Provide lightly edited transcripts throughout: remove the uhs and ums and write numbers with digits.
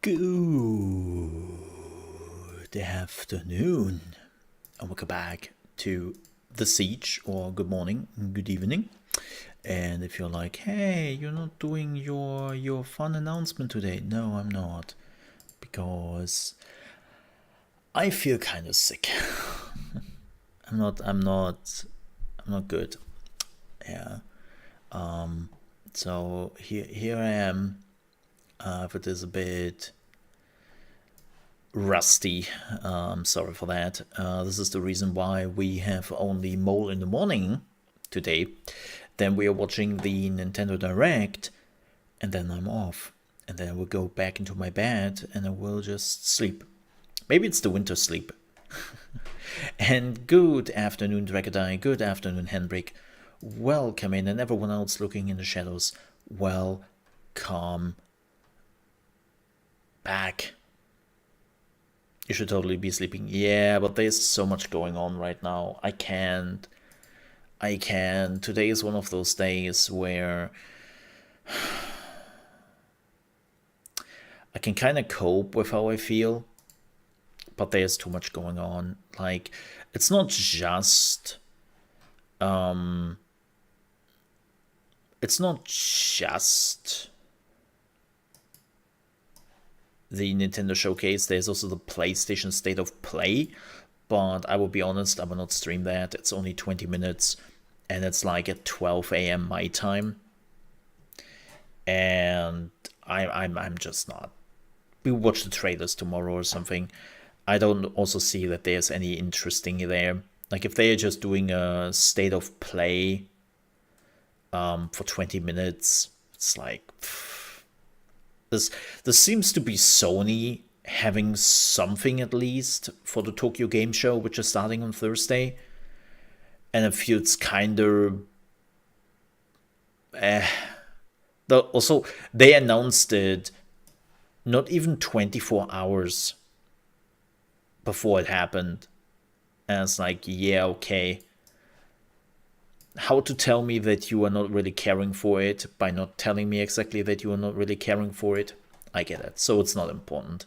Good afternoon, and welcome back to the Siege, or good morning, good evening. And if you're like, hey, you're not doing your fun announcement today, no, I'm not, because I feel kind of sick. I'm not good. Yeah. So here I am. If it is a bit rusty. Sorry for that. This is the reason why we have only Mole in the morning today. Then we are watching the Nintendo Direct, and then I'm off. And then I will go back into my bed and I will just sleep. Maybe it's the winter sleep. And good afternoon, Dragadai. Good afternoon, Henrik. Welcome in, and everyone else looking in the shadows. Welcome back. You should totally be sleeping. Yeah, but there's so much going on right now. I can't. Today is one of those days where I can kind of cope with how I feel, but there's too much going on. Like, it's not just the Nintendo Showcase. There's also the PlayStation State of Play, but I will be honest, I will not stream that. It's only 20 minutes, and it's like at 12 a.m. my time, and I'm just not. We'll watch the trailers tomorrow or something. I don't also see that there's any interesting there. Like, if they are just doing a State of Play for 20 minutes, it's like, this seems to be Sony having something at least for the Tokyo Game Show, which is starting on Thursday, and it feels kind of also, they announced it not even 24 hours before it happened, and it's like, yeah, okay. How to tell me that you are not really caring for it by not telling me exactly that you are not really caring for it? I get it. So it's not important.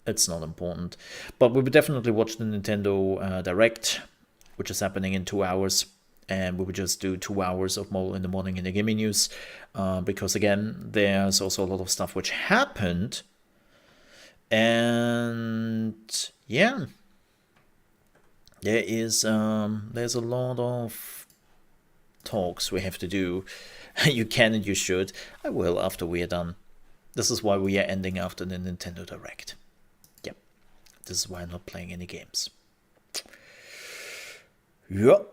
It's not important. But we will definitely watch the Nintendo Direct, which is happening in 2 hours. And we will just do 2 hours of Mole in the morning in the gaming news. Because again, there's also a lot of stuff which happened. And yeah, there's a lot of talks we have to do. You can and you should. I will after we are done. This is why we are ending after the Nintendo Direct. Yep. This is why I'm not playing any games. Yep.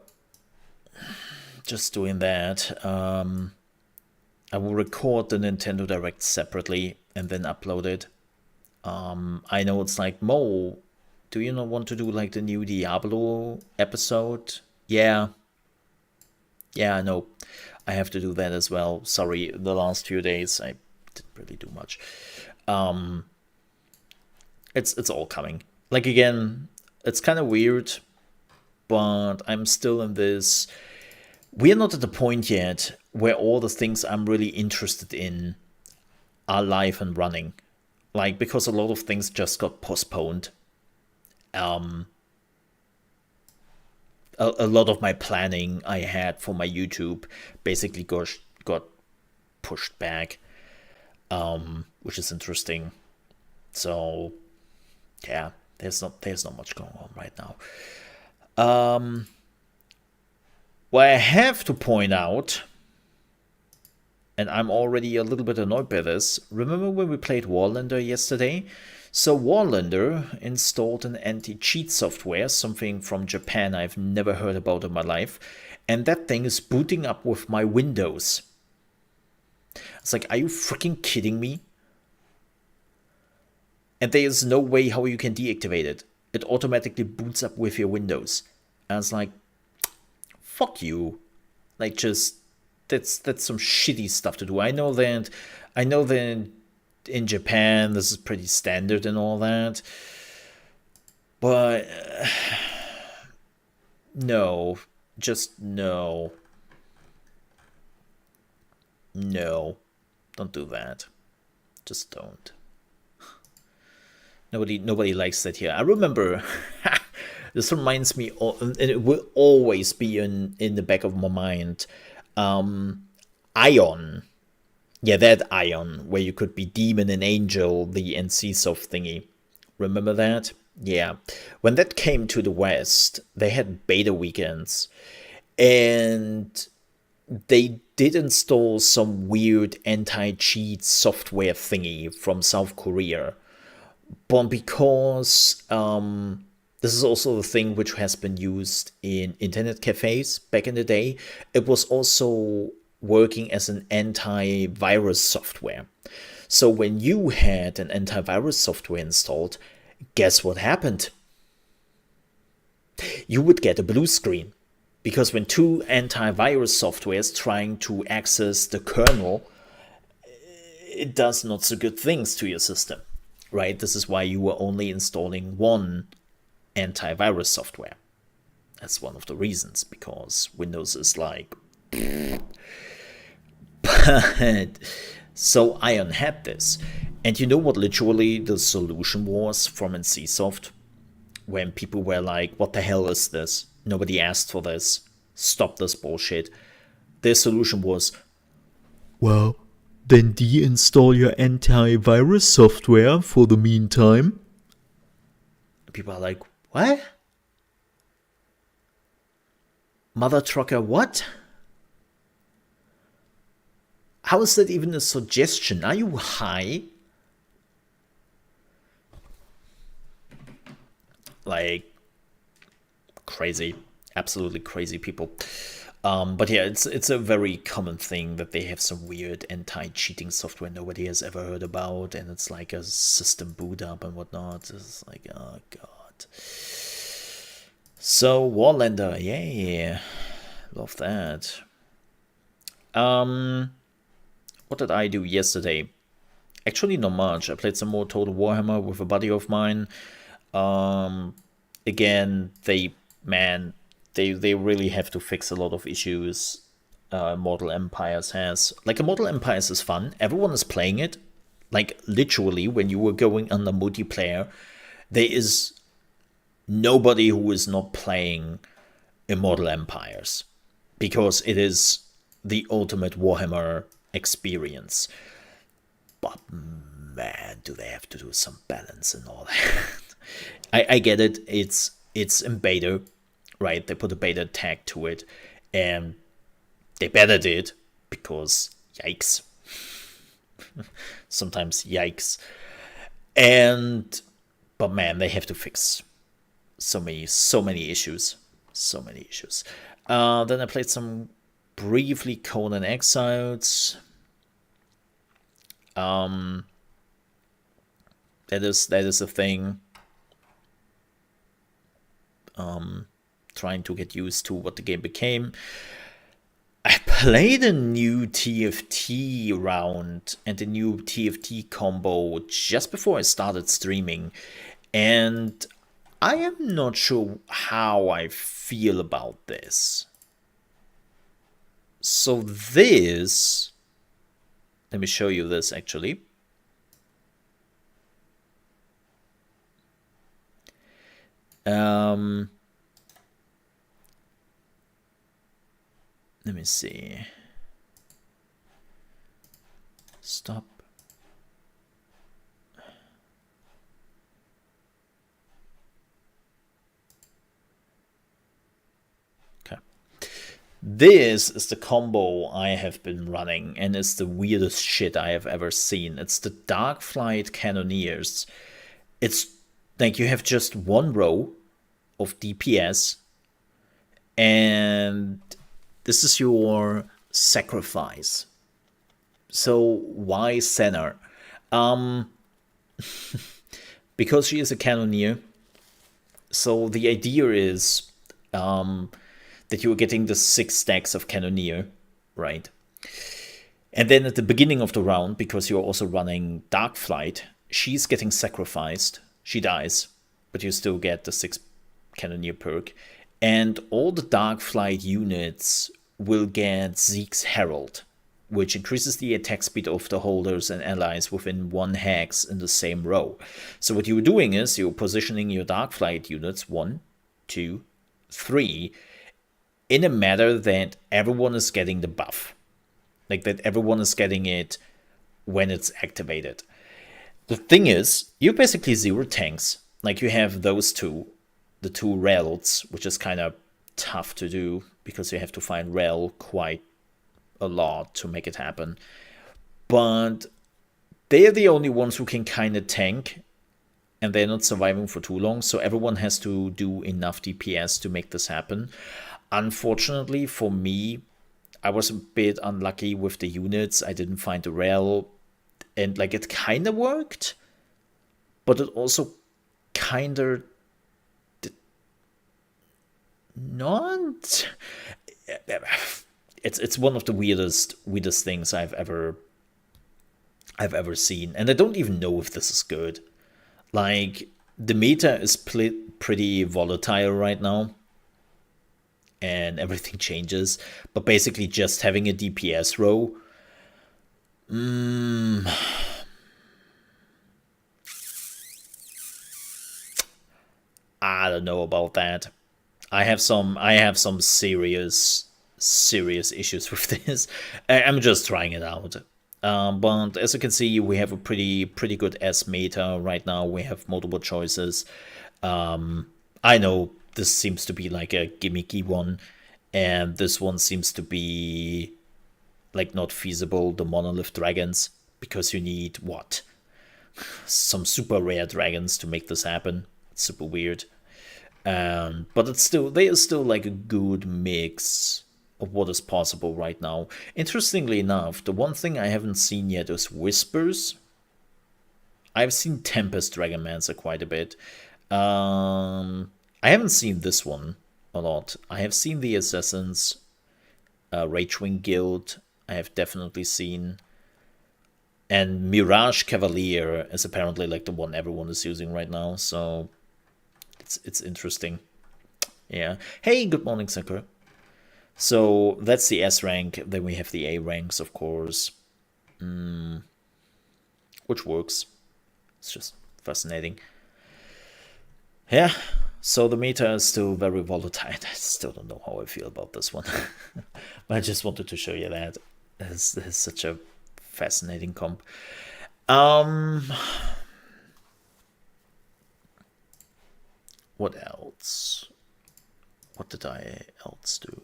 Just doing that. I will record the Nintendo Direct separately and then upload it. I know it's like, Mo, do you not want to do like the new Diablo episode? Yeah, I know. I have to do that as well. Sorry, the last few days I didn't really do much. It's all coming. Like, again, it's kind of weird, but I'm still in this. We're not at the point yet where all the things I'm really interested in are live and running. Like, because a lot of things just got postponed. A lot of my planning I had for my YouTube basically got pushed back, which is interesting. So yeah, there's not much going on right now. What I have to point out, and I'm already a little bit annoyed by this. Remember when we played Warlander yesterday? So Warlander installed an anti-cheat software, something from Japan I've never heard about in my life, and that thing is booting up with my Windows. It's like, are you freaking kidding me? And there is no way how you can deactivate it. It automatically boots up with your Windows. And it's like, fuck you. Like, just, that's some shitty stuff to do. I know that in Japan this is pretty standard and all that, but no, just no, don't do that. Just don't. Nobody likes that here. I remember. This reminds me, and it will always be in the back of my mind. Ion, yeah, that Ion, where you could be demon and angel, the NCSoft thingy. Remember that? Yeah. When that came to the West, they had beta weekends, and they did install some weird anti-cheat software thingy from South Korea. But because this is also the thing which has been used in internet cafes back in the day, it was also working as an antivirus software. So when you had an antivirus software installed, guess what happened? You would get a blue screen. Because when two antivirus softwares trying to access the kernel, it does not so good things to your system, right? This is why you were only installing one antivirus software. That's one of the reasons, because Windows is like... But so Ion had this. And you know what literally the solution was from NCSoft? When people were like, what the hell is this? Nobody asked for this. Stop this bullshit. Their solution was, well, then deinstall your antivirus software for the meantime. People are like, what? Mother trucker, what? How is that even a suggestion? Are you high? Like, crazy, absolutely crazy people. But yeah, it's a very common thing that they have some weird anti-cheating software nobody has ever heard about, and it's like a system boot up and whatnot. It's like, oh god. So Warlander, yeah, love that. What did I do yesterday? Actually, not much. I played some more Total Warhammer with a buddy of mine. Again, they really have to fix a lot of issues Mortal Empires has. Like, Mortal Empires is fun. Everyone is playing it. Like, literally, when you were going under multiplayer, there is nobody who is not playing Immortal Empires. Because it is the ultimate Warhammer experience. But man, do they have to do some balance and all that. I get it. It's in beta, right? They put a beta tag to it, and they better did, because yikes. Sometimes yikes. But man, they have to fix so many issues. So many issues. Then I played some briefly Conan Exiles. That is a thing. Trying to get used to what the game became. I played a new TFT round and a new TFT combo just before I started streaming, and I am not sure how I feel about this. So this, let me show you this actually. Let me see. Stop. Okay. This is the combo I have been running, and it's the weirdest shit I have ever seen. It's the Darkflight Cannoneers. It's like you have just one row of DPS, and this is your sacrifice. So why Senna? Because she is a cannoneer. So the idea is that you are getting the 6 stacks of cannoneer, right? And then at the beginning of the round, because you're also running Darkflight, she's getting sacrificed. She dies, but you still get the 6 cannoneer perk. And all the Darkflight units will get Zeke's Herald. which increases the attack speed of the holders and allies within 1 hex in the same row. So what you're doing is you're positioning your Dark Flight units 1, 2, 3 in a manner that everyone is getting the buff. Like that everyone is getting it when it's activated. The thing is, you basically 0 tanks. Like you have those two, the 2 Rels, which is kind of tough to do because you have to find Rel quite a lot to make it happen. But they are the only ones who can kind of tank, and they're not surviving for too long, so everyone has to do enough DPS to make this happen. Unfortunately for me, I was a bit unlucky with the units. I didn't find the Rel, and like it kind of worked, but it also kind of did not. It's one of the weirdest things I've ever seen, and I don't even know if this is good. Like the meta is pretty volatile right now, and everything changes. But basically, just having a DPS row, I don't know about that. I have some serious issues with this. I'm just trying it out. But as you can see, we have a pretty good S meta right now. We have multiple choices. I know this seems to be like a gimmicky one, and this one seems to be like not feasible, the monolith dragons, because you need what? Some super rare dragons to make this happen. It's super weird. But they are still like a good mix of what is possible right now. Interestingly enough, the one thing I haven't seen yet is Whispers. I've seen Tempest Dragonmancer quite a bit. I haven't seen this one a lot. I have seen the Assassins, Ragewing Guild, I have definitely seen. And Mirage Cavalier is apparently like the one everyone is using right now, so it's interesting. Yeah. Hey, good morning, Sakura. So that's the S rank. Then we have the A ranks, of course, which works. It's just fascinating. Yeah. So the meta is still very volatile. I still don't know how I feel about this one, but I just wanted to show you that. This is such a fascinating comp. What else? What did I else do?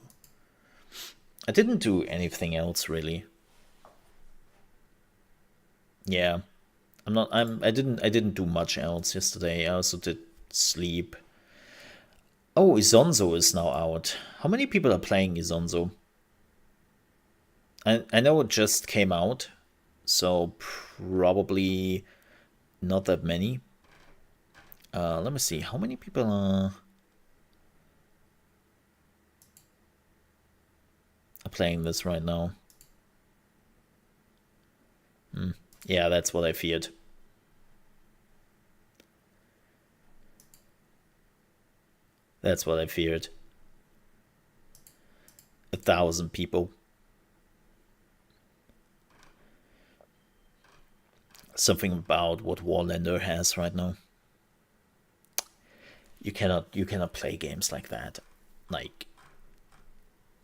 I didn't do anything else really. Yeah. I didn't do much else yesterday. I also did sleep. Oh, Izonzo is now out. How many people are playing Izonzo? I know it just came out, so probably not that many. Let me see. How many people are playing this right now? Yeah, that's what I feared. That's what I feared. 1,000 people. Something about what Warlander has right now. You cannot play games like that. Like,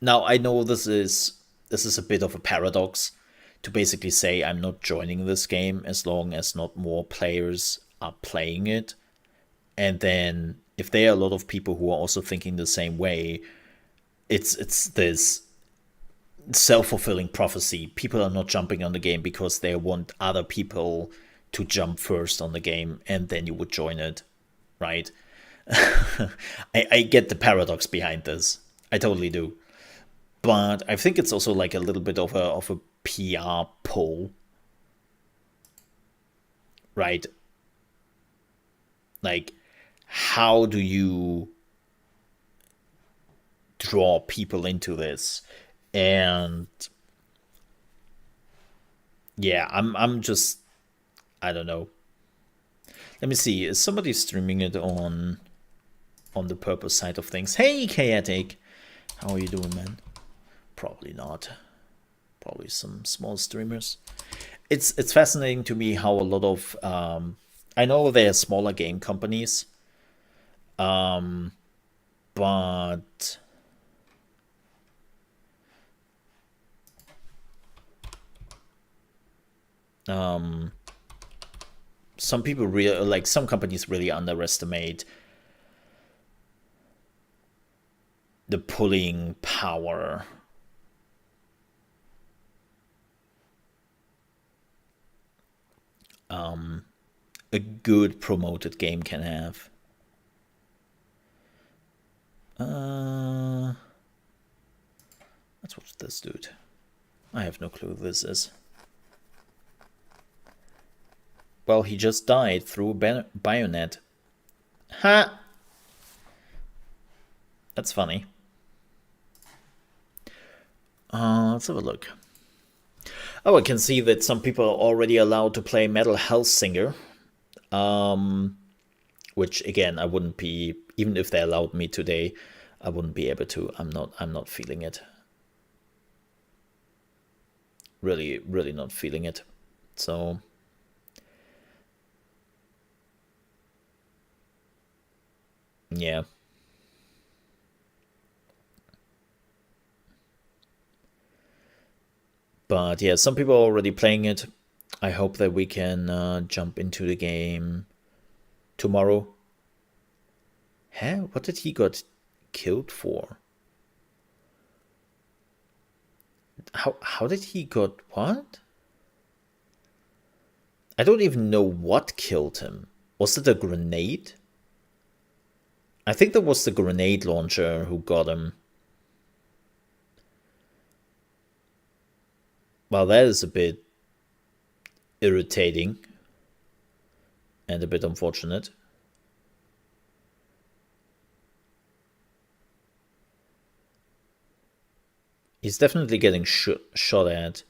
now I know this is a bit of a paradox to basically say I'm not joining this game as long as not more players are playing it. And then if there are a lot of people who are also thinking the same way, it's this self-fulfilling prophecy. People are not jumping on the game because they want other people to jump first on the game, and then you would join it, right? I get the paradox behind this. I totally do. But I think it's also like a little bit of a PR pull, right? Like, how do you draw people into this? And yeah, I'm just, I don't know. Let me see. Is somebody streaming it on the purpose side of things? Hey, Chaotic, how are you doing, man? Probably not. probably some small streamers. It's fascinating to me how a lot of I know they're smaller game companies, but some people really like some companies really underestimate the pulling power a good promoted game can have. Let's watch this dude. I have no clue who this is. Well, he just died through a bayonet. Ha! That's funny. Let's have a look. Oh, I can see that some people are already allowed to play Metal Hellsinger. Which again, I wouldn't be, even if they allowed me today, I wouldn't be able to. I'm not feeling it. Really, really not feeling it. So yeah. But yeah, some people are already playing it. I hope that we can jump into the game tomorrow. Huh? What did he got killed for? How did he got what? I don't even know what killed him. Was it a grenade? I think that was the grenade launcher who got him. Well, that is a bit irritating and a bit unfortunate. He's definitely getting shot at.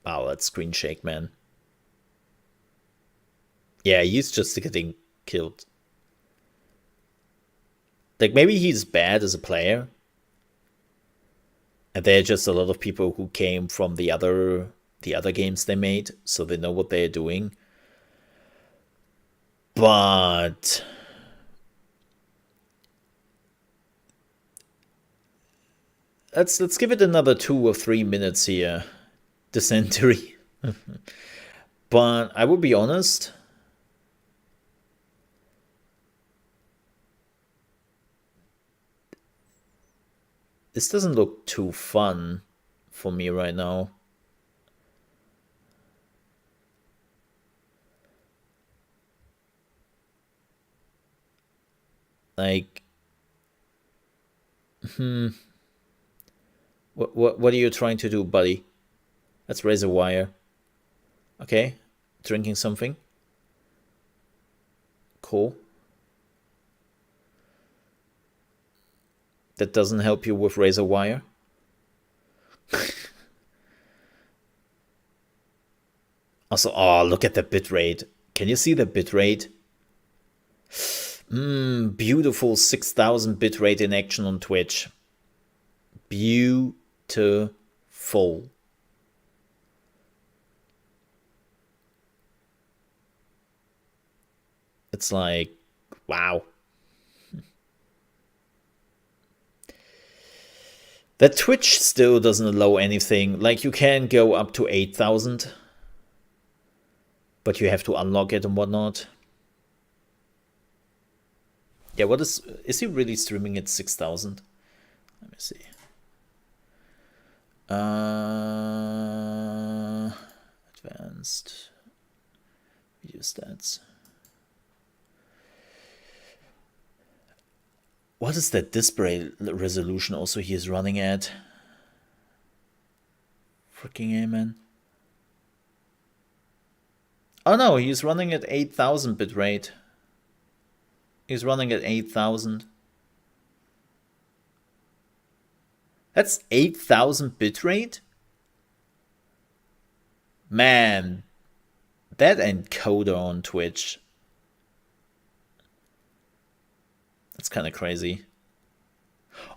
Wow, that screen shake, man. Yeah, he's just getting killed. Like, maybe he's bad as a player. And there are just a lot of people who came from the other games they made, so they know what they're doing. But let's give it another 2 or 3 minutes here. Dysentery. But I will be honest. This doesn't look too fun for me right now. Like, what are you trying to do, buddy? Let's raise a wire. Okay, drinking something. Cool. That doesn't help you with razor wire. Also, oh, look at the bitrate. Can you see the bitrate? Beautiful 6000 bitrate in action on Twitch. Beautiful. It's like, wow. That Twitch still doesn't allow anything. Like, you can go up to 8000, but you have to unlock it and whatnot. Yeah, what is he really streaming at 6000? Let me see. Advanced video stats. What is that display resolution also he is running at? Freaking A, man. Oh no, he's running at 8000 bitrate. He's running at 8000. That's 8000 bitrate? Man, that encoder on Twitch. It's kind of crazy.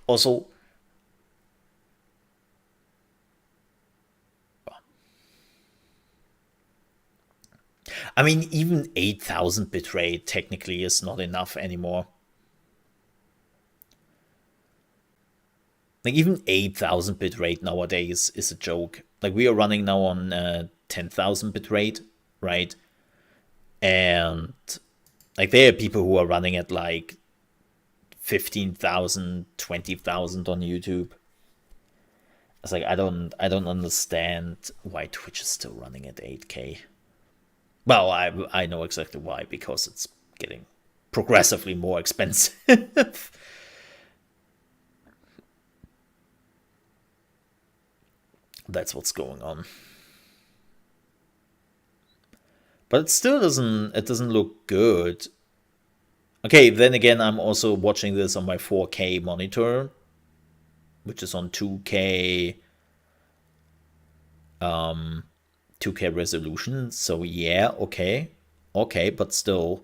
Also, I mean, even 8,000 bitrate technically is not enough anymore. Like, even 8,000 bitrate nowadays is a joke. Like, we are running now on 10,000 bitrate, right? And like, there are people who are running at like 15,000, 20,000 on YouTube. It's like, I don't understand why Twitch is still running at 8K. Well, I know exactly why, because it's getting progressively more expensive. That's what's going on. But it still doesn't look good. Okay, then again, I'm also watching this on my 4K monitor, which is on 2K resolution. So yeah, okay, but still,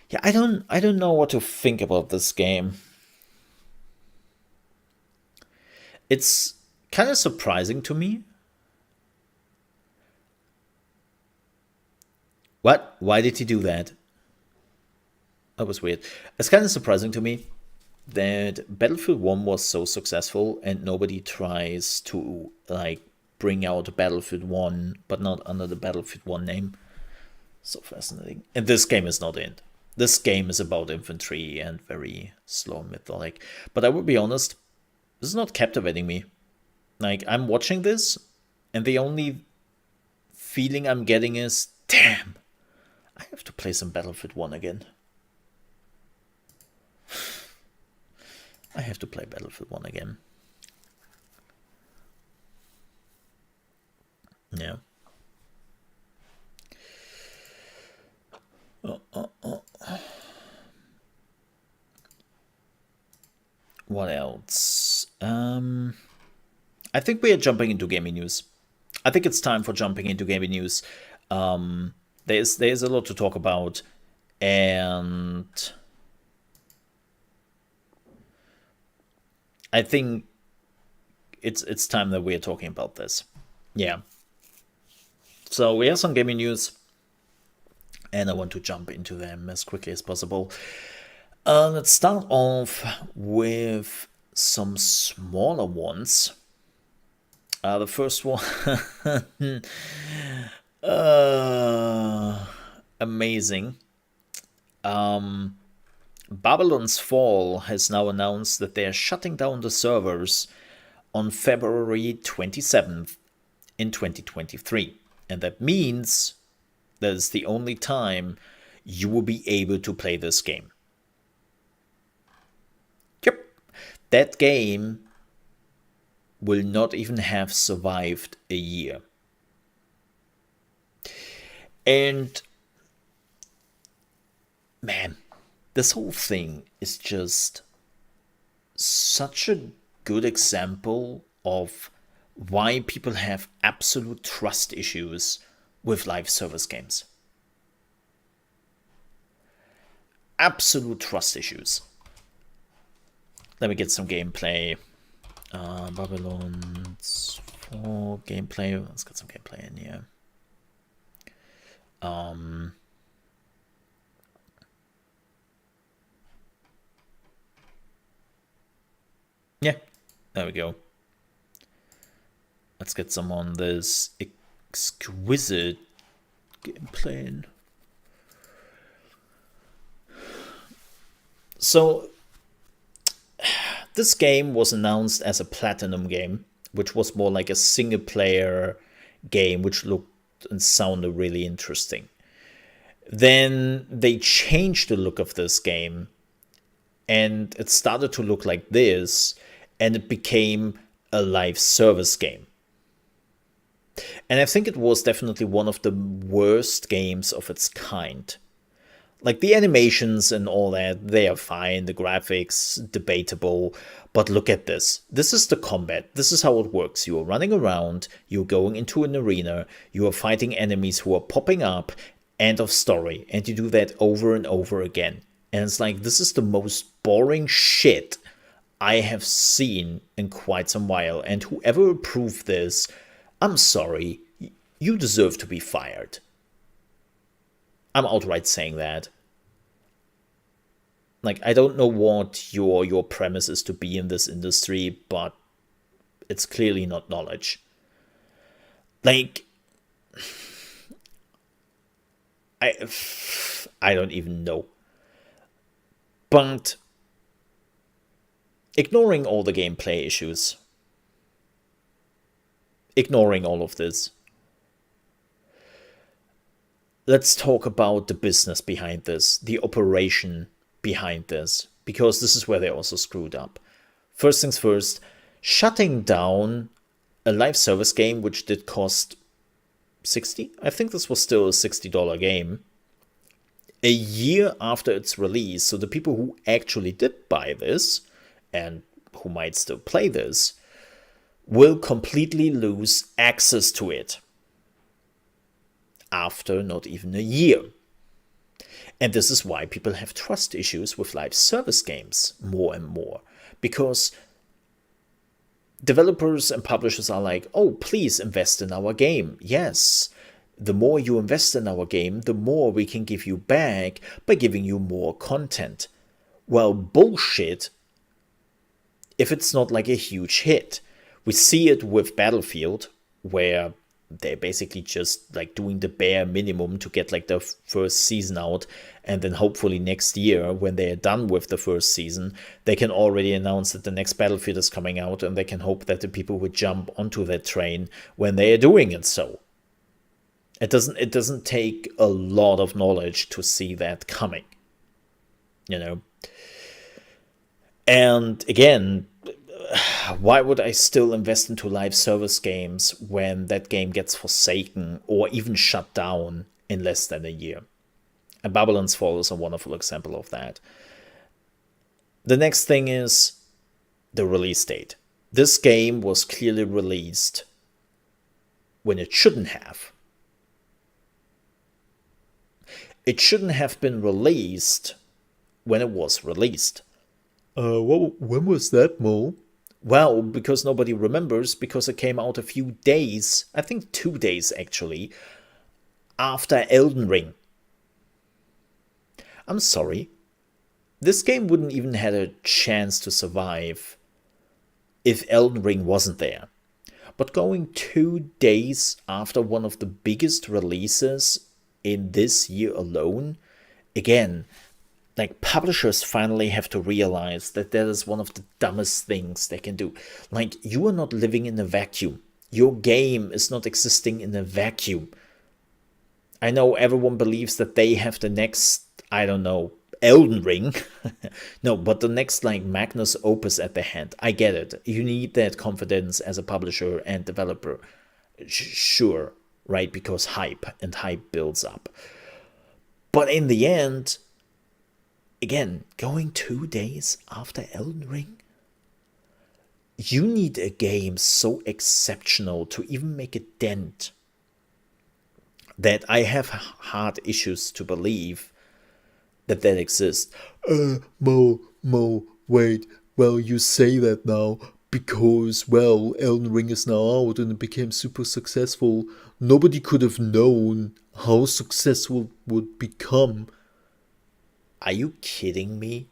yeah, I don't know what to think about this game. It's kind of surprising to me. What? Why did he do that? That was weird. It's kind of surprising to me that Battlefield 1 was so successful and nobody tries to like bring out Battlefield 1 but not under the Battlefield 1 name. So fascinating. And this game is not it. This game is about infantry and very slow and methodic. But I would be honest, this is not captivating me. Like, I'm watching this and the only feeling I'm getting is, damn, I have to play some Battlefield 1 again. I have to play Battlefield 1 again. Yeah. What else? I think we are jumping into gaming news. I think it's time for jumping into gaming news. There's a lot to talk about, and I think it's time that we're talking about this. Yeah. So we have some gaming news, and I want to jump into them as quickly as possible. Let's start off with some smaller ones. The first one, amazing. Babylon's Fall has now announced that they're shutting down the servers on February 27th in 2023. And that means that is the only time you will be able to play this game. Yep. That game will not even have survived a year. And man, this whole thing is just such a good example of why people have absolute trust issues with live service games. Absolute trust issues. Let me get some gameplay. Babylon's 4 gameplay. Let's get some gameplay in here. Yeah, there we go. Let's get some on this exquisite gameplay. So, this game was announced as a platinum game, which was more like a single player game, which looked and sounded really interesting. Then they changed the look of this game, and it started to look like this, and it became a live service game. And I think it was definitely one of the worst games of its kind. Like the animations and all that, they are fine. The graphics, debatable. But look at this. This is the combat. This is how it works. You are running around, you're going into an arena, you are fighting enemies who are popping up, end of story. And you do that over and over again. And it's like, this is the most boring shit I have seen in quite some while. And whoever approved this, I'm sorry, you deserve to be fired. I'm outright saying that. Like, I don't know what your premise is to be in this industry, but it's clearly not knowledge. Like, I don't even know. But ignoring all the gameplay issues, ignoring all of this, let's talk about the business behind this, the operation behind this, because this is where they also screwed up. First things first, shutting down a live service game which did cost $60. I think this was still a $60 game. A year after its release, so the people who actually did buy this and who might still play this will completely lose access to it after not even a year. And this is why people have trust issues with live service games more and more, because developers and publishers are like, oh, please invest in our game. Yes, the more you invest in our game, the more we can give you back by giving you more content. Well, bullshit if it's not like a huge hit. We see it with Battlefield, where they're basically just like doing the bare minimum to get like the first season out, and then hopefully next year, when they're done with the first season, they can already announce that the next Battlefield is coming out, and they can hope that the people would jump onto that train when they are doing it. So it doesn't take a lot of knowledge to see that coming, you know. And again, why would I still invest into live service games when that game gets forsaken or even shut down in less than a year? And Babylon's Fall is a wonderful example of that. The next thing is the release date. This game was clearly released when it shouldn't have. It shouldn't have been released when it was released. When was that, Mo? Well, because nobody remembers, because it came out a few days, I think 2 days actually, after Elden Ring. I'm sorry. This game wouldn't even had a chance to survive if Elden Ring wasn't there. But going 2 days after one of the biggest releases in this year alone, again, like, publishers finally have to realize that that is one of the dumbest things they can do. Like, you are not living in a vacuum. Your game is not existing in a vacuum. I know everyone believes that they have the next, I don't know, Elden Ring. No, but the next, like, Magnus Opus at the hand. I get it. You need that confidence as a publisher and developer. Sure, right? Because hype builds up. But in the end, again, going 2 days after Elden Ring, you need a game so exceptional to even make a dent that I have hard issues to believe that exists. Mo, wait, well, you say that now because, well, Elden Ring is now out and it became super successful. Nobody could have known how successful it would become. Are you kidding me?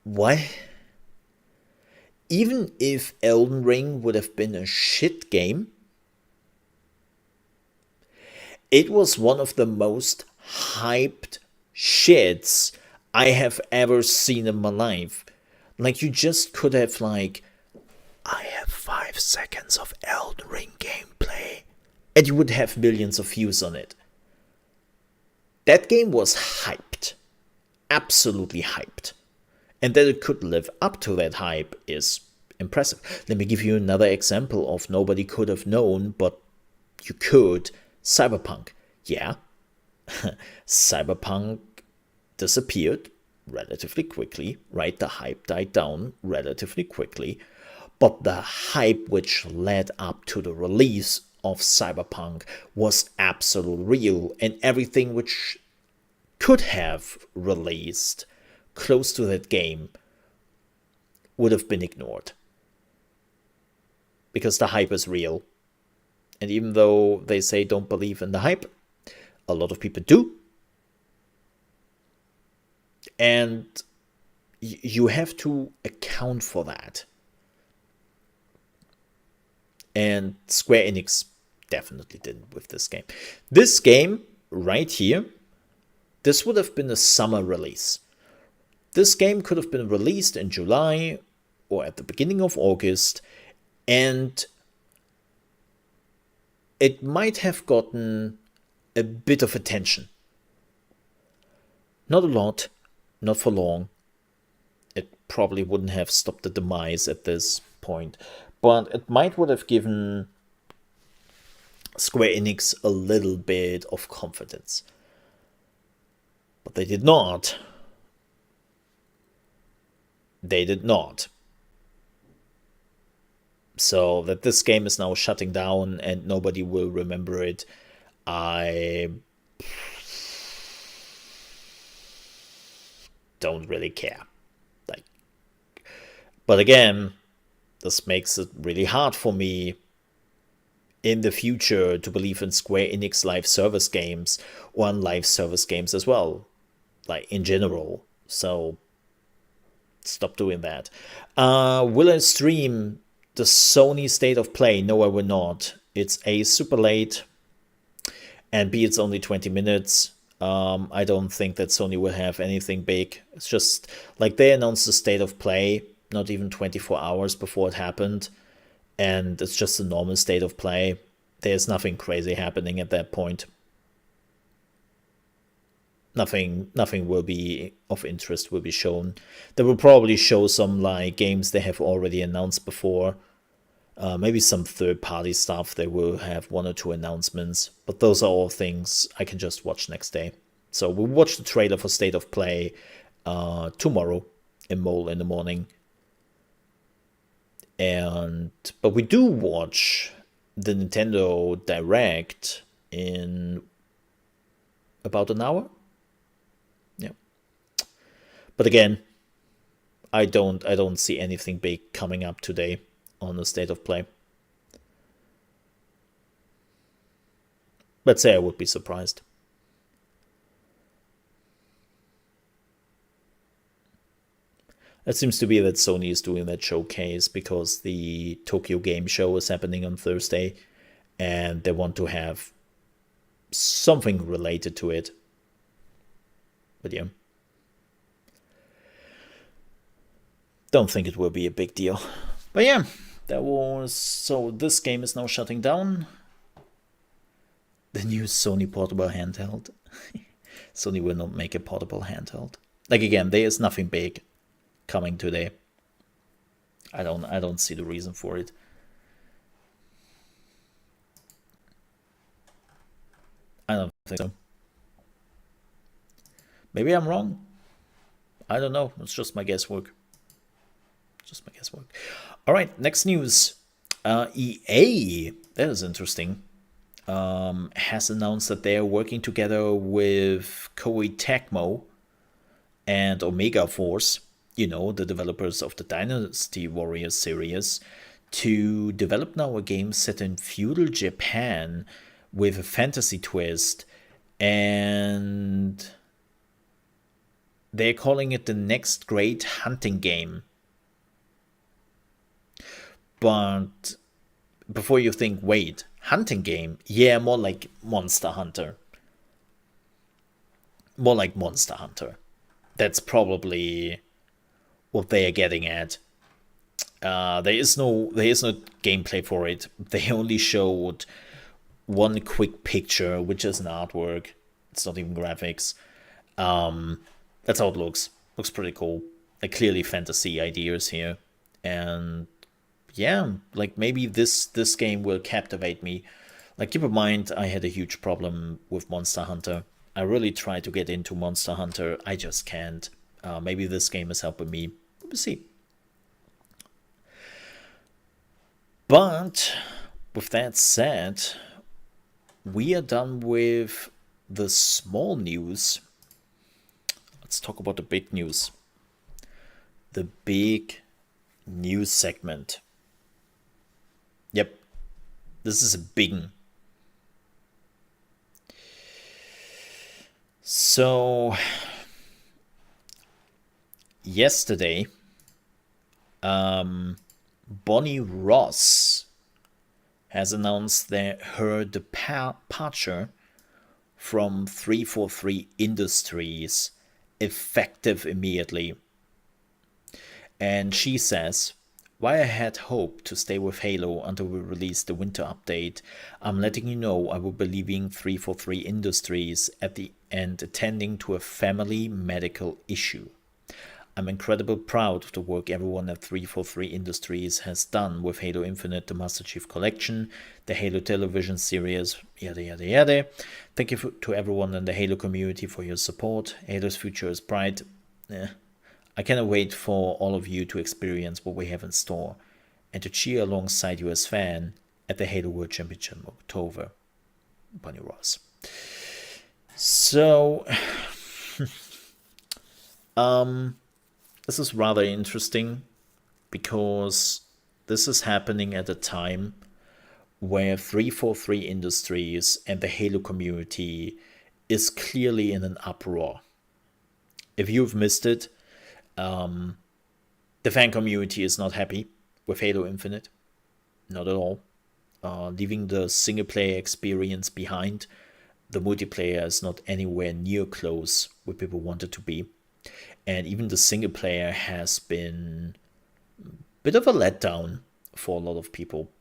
What? Even if Elden Ring would have been a shit game, it was one of the most hyped shits I have ever seen in my life. Like, you just could have, like, I have 5 seconds of Elden Ring gameplay, and you would have millions of views on it. That game was hyped. Absolutely hyped. And that it could live up to that hype is impressive. Let me give you another example of nobody could have known, but you could. Cyberpunk. Yeah, Cyberpunk disappeared relatively quickly, right? The hype died down relatively quickly. But the hype which led up to the release of Cyberpunk was absolute real, and everything which could have released close to that game would have been ignored. Because the hype is real. And even though they say don't believe in the hype, a lot of people do. And you have to account for that. And Square Enix definitely didn't with this game. This game right here, this would have been a summer release. This game could have been released in July or at the beginning of August, and it might have gotten a bit of attention. Not a lot, not for long. It probably wouldn't have stopped the demise at this point, but it might would have given Square Enix a little bit of confidence. But they did not. They did not. So that this game is now shutting down and nobody will remember it, I don't really care. Like, but again, this makes it really hard for me in the future to believe in Square Enix live service games or on live service games as well, like in general. So stop doing that. Will I stream the Sony State of Play? No, I will not. It's A, super late, and B, it's only 20 minutes. I don't think that Sony will have anything big. It's just like they announced the State of Play not even 24 hours before it happened, and it's just a normal State of Play. There's nothing crazy happening at that point. Nothing will be of interest will be shown. They will probably show some like games they have already announced before. Maybe some third-party stuff. They will have one or two announcements, but those are all things I can just watch next day. So we'll watch the trailer for State of Play tomorrow in Mole in the morning. But we do watch the Nintendo Direct in about an hour. Yeah. But again, I don't see anything big coming up today on the State of Play. Let's say I would be surprised. It seems to be that Sony is doing that showcase because the Tokyo Game Show is happening on Thursday, and they want to have something related to it. But yeah. Don't think it will be a big deal. But yeah, that was... So this game is now shutting down. The new Sony portable handheld. Sony will not make a portable handheld. Like again, there is nothing big coming today. I don't see the reason for it. I don't think so. Maybe I'm wrong. I don't know. It's just my guesswork. All right, next news. EA, that is interesting, has announced that they are working together with Koei Tecmo and Omega Force, you know, the developers of the Dynasty Warriors series, to develop now a game set in feudal Japan with a fantasy twist, and they're calling it the next great hunting game. But before you think, wait, hunting game? Yeah, more like Monster Hunter. More like Monster Hunter. That's probably what they are getting at. There is no gameplay for it. They only showed one quick picture, which is an artwork. It's not even graphics. That's how it looks. Looks pretty cool. Like clearly fantasy ideas here, and yeah, like maybe this game will captivate me. Like, keep in mind, I had a huge problem with Monster Hunter. I really tried to get into Monster Hunter. I just can't. Maybe this game is helping me. We'll see. But with that said, we are done with the small news. Let's talk about the big news. The big news segment. Yep, this is a big one. So, yesterday, Bonnie Ross has announced that her departure from 343 Industries effective immediately. And she says, while I had hoped to stay with Halo until we release the winter update, I'm letting you know I will be leaving 343 Industries at the end attending to a family medical issue. I'm incredibly proud of the work everyone at 343 Industries has done with Halo Infinite, the Master Chief Collection, the Halo television series, yada yada yada. Thank you to everyone in the Halo community for your support. Halo's future is bright. I cannot wait for all of you to experience what we have in store and to cheer alongside you as fan at the Halo World Championship in October. Bonnie Ross. So, this is rather interesting because this is happening at a time where 343 Industries and the Halo community is clearly in an uproar. If you've missed it, the fan community is not happy with Halo Infinite. Not at all. Leaving the single player experience behind, the multiplayer is not anywhere near close where people want it to be. And even the single player has been a bit of a letdown for a lot of people.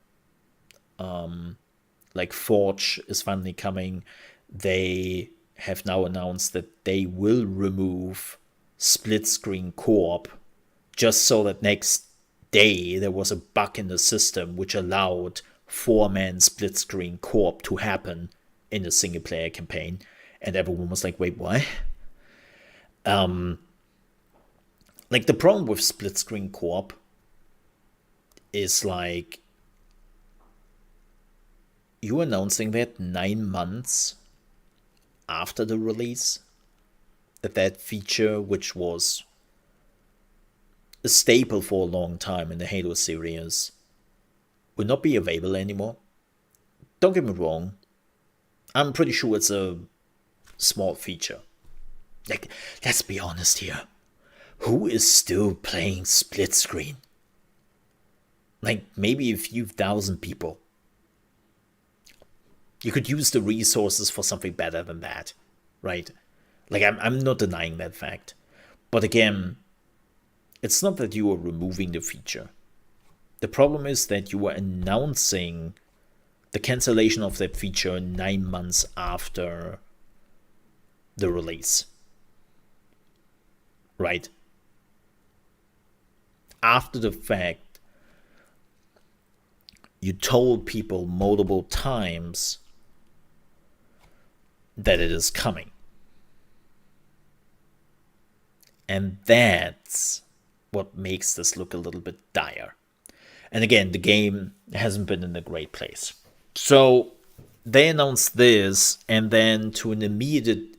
Like Forge is finally coming. They have now announced that they will remove split screen co-op just so that next day there was a bug in the system which allowed 4-man split screen co-op to happen in the single player campaign, and everyone was like, wait, what? Like, the problem with split screen co-op is like you announcing that 9 months after the release, that feature, which was a staple for a long time in the Halo series, will not be available anymore. Don't get me wrong, I'm pretty sure it's a small feature. Like, let's be honest here. Who is still playing split screen? Like, maybe a few thousand people. You could use the resources for something better than that, right? Like, I'm not denying that fact. But again, it's not that you are removing the feature. The problem is that you are announcing the cancellation of that feature 9 months after the release. Right? After the fact, you told people multiple times that it is coming. And that's what makes this look a little bit dire. And again, the game hasn't been in a great place. So they announced this, and then to an immediate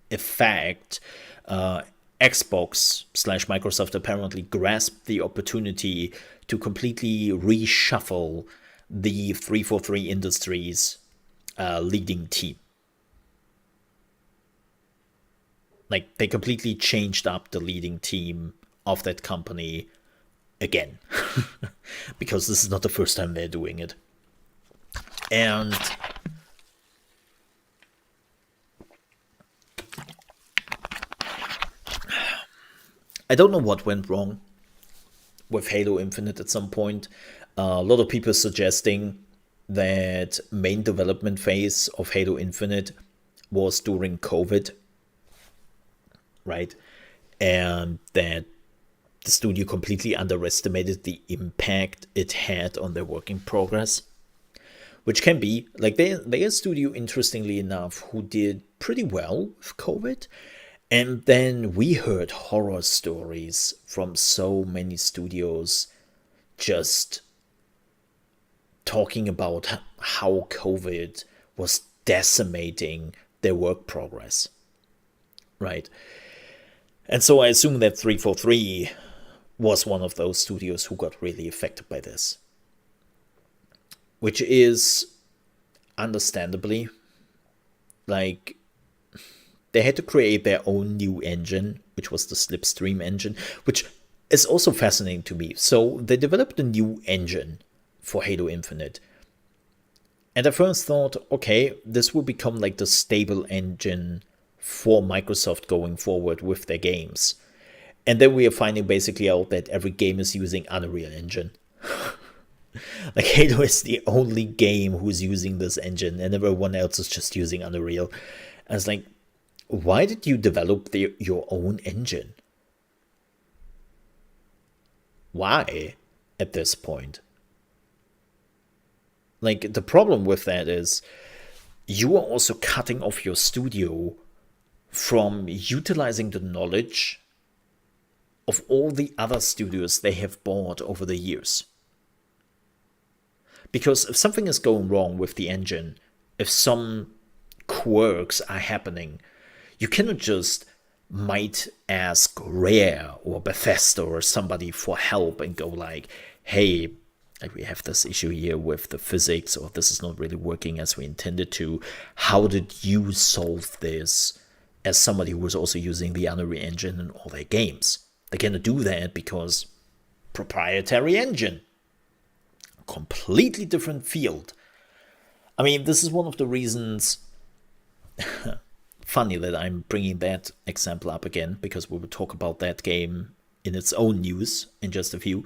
effect, Xbox/Microsoft apparently grasped the opportunity to completely reshuffle the 343 Industries leading team. Like, they completely changed up the leading team of that company again. Because this is not the first time they're doing it. And I don't know what went wrong with Halo Infinite at some point. A lot of people suggesting that main development phase of Halo Infinite was during COVID, right? And that the studio completely underestimated the impact it had on their work in progress, which can be like they a studio, interestingly enough, who did pretty well with COVID. And then we heard horror stories from so many studios just talking about how COVID was decimating their work progress, right? And so I assume that 343 was one of those studios who got really affected by this, which is understandably, like, they had to create their own new engine, which was the Slipstream engine, which is also fascinating to me. So they developed a new engine for Halo Infinite. And I first thought, okay, this will become like the stable engine for Microsoft going forward with their games. And then we are finding basically out that every game is using Unreal Engine. Like Halo is the only game who's using this engine, and everyone else is just using Unreal. And it's like, why did you develop your own engine? Why at this point? Like, the problem with that is you are also cutting off your studio from utilizing the knowledge of all the other studios they have bought over the years. Because if something is going wrong with the engine, if some quirks are happening, you cannot just might ask Rare or Bethesda or somebody for help and go like, hey, we have this issue here with the physics, or this is not really working as we intended to. How did you solve this? As somebody who was also using the Unreal Engine in all their games. They cannot do that because proprietary engine. Completely different field. I mean, this is one of the reasons. Funny that I'm bringing that example up again, because we will talk about that game in its own news in just a few.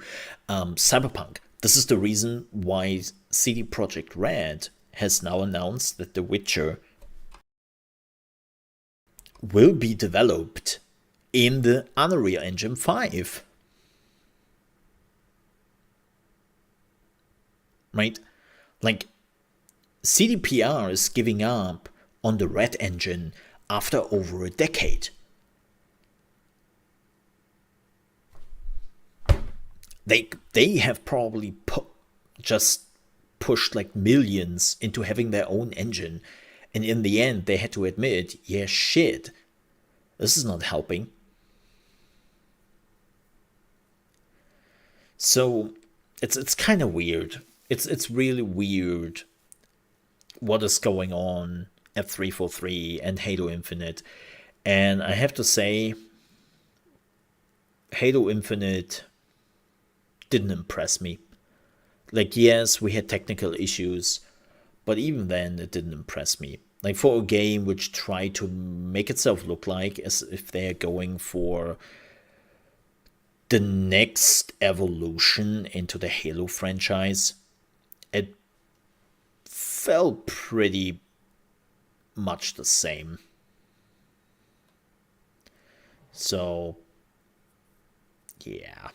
Cyberpunk. This is the reason why CD Projekt Red has now announced that The Witcher will be developed in the Unreal Engine 5. Right? Like, CDPR is giving up on the Red Engine after over a decade. They have probably just pushed like millions into having their own engine, and in the end they had to admit, yeah, shit, this is not helping. So it's kind of weird. It's really weird what is going on at 343 and Halo Infinite. And I have to say, Halo Infinite didn't impress me. Like, yes, we had technical issues, but even then it didn't impress me. Like, for a game which tried to make itself look like as if they're going for the next evolution into the Halo franchise, it felt pretty much the same. So, yeah.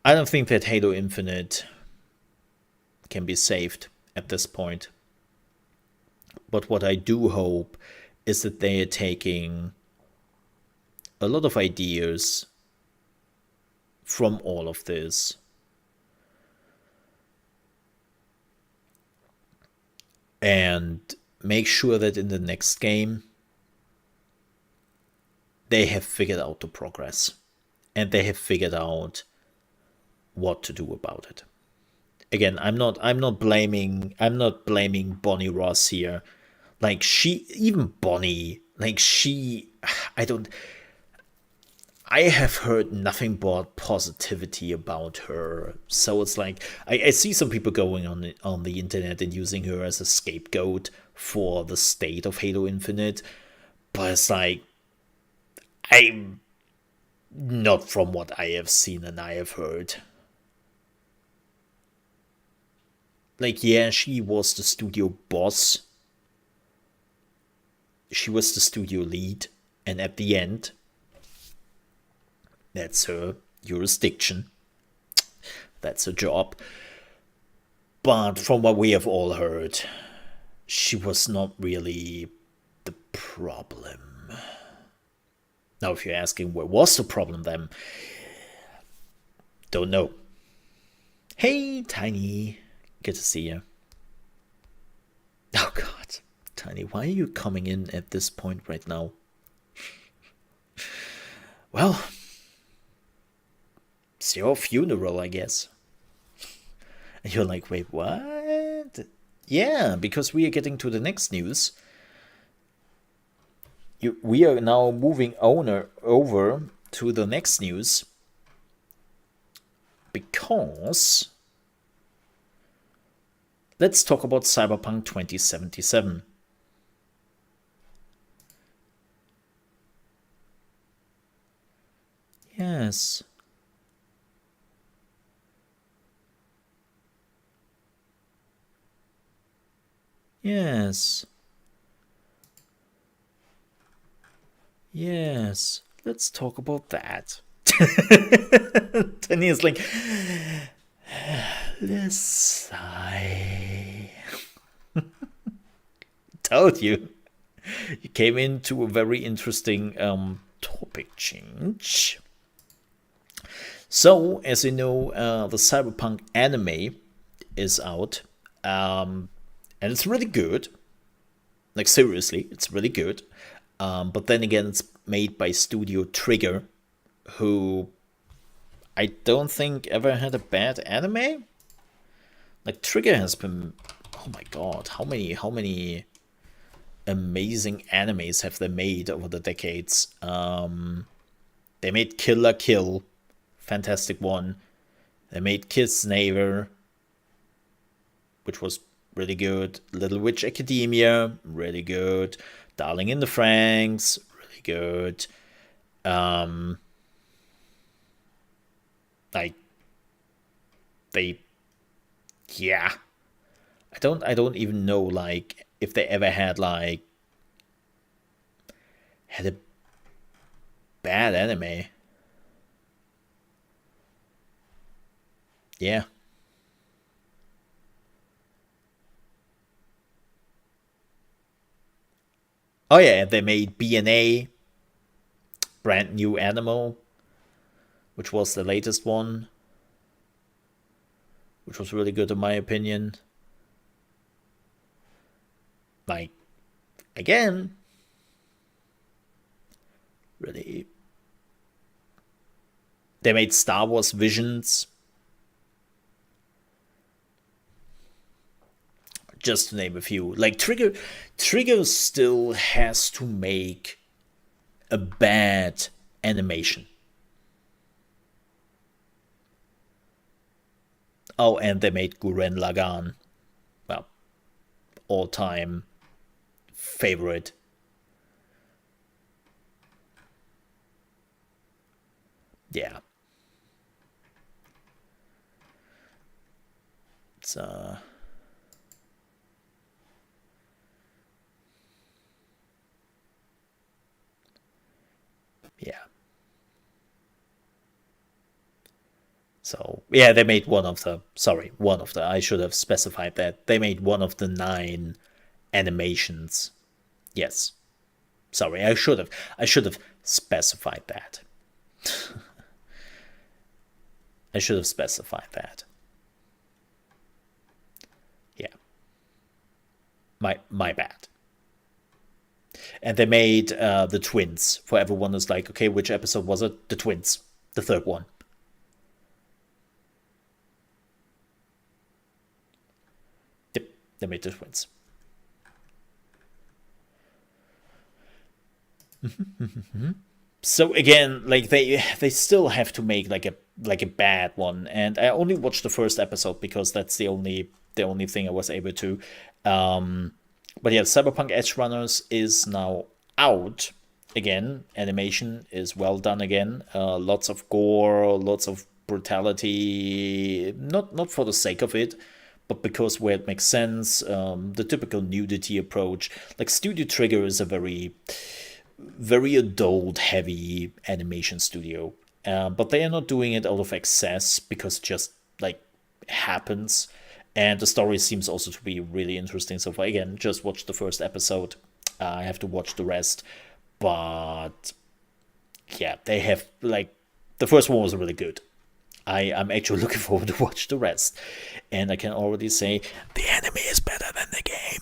I don't think that Halo Infinite can be saved at this point. But what I do hope is that they are taking a lot of ideas from all of this and make sure that in the next game they have figured out the progress and they have figured out what to do about it. Again, I'm not blaming Bonnie Ross here. Like, even Bonnie, like, I have heard nothing but positivity about her. So it's like, I see some people going on the internet and using her as a scapegoat for the state of Halo Infinite. But it's like, I'm not from what I have seen and I have heard. Like, yeah, she was the studio boss. She was the studio lead. And at the end, that's her jurisdiction. that's her job. But from what we have all heard, she was not really the problem. Now, if you're asking what was the problem, then don't know. Hey, Tiny. Good to see you. Oh, God. Tiny, why are you coming in at this point right now? Well, it's your funeral, I guess. And you're like, wait, what? Yeah, because we are getting to the next news. We are now moving over to the next news. Because let's talk about Cyberpunk 2077. Yes. Yes. Yes. Let's talk about that. Danny is like, let's sigh. Told you. You came into a very interesting topic change. So, as you know, the Cyberpunk anime is out, and it's really good. Like, seriously, it's really good. But then again, it's made by Studio Trigger, who I don't think ever had a bad anime. Like, Trigger has been, oh my god, how many amazing animes have they made over the decades? They made Kill la Kill, fantastic one. They made Kiss Neighbor, which was really good. Little Witch Academia, really good. Darling in the Franxx, really good. Like, they, yeah. I don't even know, like, if they ever had a bad anime. Yeah. Oh yeah, they made BNA, Brand New Animal, which was the latest one, which was really good in my opinion. Like, again, really. They made Star Wars Visions, just to name a few. Like, Trigger still has to make a bad animation. Oh, and they made Gurren Lagann. Well, all-time favorite. Yeah. It's yeah. So, yeah, they made one of the, I should have specified that. They made one of the 9 animations. Yes. Sorry, I should have specified that. I should have specified that. Yeah. My bad. And they made the twins. For everyone who's like, okay, which episode was it? The twins. The third one. They made the twins. So again, like they still have to make like a bad one, and I only watched the first episode because that's the only thing I was able to. But yeah, Cyberpunk Edge Runners is now out again. Animation is well done again. Lots of gore, lots of brutality. Not for the sake of it, but because where it makes sense. The typical nudity approach. Like Studio Trigger is a very adult heavy animation studio, but they are not doing it out of excess because just like happens, and the story seems also to be really interesting so far. Again, just watch the first episode. I have to watch the rest, but yeah, they have like the first one was really good. I'm actually looking forward to watch the rest, and I can already say the anime is better than the game.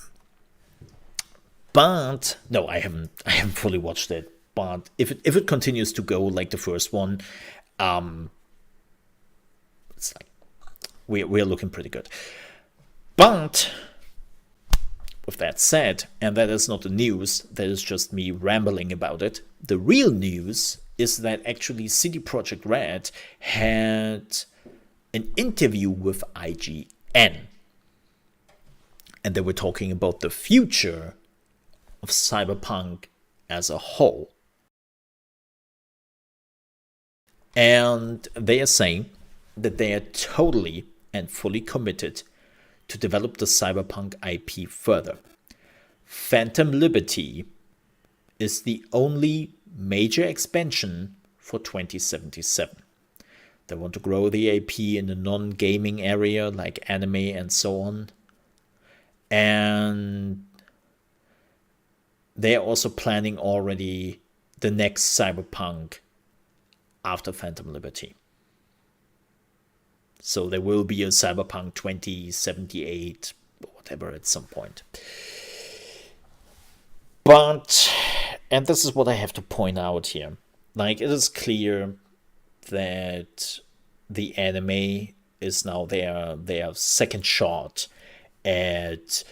But no, I haven't. I haven't fully watched it. But if it continues to go like the first one, it's like we're looking pretty good. But with that said, and that is not the news, that is just me rambling about it. The real news is that actually CD Projekt Red had an interview with IGN, and they were talking about the future of Cyberpunk as a whole. And they are saying that they are totally and fully committed to develop the Cyberpunk IP further. Phantom Liberty is the only major expansion for 2077. They want to grow the IP in the non-gaming area like anime and so on. And they are also planning already the next Cyberpunk after Phantom Liberty. So there will be a Cyberpunk 2078 or whatever at some point. But, and this is what I have to point out here, like it is clear that the anime is now their second shot at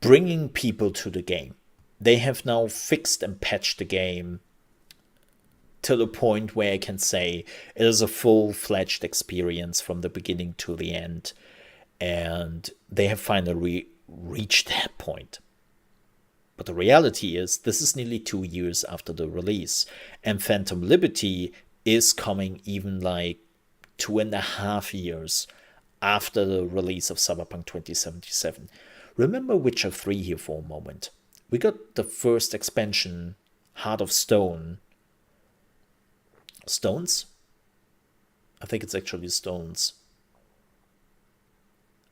bringing people to the game. They have now fixed and patched the game to the point where I can say it is a full-fledged experience from the beginning to the end. And they have finally reached that point. But the reality is, this is nearly 2 years after the release. And Phantom Liberty is coming even like 2.5 years after the release of Cyberpunk 2077. Remember Witcher 3 here for a moment. We got the first expansion, Heart of Stone. Stones? I think it's actually Stones.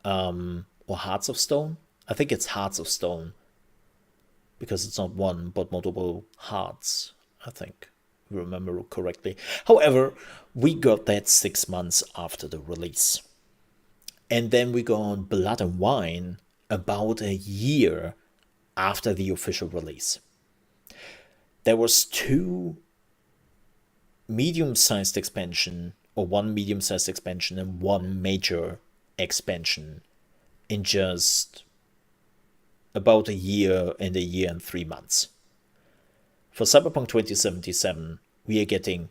Or Hearts of Stone? I think it's Hearts of Stone. Because it's not one, but multiple hearts, I think, if I remember correctly. However, we got that 6 months after the release. And then we got on Blood and Wine about a year after the official release. There was two medium-sized expansion, or one medium-sized expansion and one major expansion in just about a year and 3 months. For Cyberpunk 2077, we are getting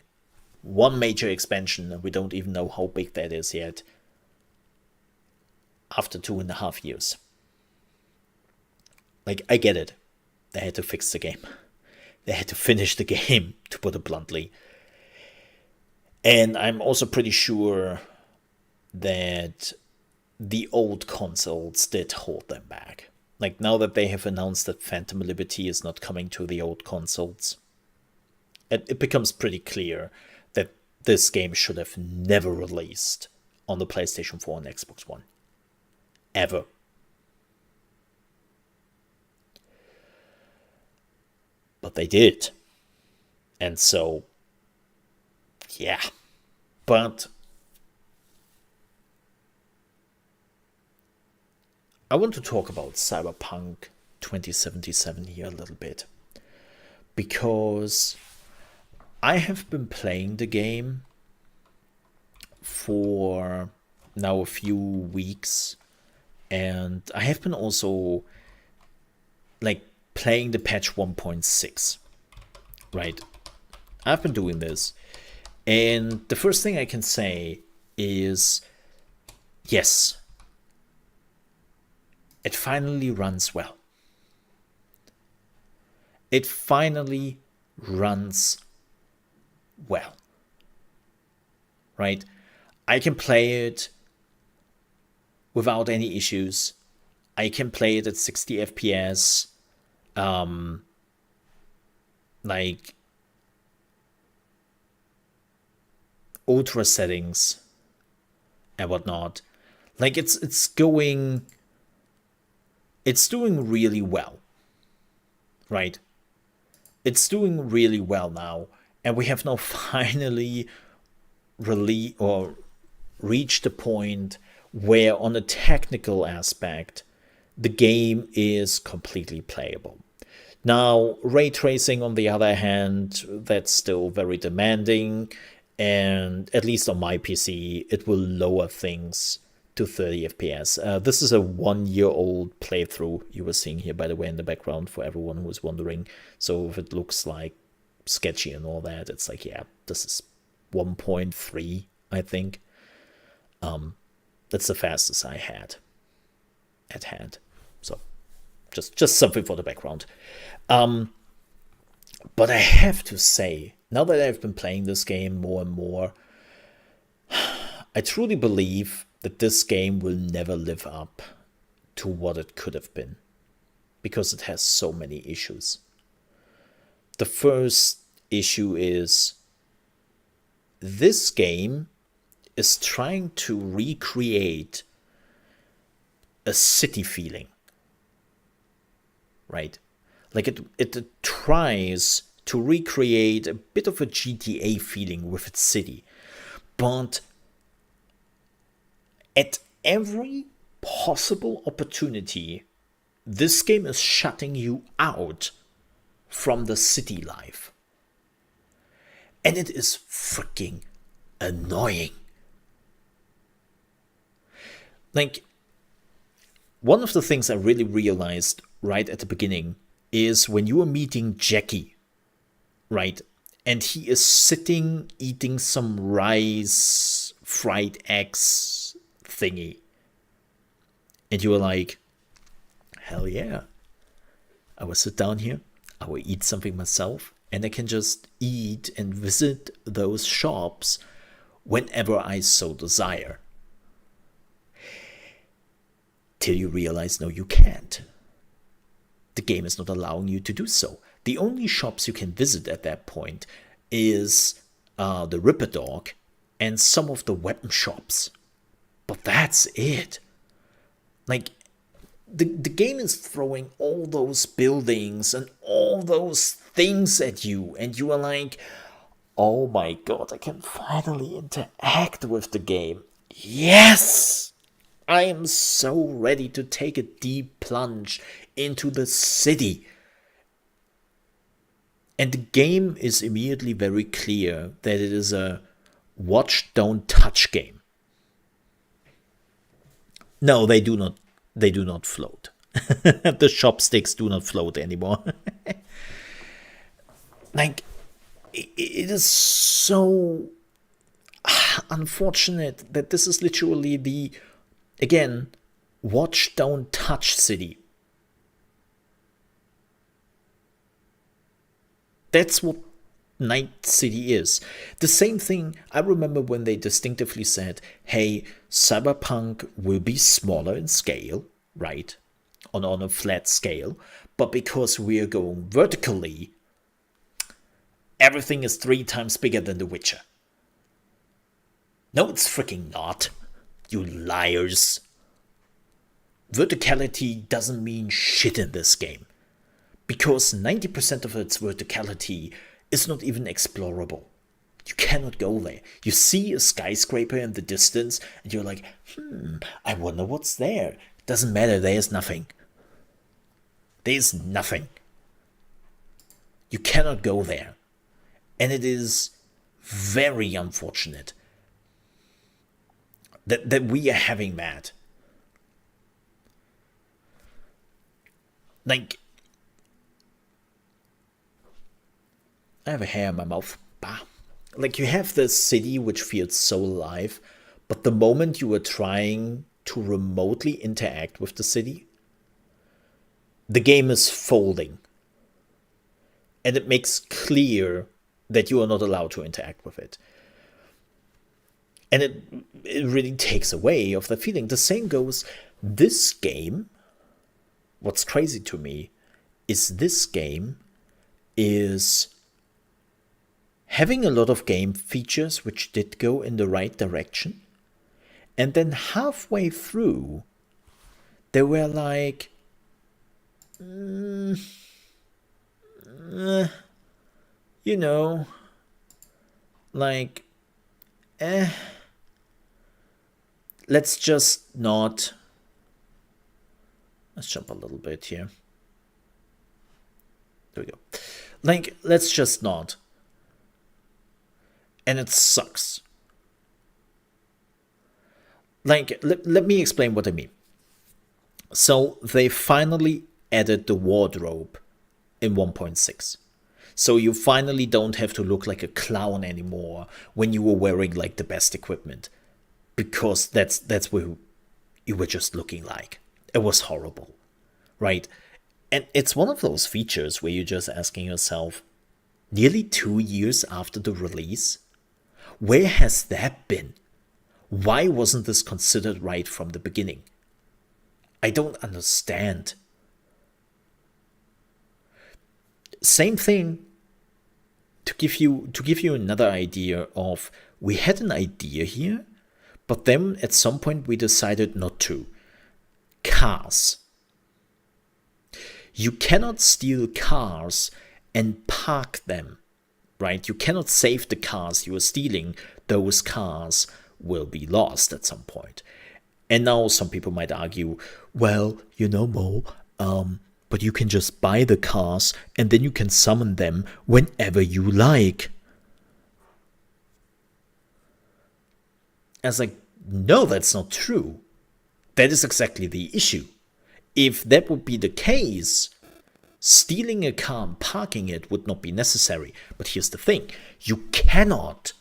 one major expansion, and we don't even know how big that is yet, after 2.5 years. Like, I get it. They had to fix the game. They had to finish the game, to put it bluntly. And I'm also pretty sure that the old consoles did hold them back. Like, now that they have announced that Phantom Liberty is not coming to the old consoles, it becomes pretty clear that this game should have never released on the PlayStation 4 and Xbox One. Ever. But they did. And so, yeah. But I want to talk about Cyberpunk 2077 here a little bit. Because I have been playing the game for now a few weeks. And I have been also like playing the patch 1.6. Right? I've been doing this. And the first thing I can say is, yes, it finally runs well. It finally runs well. Right? I can play it without any issues. I can play it at 60 FPS. Like ultra settings. and whatnot. Like it's doing really well, right? It's doing really well now, and we have now finally reached the point where, on a technical aspect, the game is completely playable. Now, ray tracing, on the other hand, that's still very demanding, and at least on my PC, it will lower things to 30 FPS. This is a 1-year-old playthrough you were seeing here, by the way, in the background, for everyone who was wondering. So if it looks like sketchy and all that, it's like, yeah, this is 1.3, I think. That's the fastest I had at hand. So just something for the background. But I have to say, now that I've been playing this game more and more, I truly believe that this game will never live up to what it could have been, because it has so many issues. The first issue is this game is trying to recreate a city feeling, right? Like it tries to recreate a bit of a GTA feeling with its city, but at every possible opportunity, this game is shutting you out from the city life. And it is freaking annoying. Like, one of the things I really realized right at the beginning is when you are meeting Jackie, right? And he is sitting eating some rice, fried eggs thingy. And you are like, hell yeah. I will sit down here, I will eat something myself, and I can just eat and visit those shops whenever I so desire. Till you realize, no, you can't. The game is not allowing you to do so. The only shops you can visit at that point is the Ripper Dog and some of the weapon shops. But that's it. Like, the game is throwing all those buildings and all those things at you, and you are like, oh my god, I can finally interact with the game. Yes! I am so ready to take a deep plunge into the city. And the game is immediately very clear that it is a watch, don't touch game. No, they do not float. The chopsticks do not float anymore. Like, it is so unfortunate that this is literally the, again, watch, don't touch city. That's what Night City is. The same thing, I remember when they distinctively said, hey, Cyberpunk will be smaller in scale, right? On a flat scale. But because we are going vertically, everything is 3 times bigger than The Witcher. No, it's freaking not. You liars. Verticality doesn't mean shit in this game. Because 90% of its verticality is not even explorable. You cannot go there. You see a skyscraper in the distance, and you're like, I wonder what's there. Doesn't matter, there's nothing. There's nothing. You cannot go there. And it is very unfortunate that we are having that. Like, I have a hair in my mouth. Bah. Like, you have this city which feels so alive, but the moment you are trying to remotely interact with the city, the game is folding. And it makes clear that you are not allowed to interact with it. And it really takes away of the feeling. The same goes, this game, what's crazy to me, is this game is having a lot of game features which did go in the right direction, And then halfway through, they were like, you know, like, let's just not. Let's jump a little bit here. There we go. Like, let's just not. And it sucks. Like, let me explain what I mean. So they finally added the wardrobe in 1.6. So you finally don't have to look like a clown anymore when you were wearing like the best equipment, because that's what you were just looking like. It was horrible, right? And it's one of those features where you're just asking yourself, nearly 2 years after the release, where has that been? Why wasn't this considered right from the beginning? I don't understand. Same thing, to give you another idea of, we had an idea here, but then at some point we decided not to. Cars. You cannot steal cars and park them, right? You cannot save the cars you are stealing. Those cars will be lost at some point. And now some people might argue, well, Mo, but you can just buy the cars and then you can summon them whenever you like. I was like, no, that's not true. That is exactly the issue. If that would be the case, stealing a car and parking it would not be necessary. But here's the thing. You cannot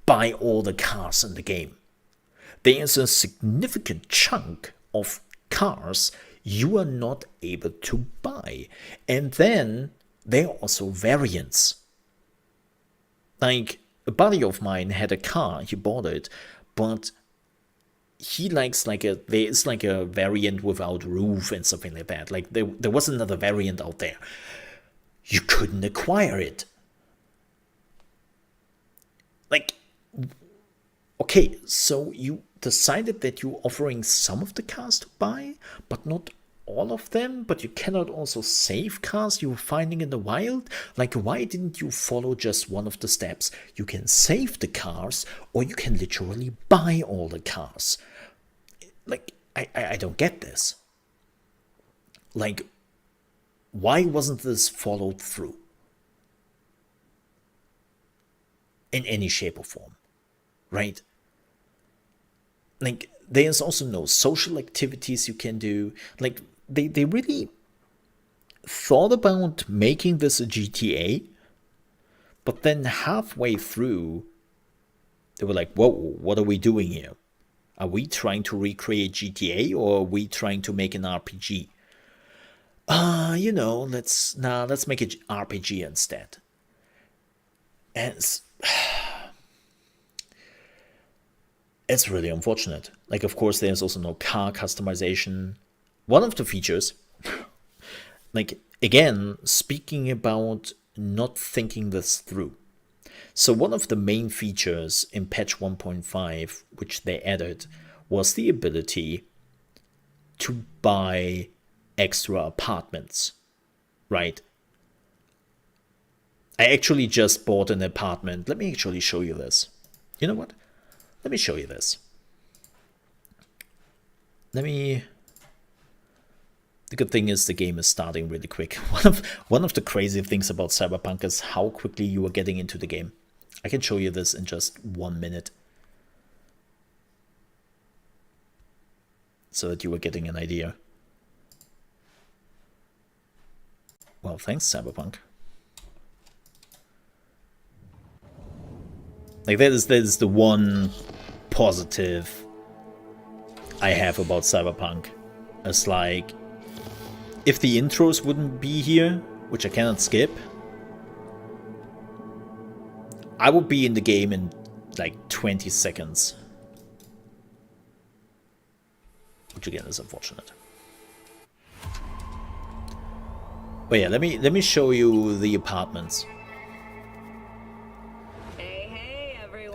buy all the cars in the game. There is a significant chunk of cars you are not able to buy. And then there are also variants. Like, a buddy of mine had a car, he bought it, but he likes there is like a variant without roof and something like that. Like there was another variant out there. You couldn't acquire it. Like, okay, so you decided that you're offering some of the cars to buy, but not all of them, but you cannot also save cars you were finding in the wild? Like, why didn't you follow just one of the steps? You can save the cars, or you can literally buy all the cars. Like, I don't get this. Like, why wasn't this followed through? In any shape or form, right? Like, there's also no social activities you can do. Like, they really thought about making this a GTA, but then halfway through, they were like, whoa, what are we doing here? Are we trying to recreate GTA, or are we trying to make an RPG? Let's make it RPG instead. And it's really unfortunate. Like, of course, there's also no car customization. One of the features, like, again, speaking about not thinking this through. So one of the main features in patch 1.5, which they added, was the ability to buy extra apartments, right? I actually just bought an apartment. Let me actually show you this. You know what? Let me show you this. The good thing is the game is starting really quick. One of the crazy things about Cyberpunk is how quickly you are getting into the game. I can show you this in just 1 minute, so that you are getting an idea. Well, thanks, Cyberpunk. Like, that is the one positive I have about Cyberpunk. It's like, if the intros wouldn't be here, which I cannot skip, I would be in the game in like 20 seconds. Which again is unfortunate. But yeah, let me show you the apartments.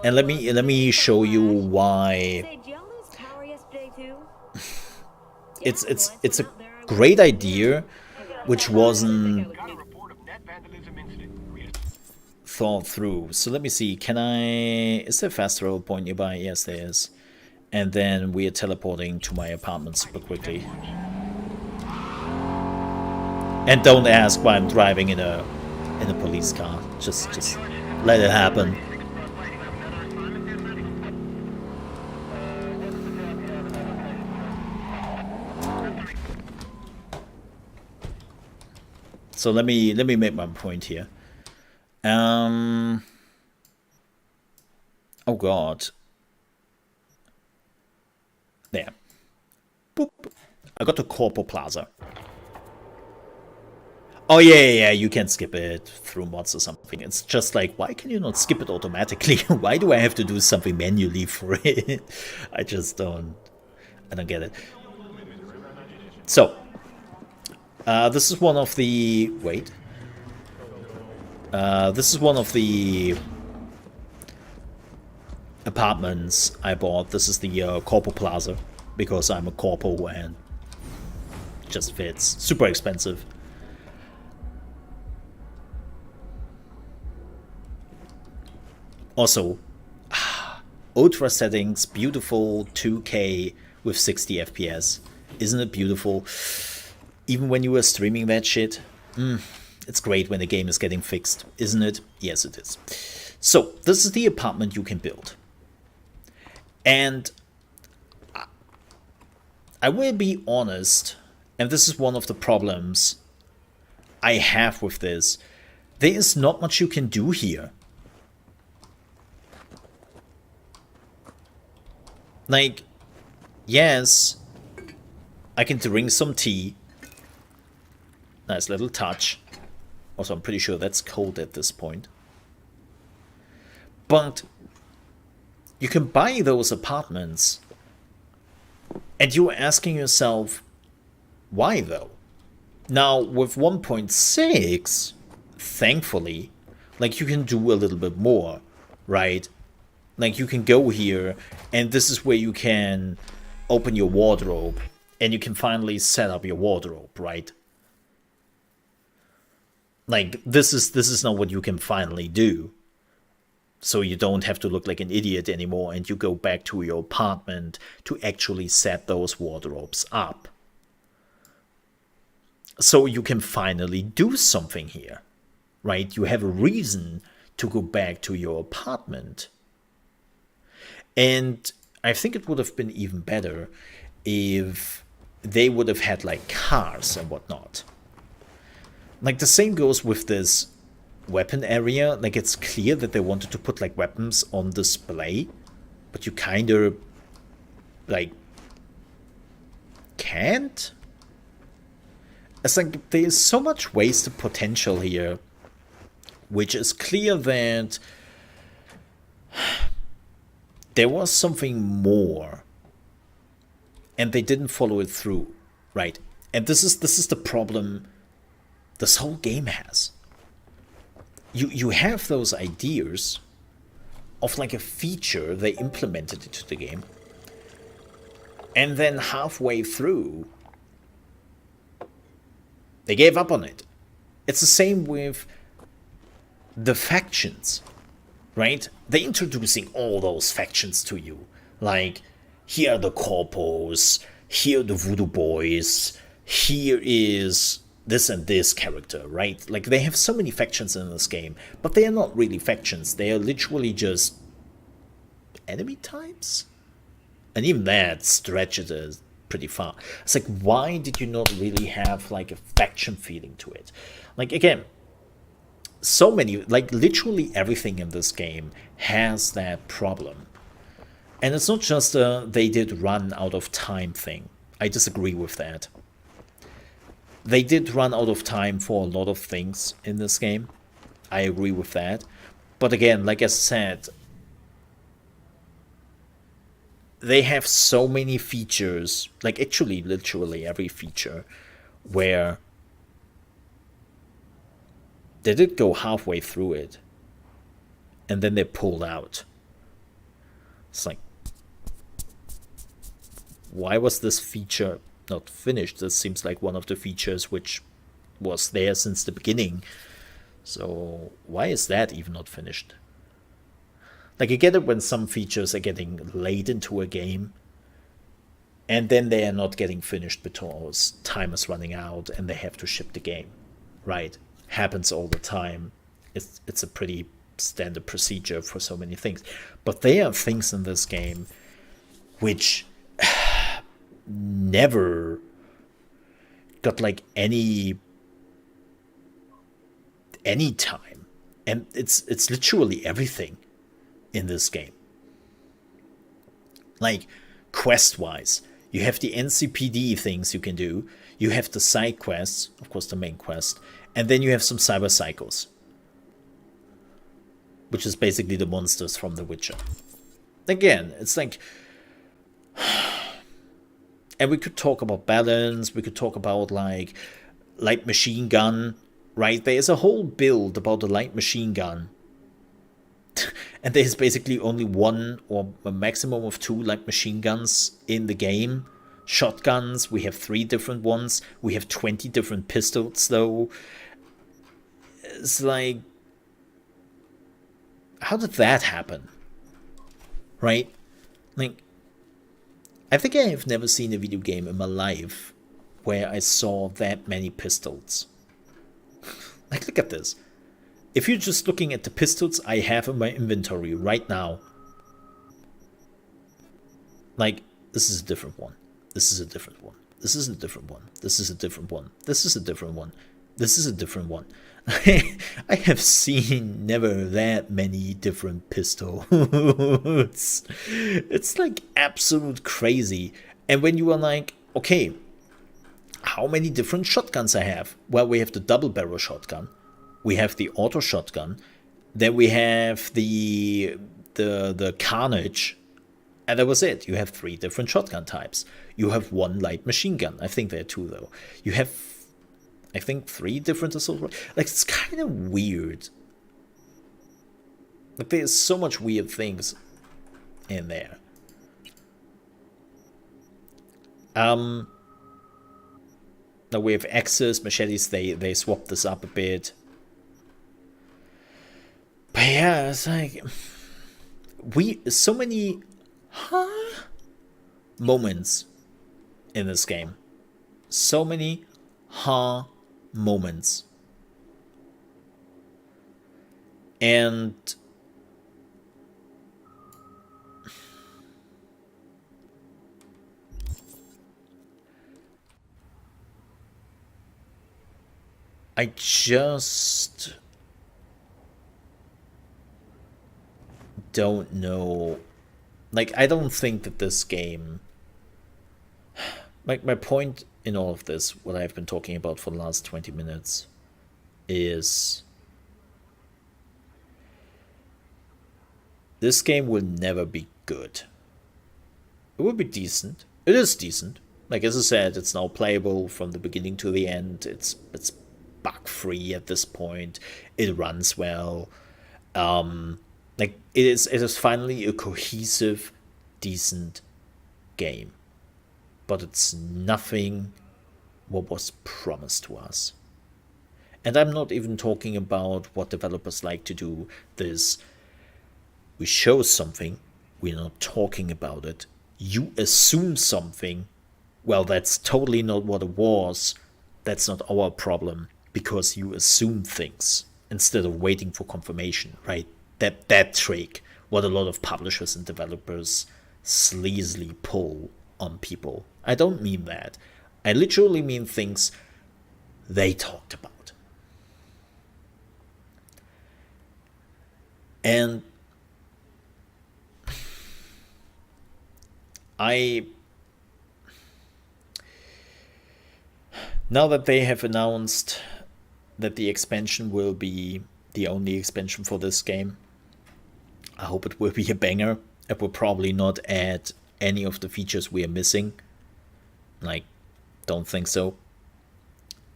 And let me show you why it's a great idea, which wasn't thought through. So let me see. Can I? Is there a fast travel point nearby? Yes, there is. And then we are teleporting to my apartment super quickly. And don't ask why I'm driving in a police car. Just let it happen. So let me make my point here. Oh god. There. Boop. I got to Corpo Plaza. Oh yeah, you can skip it through mods or something. It's just like, why can you not skip it automatically? Why do I have to do something manually for it? I don't get it. So, this is one of the this is one of the apartments I bought. This is the Corpo Plaza because I'm a corpo and just fits. Super expensive. Also, ultra settings, beautiful 2K with 60 FPS. Isn't it beautiful? Even when you were streaming that shit, it's great when the game is getting fixed, isn't it? Yes, it is. So, this is the apartment you can build. And I will be honest, and this is one of the problems I have with this. There is not much you can do here. Like, yes, I can drink some tea. Nice little touch. Also, I'm pretty sure that's cold at this point. But you can buy those apartments, and you're asking yourself, why though? Now, with 1.6, thankfully, like, you can do a little bit more, right? Like, you can go here, and this is where you can open your wardrobe, and you can finally set up your wardrobe, right? Like, this is not what you can finally do. So you don't have to look like an idiot anymore, and you go back to your apartment to actually set those wardrobes up. So you can finally do something here, right? You have a reason to go back to your apartment. And I think it would have been even better if they would have had like cars and whatnot. Like, the same goes with this weapon area. Like, it's clear that they wanted to put like weapons on display, but you kind of like can't. It's like there's so much wasted potential here, which is clear that there was something more, and they didn't follow it through, right? And this is the problem this whole game has. You have those ideas of like a feature they implemented into the game, and then halfway through they gave up on it. It's the same with the factions, right? They're introducing all those factions to you. Like, here are the corpos, here are the voodoo boys, here is this and this character, right? Like, they have so many factions in this game, but they are not really factions. They are literally just enemy types? And even that stretches it pretty far. It's like, why did you not really have like a faction feeling to it? Like, again, so many, like literally everything in this game has that problem. And it's not just they did run out of time thing. I disagree with that. They did run out of time for a lot of things in this game. I agree with that. But again, like I said, they have so many features, like actually literally every feature, where they did go halfway through it and then they pulled out. It's like, why was this feature not finished. This seems like one of the features which was there since the beginning. So why is that even not finished? Like, I get it when some features are getting late into a game and then they are not getting finished because time is running out and they have to ship the game. Right? Happens all the time. It's a pretty standard procedure for so many things. But there are things in this game which never got like any time. And it's literally everything in this game. Like, quest-wise, you have the NCPD things you can do, you have the side quests, of course the main quest, and then you have some cyber psychos, which is basically the monsters from The Witcher. Again, it's like, and we could talk about balance, we could talk about like light machine gun, right? There's a whole build about the light machine gun. And there's basically only one or a maximum of two light machine guns in the game. Shotguns, we have 3 different ones. We have 20 different pistols, though. It's like, how did that happen? Right? Like, I think I have never seen a video game in my life where I saw that many pistols. Like, look at this. If you're just looking at the pistols I have in my inventory right now, like, this is a different one. This is a different one. This is a different one. This is a different one. This is a different one. This is a different one. I have seen never that many different pistols. It's like absolute crazy. And when you are like, okay, how many different shotguns I have? Well, we have the double barrel shotgun. We have the auto shotgun. Then we have the Carnage. And that was it. You have 3 different shotgun types. You have 1 light machine gun. I think there are 2 though. You have, I think, 3 different assault rifles. Like, it's kind of weird. Like, there's so much weird things in there. Now we have axes, machetes. They swapped this up a bit. But yeah, it's like so many moments in this game. So many moments. And I just don't know. Like, I don't think that this game, like, my point in all of this, what I've been talking about for the last 20 minutes, is this game will never be good. It will be decent. It is decent. Like, as I said, it's now playable from the beginning to the end. It's bug-free at this point. It runs well. Like, it is finally a cohesive, decent game. But it's nothing what was promised to us. And I'm not even talking about what developers like to do. This, we show something, we're not talking about it. You assume something. Well, that's totally not what it was. That's not our problem, because you assume things instead of waiting for confirmation, right? That trick, what a lot of publishers and developers sleazily pull on people. I don't mean that. I literally mean things they talked about. And now that they have announced that the expansion will be the only expansion for this game, I hope it will be a banger. It will probably not add any of the features we are missing. Like, don't think so.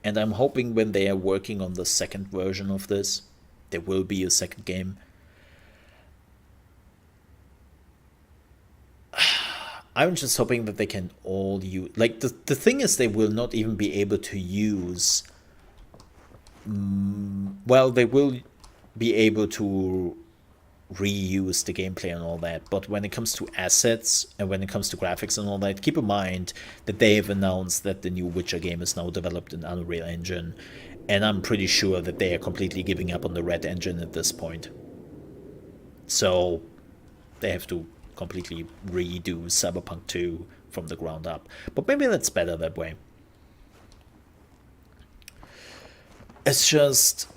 And I'm hoping when they are working on the second version of this, there will be a second game. I'm just hoping that they can all use, like, the thing is, they will not even be able to use, well, they will be able to reuse the gameplay and all that, but when it comes to assets and when it comes to graphics and all that, keep in mind that they have announced that the new Witcher game is now developed in Unreal Engine, and I'm pretty sure that they are completely giving up on the Red Engine at this point. So they have to completely redo Cyberpunk 2 from the ground up. But maybe that's better that way. It's just,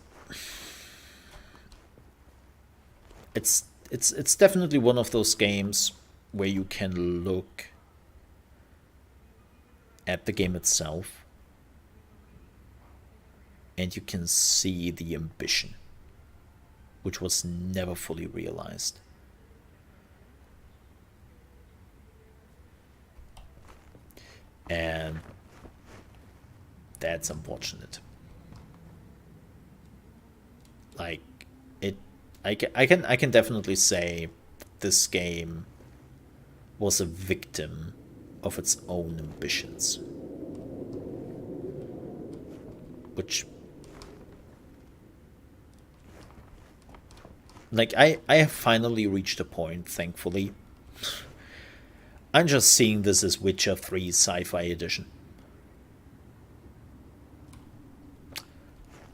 it's definitely one of those games where you can look at the game itself and you can see the ambition, which was never fully realized. And that's unfortunate. Like, it, I can definitely say this game was a victim of its own ambitions, which, like, I have finally reached a point, thankfully. I'm just seeing this as Witcher 3 Sci-Fi Edition.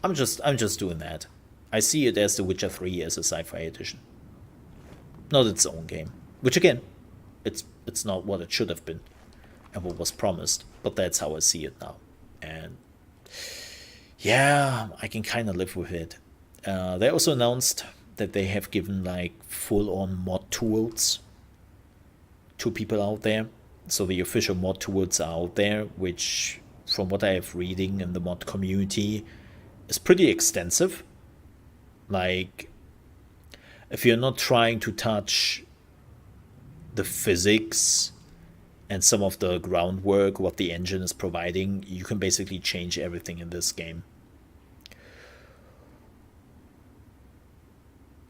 I'm just doing that. I see it as The Witcher 3 as a Sci-Fi Edition, not its own game. Which again, it's not what it should have been, and what was promised. But that's how I see it now, and yeah, I can kind of live with it. They also announced that they have given like full-on mod tools to people out there. So the official mod tools are out there, which, from what I have reading in the mod community, is pretty extensive. Like, if you're not trying to touch the physics and some of the groundwork, what the engine is providing, you can basically change everything in this game.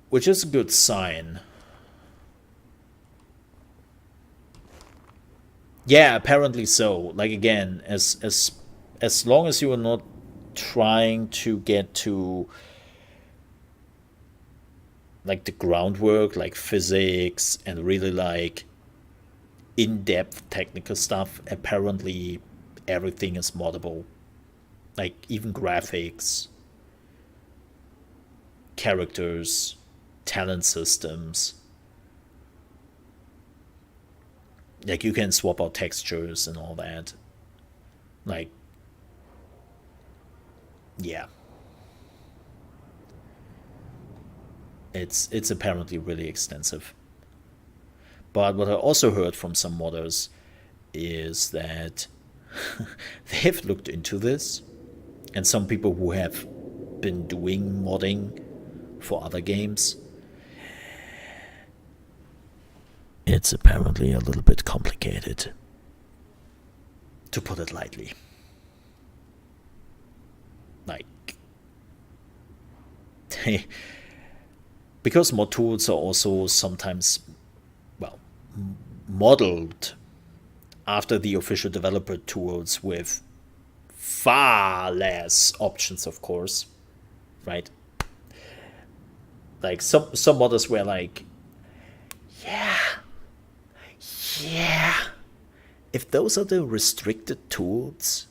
Which is a good sign. Yeah, apparently so. Like, again, as long as you are not trying to get to like the groundwork, like physics and really like in-depth technical stuff, apparently everything is moddable. Like, even graphics, characters, talent systems. Like, you can swap out textures and all that. Like, yeah. It's apparently really extensive. But what I also heard from some modders is that they've looked into this, and some people who have been doing modding for other games, it's apparently a little bit complicated, to put it lightly. Like, because mod tools are also sometimes, well, modeled after the official developer tools with far less options, of course, right? Like, some modders were like, yeah, yeah. If those are the restricted tools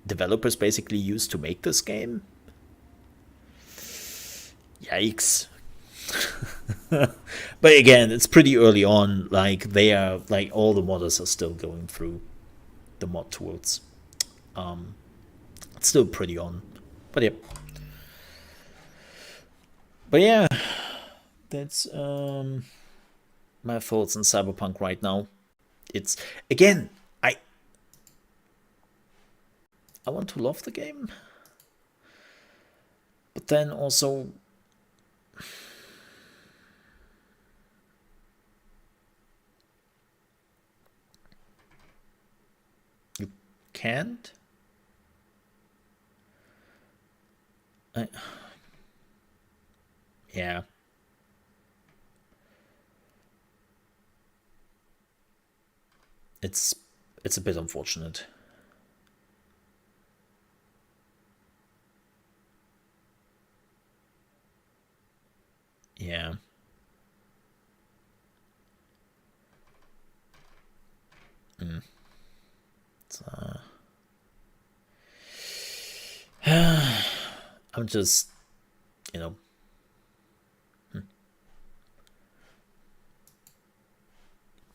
developers basically use to make this game, yikes. But again, it's pretty early on. Like, they are, like, all the modders are still going through the mod tools. It's still pretty on, but yeah. But yeah, that's my thoughts on Cyberpunk right now. It's, again, I want to love the game, but then also you can't. Yeah. it's a bit unfortunate. Yeah. It's, I'm just, you know.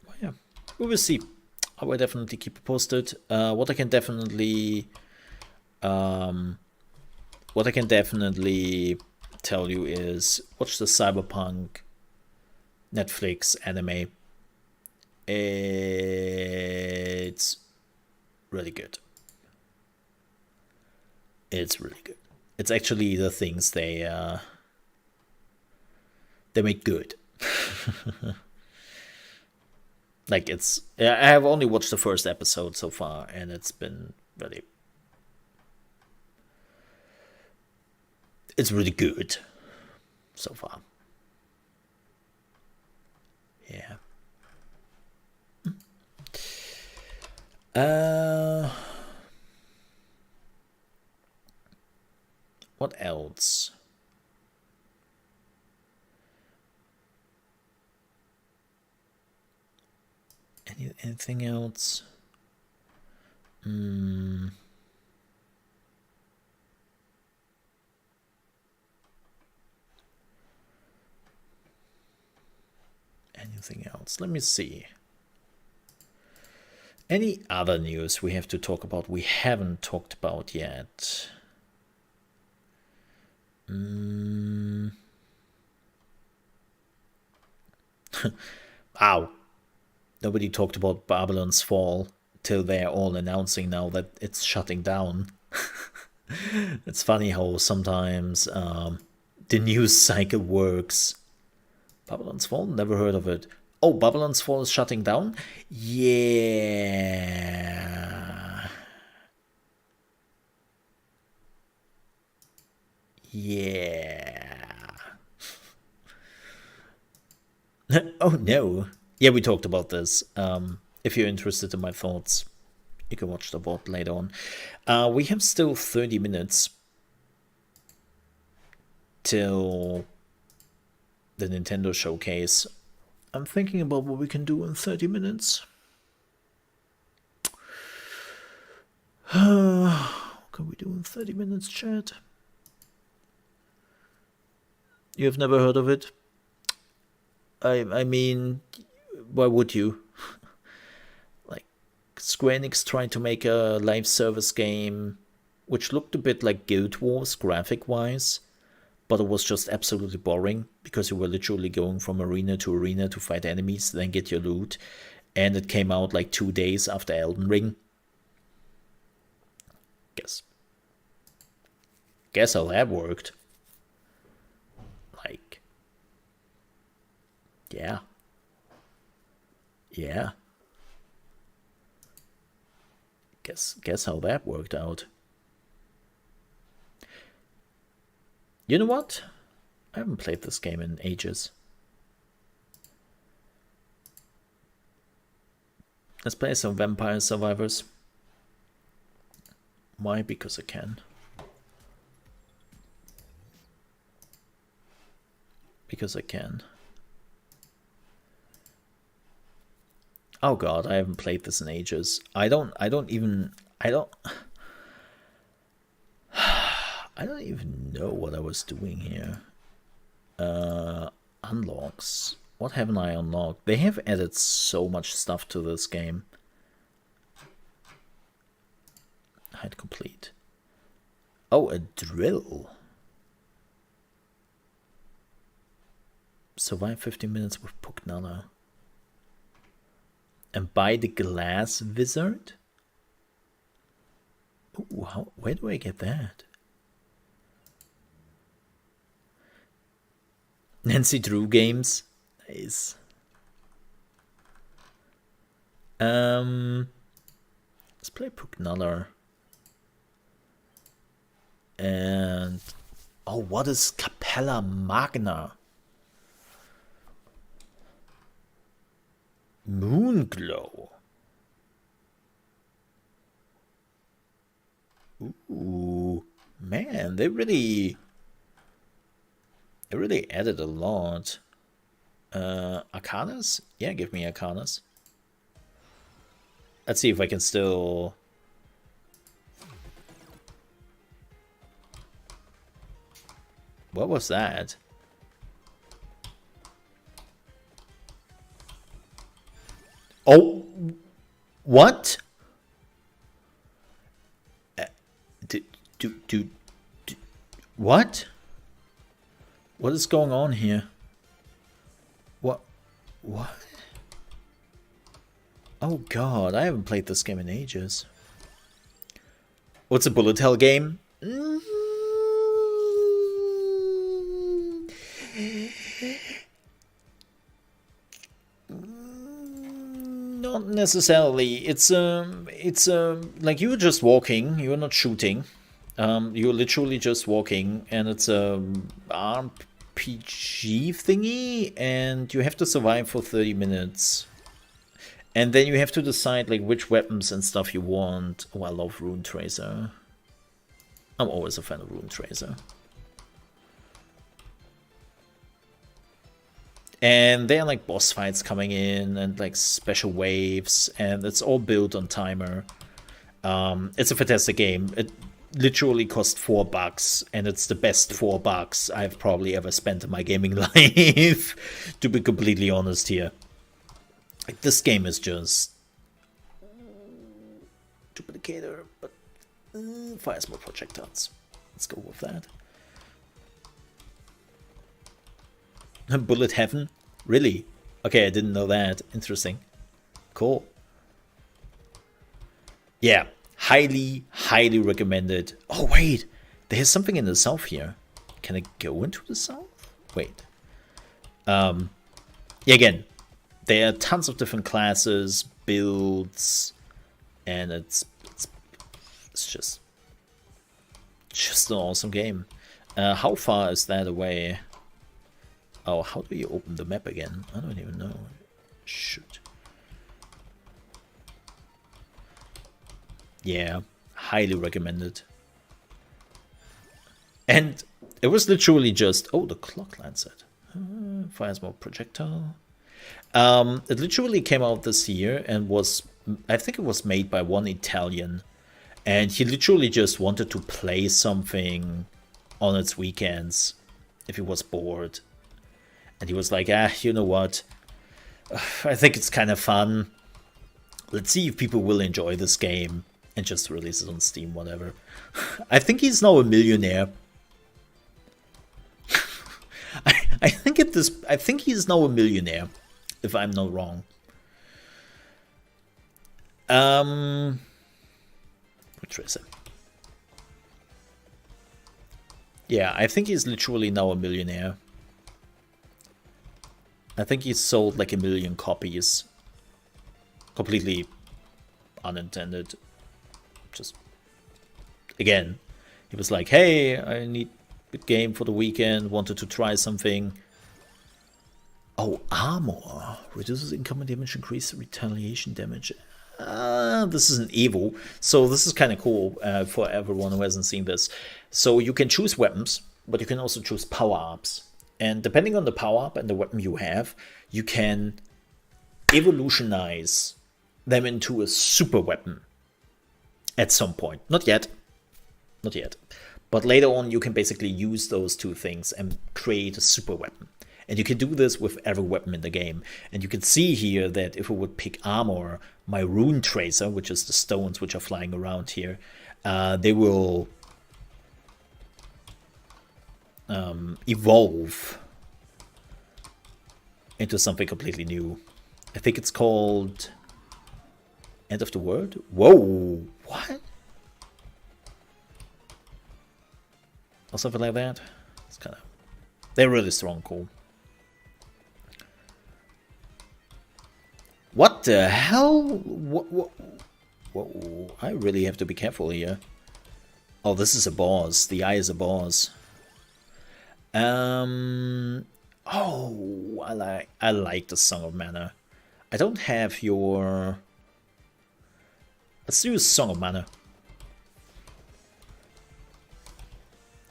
Well, yeah, we will see. I will definitely keep you posted. What I can definitely tell you is watch the Cyberpunk Netflix anime. It's really good. It's really good. It's actually the things they make good. Like I have only watched the first episode so far, and it's been really, it's really good so far. Yeah. What else? Anything else? Anything else? Let me see. Any other news we have to talk about we haven't talked about yet? Ow. Nobody talked about Babylon's Fall till they're all announcing now that it's shutting down. It's funny how sometimes the news cycle works. Babylon's Fall? Never heard of it. Oh, Babylon's Fall is shutting down? Yeah. Yeah. Oh no. Yeah, we talked about this. If you're interested in my thoughts, you can watch the VOD later on. We have still 30 minutes till the Nintendo showcase. I'm thinking about what we can do in 30 minutes. What can we do in 30 minutes, chat? You have never heard of it? I mean, why would you? Like, Square Enix tried to make a live service game which looked a bit like Guild Wars graphic-wise, but it was just absolutely boring because you were literally going from arena to fight enemies, then get your loot, and it came out like 2 days after Elden Ring. Guess how that worked. Like, yeah. Guess how that worked out. You know what? I haven't played this game in ages. Let's play some Vampire Survivors. Why? Because I can. Because I can. Oh god, I haven't played this in ages. I don't even know what I was doing here. Unlocks. What haven't I unlocked? They have added so much stuff to this game. Hide complete. Oh, a drill. Survive 15 minutes with Pugnala. And buy the glass wizard? Ooh, where do I get that? Nancy Drew games. Nice. Let's play Pugnala. And oh, what is Capella Magna? Moonglow. man, they really added a lot. Arcanas? Yeah, give me Arcanas. Let's see if I can still... What was that? Oh, what? What? What is going on here? What? Oh god, I haven't played this game in ages. What's a bullet hell game? Not necessarily. It's like you're just walking. You're not shooting. You're literally just walking, and it's a RPG thingy, and you have to survive for 30 minutes. And then you have to decide like which weapons and stuff you want. Oh, I love Rune Tracer. I'm always a fan of Rune Tracer. And there are like boss fights coming in and like special waves, and it's all built on timer. It's a fantastic game. It literally cost $4, and it's the best $4 I've probably ever spent in my gaming life, to be completely honest here. Like, this game is just duplicator, but fires more projectiles. Let's go with that. Bullet Heaven? Really? Okay, I didn't know that. Interesting. Cool. Yeah, highly, highly recommended. Oh, wait. There's something in the south here. Can I go into the south? Wait. Yeah, again, there are tons of different classes, builds, and it's just an awesome game. How far is that away? Oh, how do you open the map again? I don't even know. Shoot. Yeah, highly recommended. And it was literally just... Oh, the clock lancet. Fires more projectile. It literally came out this year and was... I think it was made by one Italian. And he literally just wanted to play something on its weekends if he was bored. And he was like, you know what? I think it's kind of fun. Let's see if people will enjoy this game. And just release it on Steam, whatever. I think he's now a millionaire. I think he's now a millionaire, if I'm not wrong. Which is it? Yeah, I think he's literally now a millionaire. I think he sold like 1 million copies. Completely unintended. Just, again, he was like, hey, I need a game for the weekend, wanted to try something. Oh, armor. Reduces incoming damage, increase retaliation damage. This is an evil. So this is kind of cool for everyone who hasn't seen this. So you can choose weapons, but you can also choose power-ups. And depending on the power-up and the weapon you have, you can evolutionize them into a super weapon at some point. Not yet. Not yet. But later on, you can basically use those two things and create a super weapon. And you can do this with every weapon in the game. And you can see here that if we would pick armor, my Rune Tracer, which is the stones which are flying around here, they will evolve into something completely new. I think it's called End of the World? Whoa! What? Or something like that? It's kind of... They're really strong, cool. What the hell? What? Whoa, I really have to be careful here. Oh, this is a boss. The eye is a boss. Oh, I like the Song of Mana. I don't have your... Let's do Song of Mana.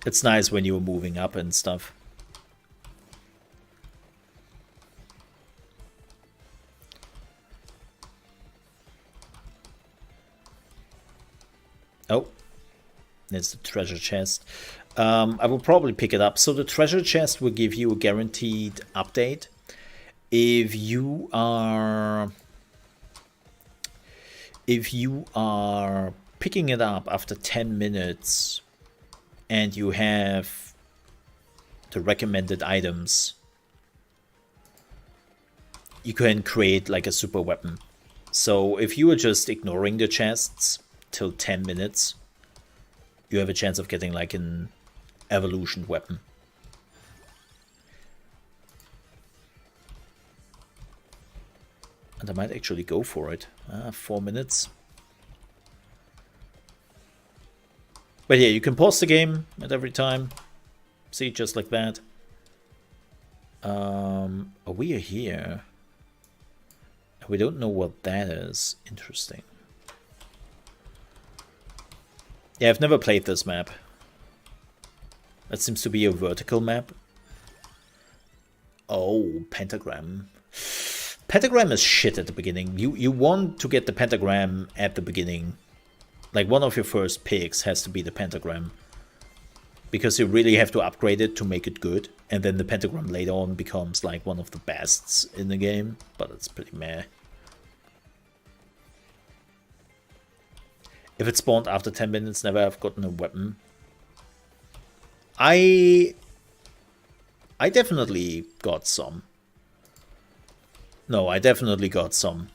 It's nice when you're moving up and stuff. Oh, there's the treasure chest. I will probably pick it up. So the treasure chest will give you a guaranteed update. If you are picking it up after 10 minutes and you have the recommended items, you can create like a super weapon. So if you are just ignoring the chests till 10 minutes, you have a chance of getting like an evolution weapon. And I might actually go for it. 4 minutes. But yeah, you can pause the game at every time. See, just like that. Oh, we are here. We don't know what that is. Interesting. Yeah, I've never played this map. That seems to be a vertical map. Oh, pentagram. Pentagram is shit at the beginning. You want to get the pentagram at the beginning. Like, one of your first picks has to be the pentagram. Because you really have to upgrade it to make it good. And then the pentagram later on becomes like one of the bests in the game. But it's pretty meh. If it spawned after 10 minutes, never have gotten a weapon. I definitely got some. No, I definitely got some.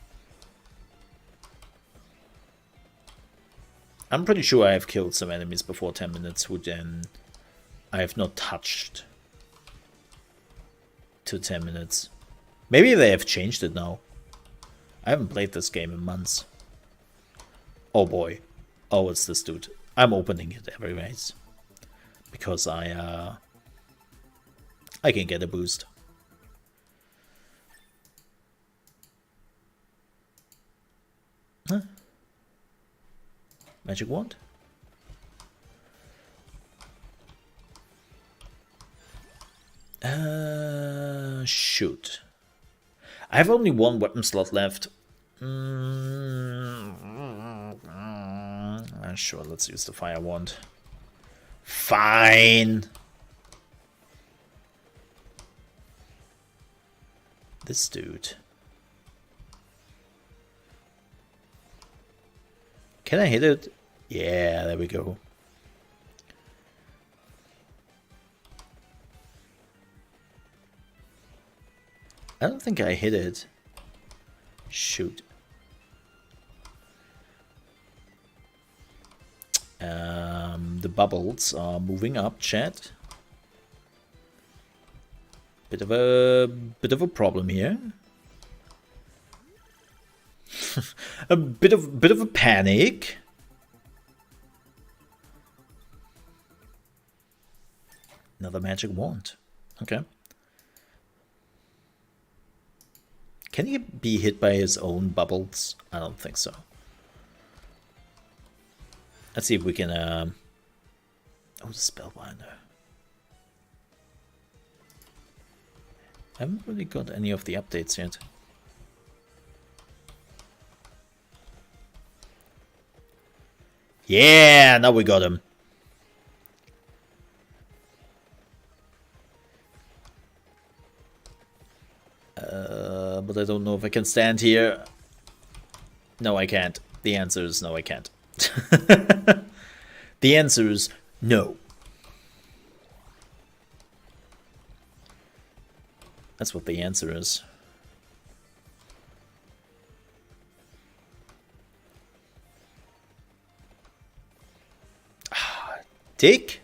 I'm pretty sure I have killed some enemies before 10 minutes who then I have not touched to 10 minutes. Maybe they have changed it now. I haven't played this game in months. Oh boy. Oh, it's this dude. I'm opening it anyways. Because I can get a boost. Huh? Magic wand? Shoot. I have only one weapon slot left. Sure, let's use the fire wand. Fine. This dude. Can I hit it? Yeah, there we go. I don't think I hit it. Shoot. The bubbles are moving up, chat. Bit of a problem here. a bit of a panic. Another magic wand. Okay. Can he be hit by his own bubbles? I don't think so. Let's see if we can oh, the spellbinder. I haven't really got any of the updates yet. Yeah, now we got him. But I don't know if I can stand here. No, I can't. The answer is no, I can't. The answer is no. That's what the answer is. Dick?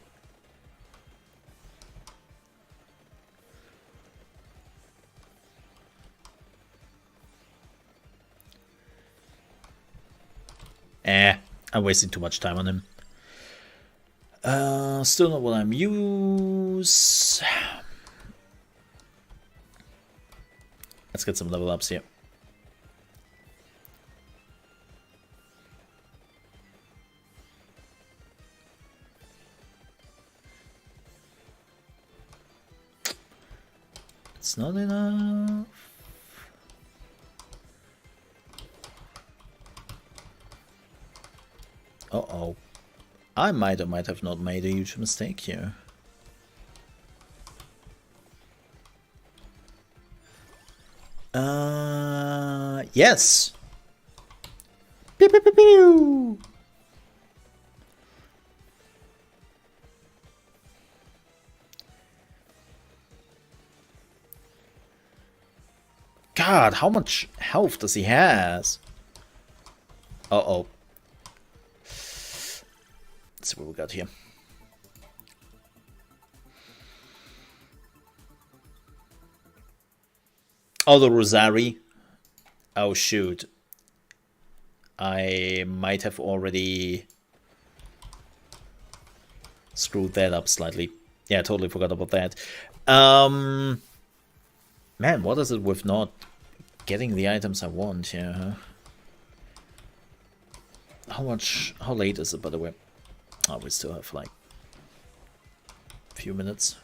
I'm wasting too much time on him. Still not what I'm use. Let's get some level ups here. That's not enough. Uh-oh. I might or might have not made a huge mistake here. Yes. Pew, pew, pew, pew. God, how much health does he has? Uh-oh. Let's see what we got here. Oh, the Rosary. Oh, shoot. I might have already screwed that up slightly. Yeah, I totally forgot about that. Man, what is it with not getting the items I want here, huh? How late is it, by the way? Oh, we still have like a few minutes.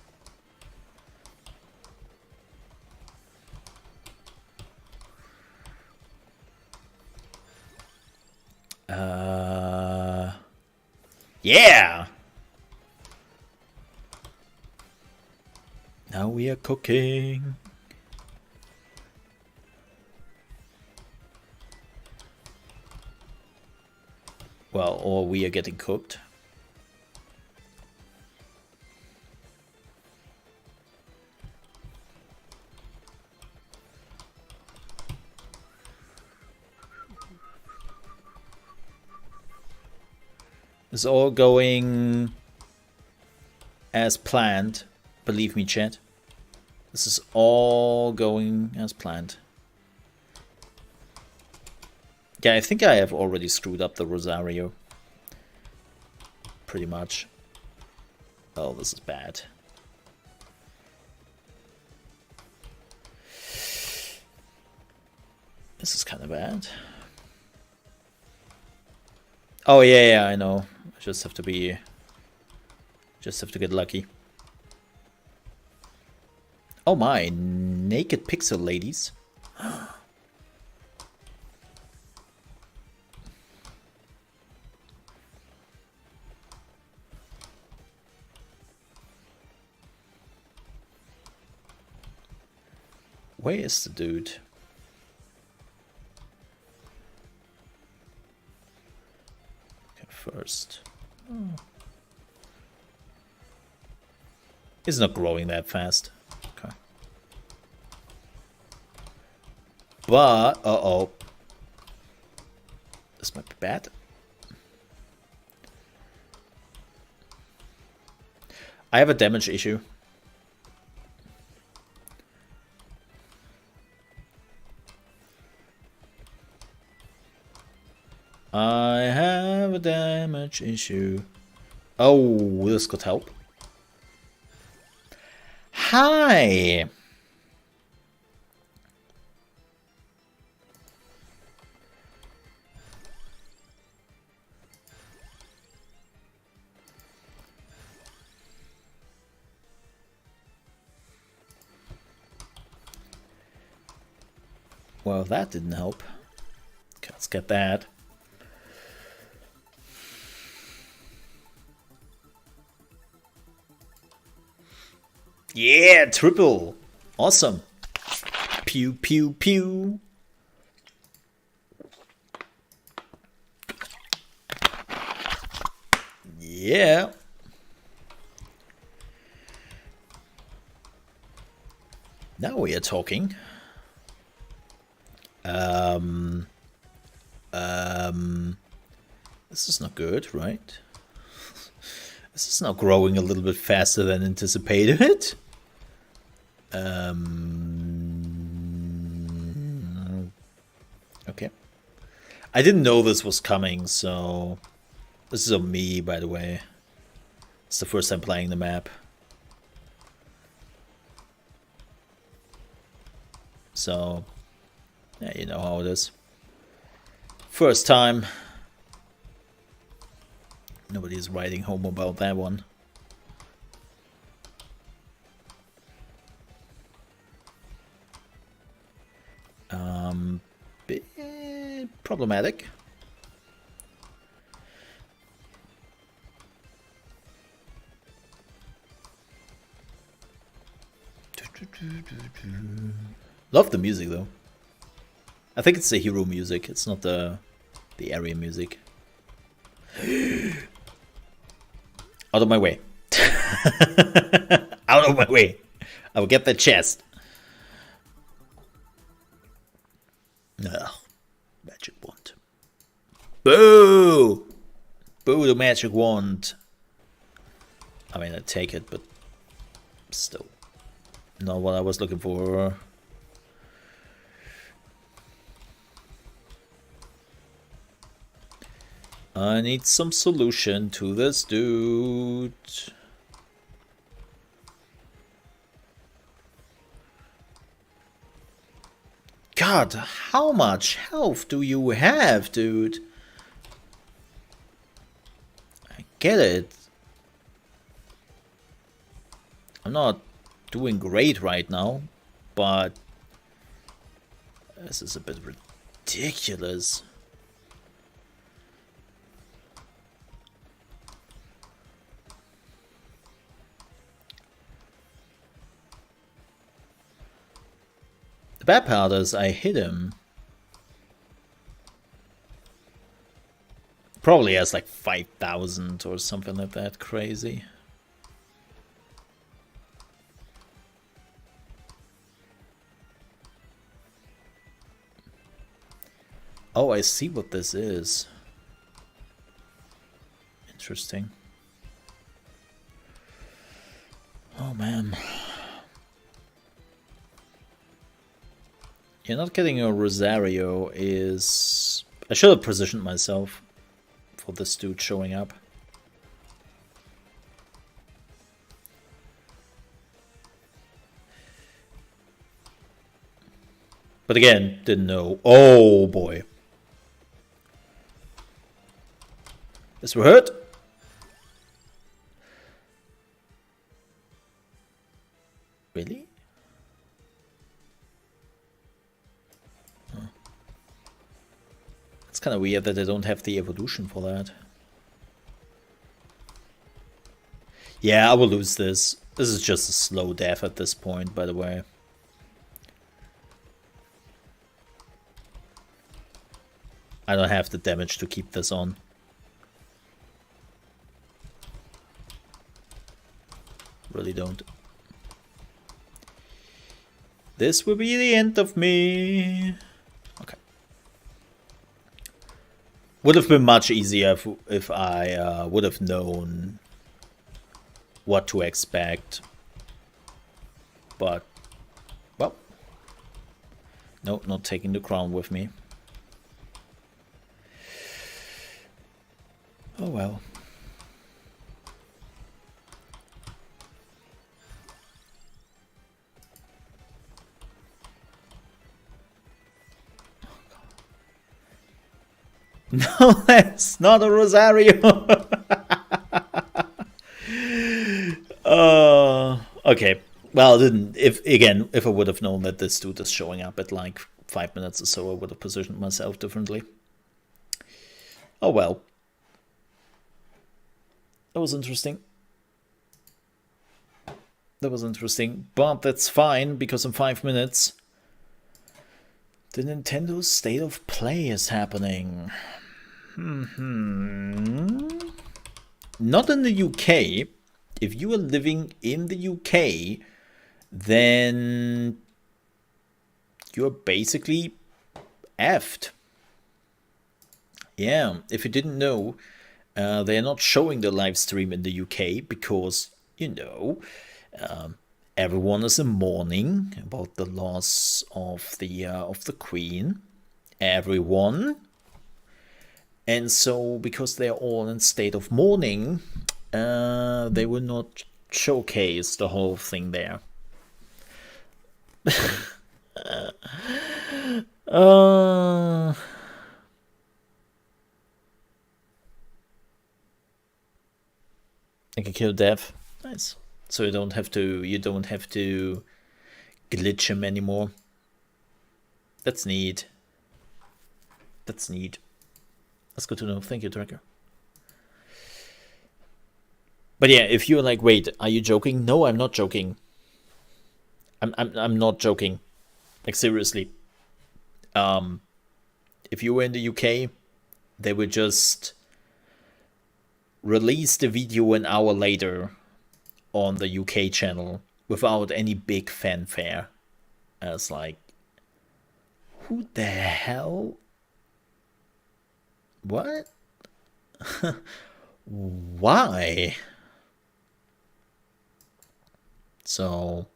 Yeah! Now we are cooking. Well, or we are getting cooked. It's all going as planned. Believe me, chat. This is all going as planned. Yeah, I think I have already screwed up the Rosario. Pretty much. Oh, this is bad. This is kind of bad. Oh yeah, I know. I just have to get lucky. Oh my, naked pixel ladies. Where is the dude? Okay, first. Oh. He's not growing that fast. Okay. But, uh-oh. This might be bad. I have a damage issue. I have a damage issue. Oh, this could help. Hi! Well, that didn't help. Okay, let's get that. Yeah, triple. Awesome. Pew, pew, pew. Yeah. Now we are talking. This is not good, right? This is now growing a little bit faster than anticipated. Okay. I didn't know this was coming, so this is on me, by the way. It's the first time playing the map. So, yeah, you know how it is. First time. Nobody's writing home about that one. problematic. Love the music though. I think it's the hero music. It's not the area music. Out of my way. Out of my way. I will get the chest. Ugh. Magic wand. Boo! Boo the magic wand. I mean, I take it, but still not what I was looking for. I need some solution to this dude. God, how much health do you have, dude? I get it. I'm not doing great right now, but this is a bit ridiculous. The bad part is I hit him. Probably has like 5,000 or something like that. Crazy. Oh, I see what this is. Interesting. Oh man. You're not getting a Rosario is... I should have positioned myself for this dude showing up. But again, didn't know. Oh boy. This will hurt. Really? It's kind of weird that I don't have the evolution for that. Yeah, I will lose this. This is just a slow death at this point, by the way. I don't have the damage to keep this on. Really don't. This will be the end of me. Okay. Would have been much easier if I would have known what to expect. But, well. No, not taking the crown with me. Oh well. No, that's not a Rosario. Okay. Well, if I would have known that this dude is showing up at like 5 minutes or so, I would have positioned myself differently. Oh well. That was interesting. That was interesting, but that's fine because in 5 minutes the Nintendo State of Play is happening. Not in the UK. If you are living in the UK, then you're basically effed. Yeah, if you didn't know, they are not showing the live stream in the UK because, you know, everyone is in mourning about the loss of the Queen. Everyone. And so, because they're all in state of mourning, they will not showcase the whole thing there. I can kill Dev. Nice. So you don't have to glitch him anymore. That's neat. That's neat. That's good to know. Thank you, Tracker. But yeah, if you're like, wait, are you joking? No, I'm not joking. I'm not joking. Like, seriously. If you were in the UK, they would just release the video an hour later on the UK channel without any big fanfare. As like, who the hell? What? Why? So,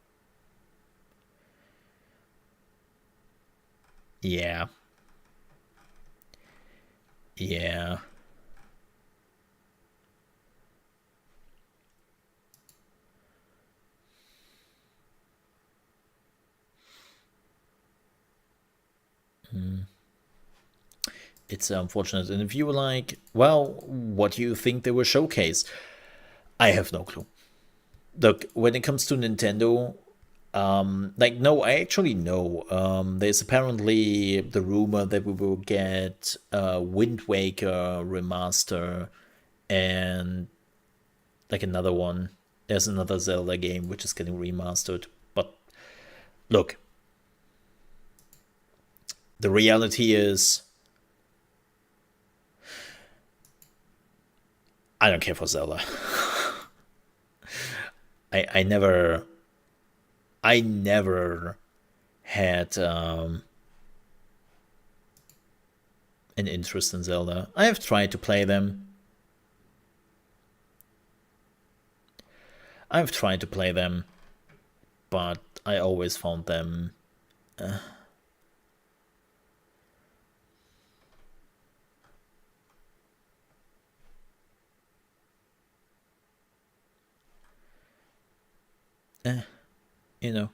yeah. Yeah. It's unfortunate. And if you were like, well, what do you think they will showcase? I have no clue. Look, when it comes to Nintendo, no, I actually know. There's apparently the rumor that we will get Wind Waker remaster and like another one. There's another Zelda game which is getting remastered. But look, the reality is, I don't care for Zelda. I never had an interest in Zelda. I have tried to play them. But I always found them you know,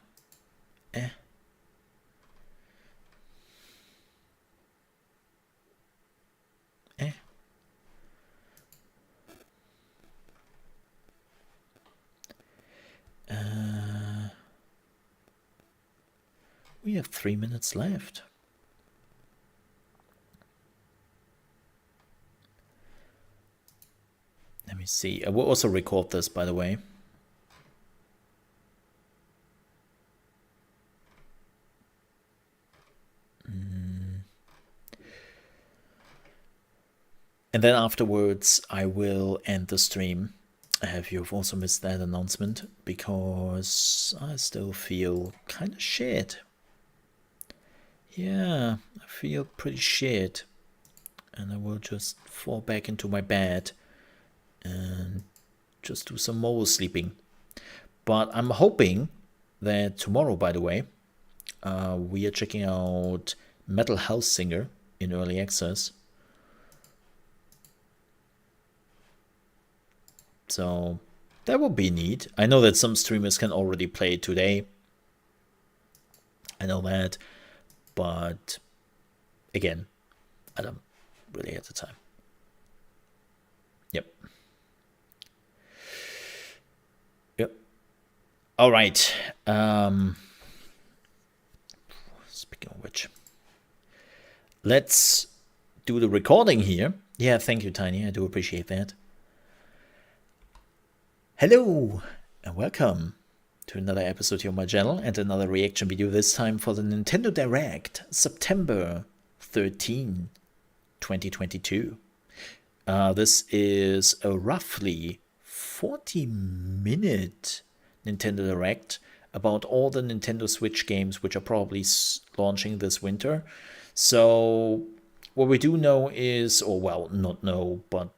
we have 3 minutes left. Let me see. I will also record this, by the way. And then afterwards, I will end the stream. Have you also missed that announcement? Because I still feel kind of shit. Yeah, I feel pretty shit. And I will just fall back into my bed and just do some more sleeping. But I'm hoping that tomorrow, by the way, we are checking out Metal House Singer in early access. So that will be neat. I know that some streamers can already play it today. I know that. But again, I don't really have the time. Yep. All right. Speaking of which, let's do the recording here. Yeah, thank you, Tiny. I do appreciate that. Hello and welcome to another episode here on my channel and another reaction video, this time for the Nintendo Direct, September 13, 2022. This is a roughly 40-minute Nintendo Direct about all the Nintendo Switch games which are probably launching this winter. So what we do know is, or well, not know, but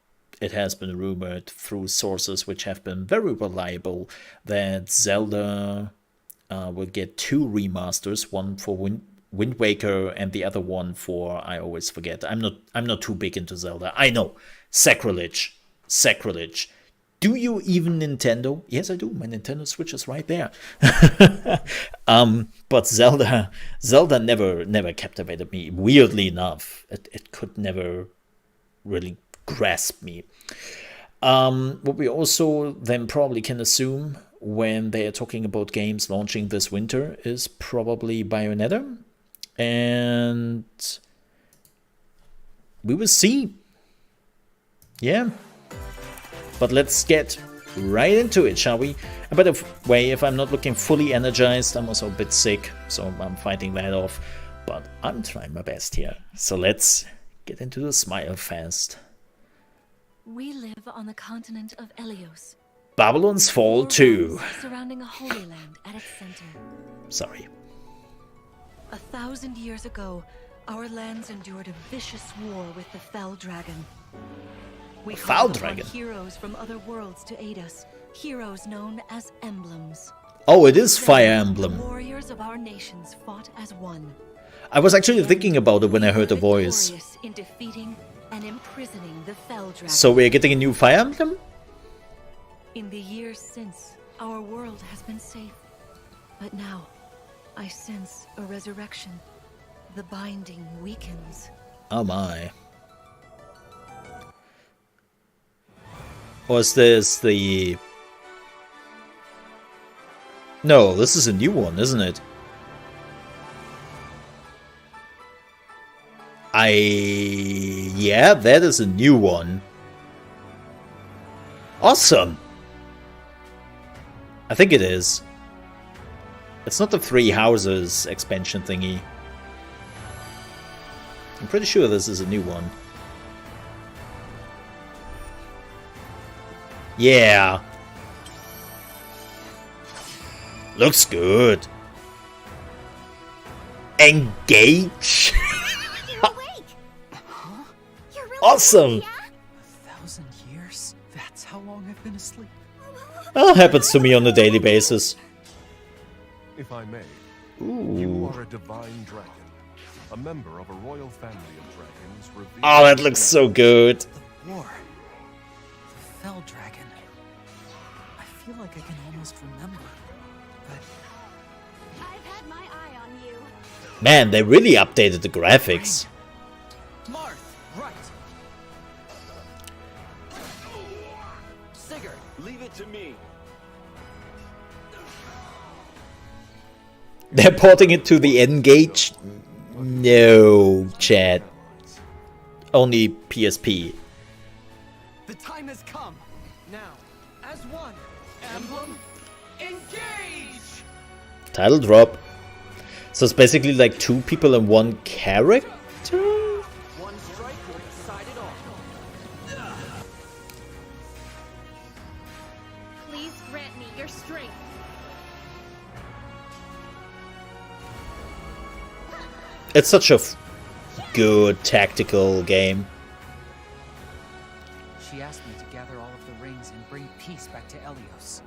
it has been rumored through sources which have been very reliable, that Zelda will get 2 remasters, one for Wind Waker and the other one for, I always forget. I'm not too big into Zelda. I know, sacrilege. Do you even Nintendo? Yes, I do. My Nintendo Switch is right there. But Zelda never captivated me. Weirdly enough, it could never really grasp me. What we also then probably can assume when they are talking about games launching this winter is probably Bayonetta. And we will see. Yeah. But let's get right into it, shall we? And by the way, if I'm not looking fully energized, I'm also a bit sick, so I'm fighting that off. But I'm trying my best here. So let's get into the smile fest. We live on the continent of Elios. Babylon's Fall 2. Surrounding a holy land at its center. Sorry. 1,000 years ago, our lands endured a vicious war with the Fell Dragon. We called upon heroes from other worlds to aid us. Heroes known as emblems. Oh, it is Fire Emblem. The warriors of our nations fought as one. I was actually thinking about it when I heard the voice. In defeating and imprisoning the Fell Dragon. So we're getting a new Fire Emblem? In the years since, our world has been safe. But now, I sense a resurrection. The binding weakens. Oh my. Was this the... No, this is a new one, isn't it? Yeah, that is a new one. Awesome! I think it is. It's not the Three Houses expansion thingy. I'm pretty sure this is a new one. Yeah. Looks good. Engage. You're awake. Huh? You're really Awesome. awake, yeah? 1,000 years? That's how long I've been asleep. That happens to me on a daily basis. If I may, Ooh. you are a divine dragon, a member of a royal family of dragons. Revealed Oh, that looks so good. The war. The Fell Dragon. I feel like I can almost remember. But I've had my eye on you. Man, they really updated the graphics. Marth, right. Sigurd, Leave it to me. They're porting it to the N-Gage? No, chat. Only PSP. the time has come. Now, as one, emblem, engage! Title drop. So it's basically like two people and one character? One strike will decide it all. Please grant me your strength. It's such a good tactical game. She asked me to gather all of the rings and bring peace back to Elios.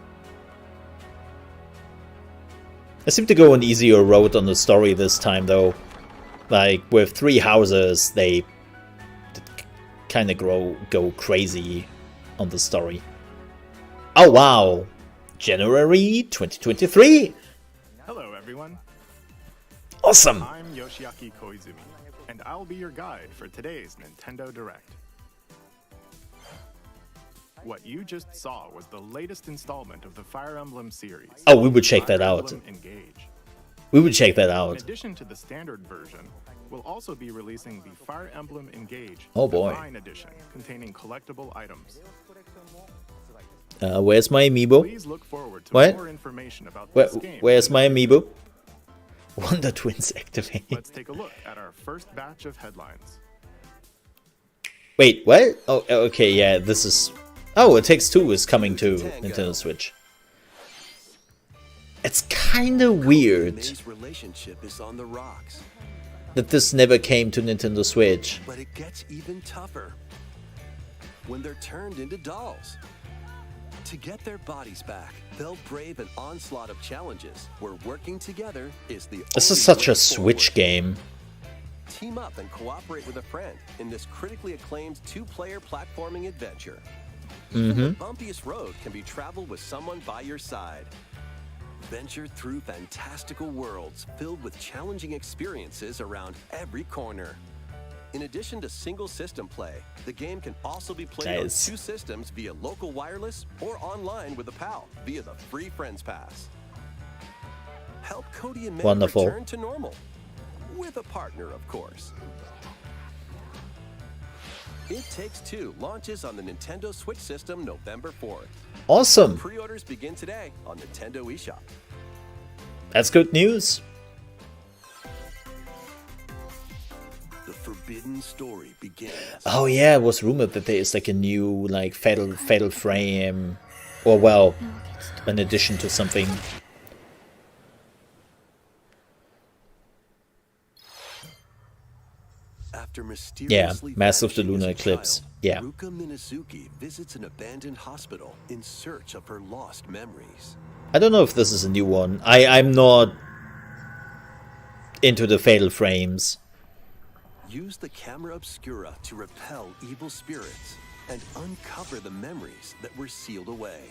I seem to go an easier road on the story this time, though. Like, with Three Houses, they kind of go crazy on the story. Oh, wow! January 2023! Hello, everyone. Awesome! I'm Yoshiaki Koizumi, and I'll be your guide for today's Nintendo Direct. What you just saw was the latest installment of the Fire Emblem series. Oh, we would check that out. Fire Emblem Engage. We would check that In out. addition to the standard version, we'll also be releasing the Fire Emblem Engage Oh, boy. Divine Edition, containing collectible items. Where's my amiibo? Please look forward to What? more information about this game. Where's my amiibo? Wonder Twins activate. Let's take a look at our first batch of headlines. Wait, what? Oh, okay, yeah, this is... Oh, It Takes Two is coming to Nintendo Switch. It's kinda weird May's relationship is on the rocks, that this never came to Nintendo Switch. but it gets even tougher when they're turned into dolls. To get their bodies back, they'll brave an onslaught of challenges where working together is the This only is such way a Switch forward. game. Team up and cooperate with a friend in this critically acclaimed two-player platforming adventure. Even the bumpiest road can be traveled with someone by your side. Venture through fantastical worlds filled with challenging experiences around every corner. In addition to single system play, the game can also be played Nice. on two systems via local wireless or online with a pal via the free Friends Pass. Help Cody and May Wonderful. return to normal. With a partner, of course. It Takes Two launches on the Nintendo Switch system November 4th. Awesome. Pre-orders begin today on Nintendo eShop. That's good news. The forbidden story begins. Oh yeah, it was rumored that there is like a new like Fatal Frame, or well, an addition to something. After mysteriously Mass of the vanishing as Lunar a Eclipse. child, Yeah. Ruka Minazuki visits an abandoned hospital in search of her lost memories. I don't know if this is a new one. I'm not into the Fatal Frames. Use the camera obscura to repel evil spirits and uncover the memories that were sealed away.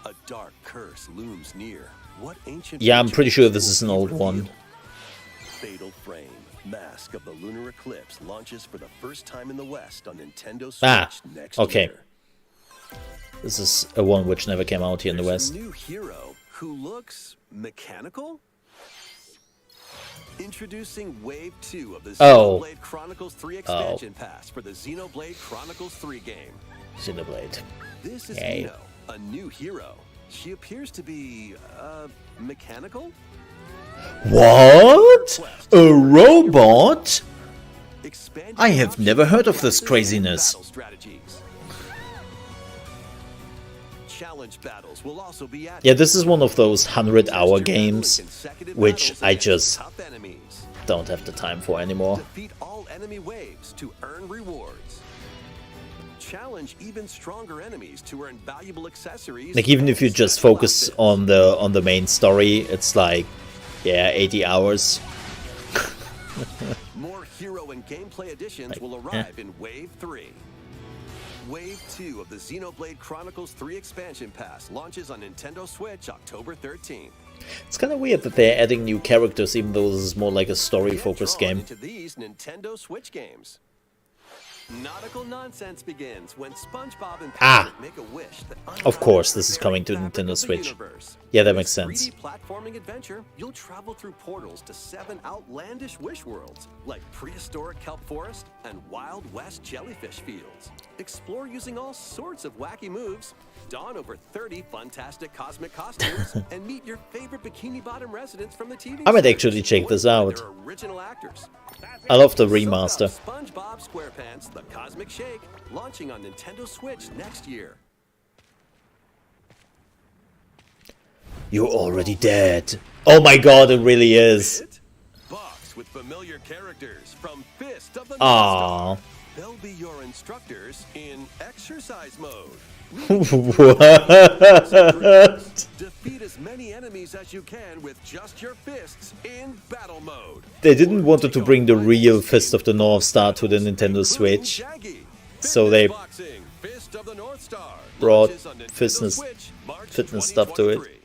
A dark curse looms near. What ancient Yeah, I'm pretty sure this rituals is an will old be one. revealed? Fatal Frame, Mask of the Lunar Eclipse launches for the first time in the West on Nintendo Switch next okay. year. This is a one which never came out here in the There's West. a new hero who looks mechanical? Introducing Wave 2 of the Oh. Xenoblade Chronicles 3 expansion pass for the Xenoblade Chronicles 3 game. Xenoblade. This is Yay. Nino, a new hero. She appears to be, mechanical? What? A robot? Expanded I have options never heard of for this classes and craziness. battle strategies. Challenge battles will also be added. Yeah, this is one of those 100-hour Test your mettle in games consecutive which battles I against just tough enemies. don't have the time for anymore. Defeat all enemy waves to earn rewards. Challenge even stronger enemies to earn valuable accessories. Like even if you and just special focus outfits. on the main story, it's like, yeah, 80 hours. More hero and gameplay additions will arrive in Wave 3. Wave 2 of the Xenoblade Chronicles 3 expansion pass launches on Nintendo Switch October 13th. It's kind of weird that they're adding new characters, even though this is more like a story-focused Get drawn game. into these Nintendo Switch games. Nautical nonsense begins when SpongeBob and Patrick make a wish that Of course, this is unravels coming to the fabric Nintendo of the Switch. universe. Yeah, that In makes this sense. 3D platforming adventure, you'll travel through portals to 7 outlandish wish worlds, like prehistoric kelp forest and Wild West jellyfish fields. Explore using all sorts of wacky moves, don over 30 fantastic cosmic costumes, and meet your favorite Bikini Bottom residents from the TV I might series, actually check this voiced by out. their original actors. I love the Soak up remaster. SpongeBob SquarePants: The Cosmic Shake, launching on Nintendo Switch next year. You're already dead. Oh my god, it really is. Hit? Box with familiar characters from Fist of the North Aww. Star. They'll be your instructors in exercise mode. What? Defeat as many enemies as you can with just your fists in battle mode. They didn't want to bring the real Fist of the North Star to the Nintendo Switch, so they Boxing, Fist of the North Star, brought launches on Nintendo fitness- Switch, March fitness stuff to it. 2023.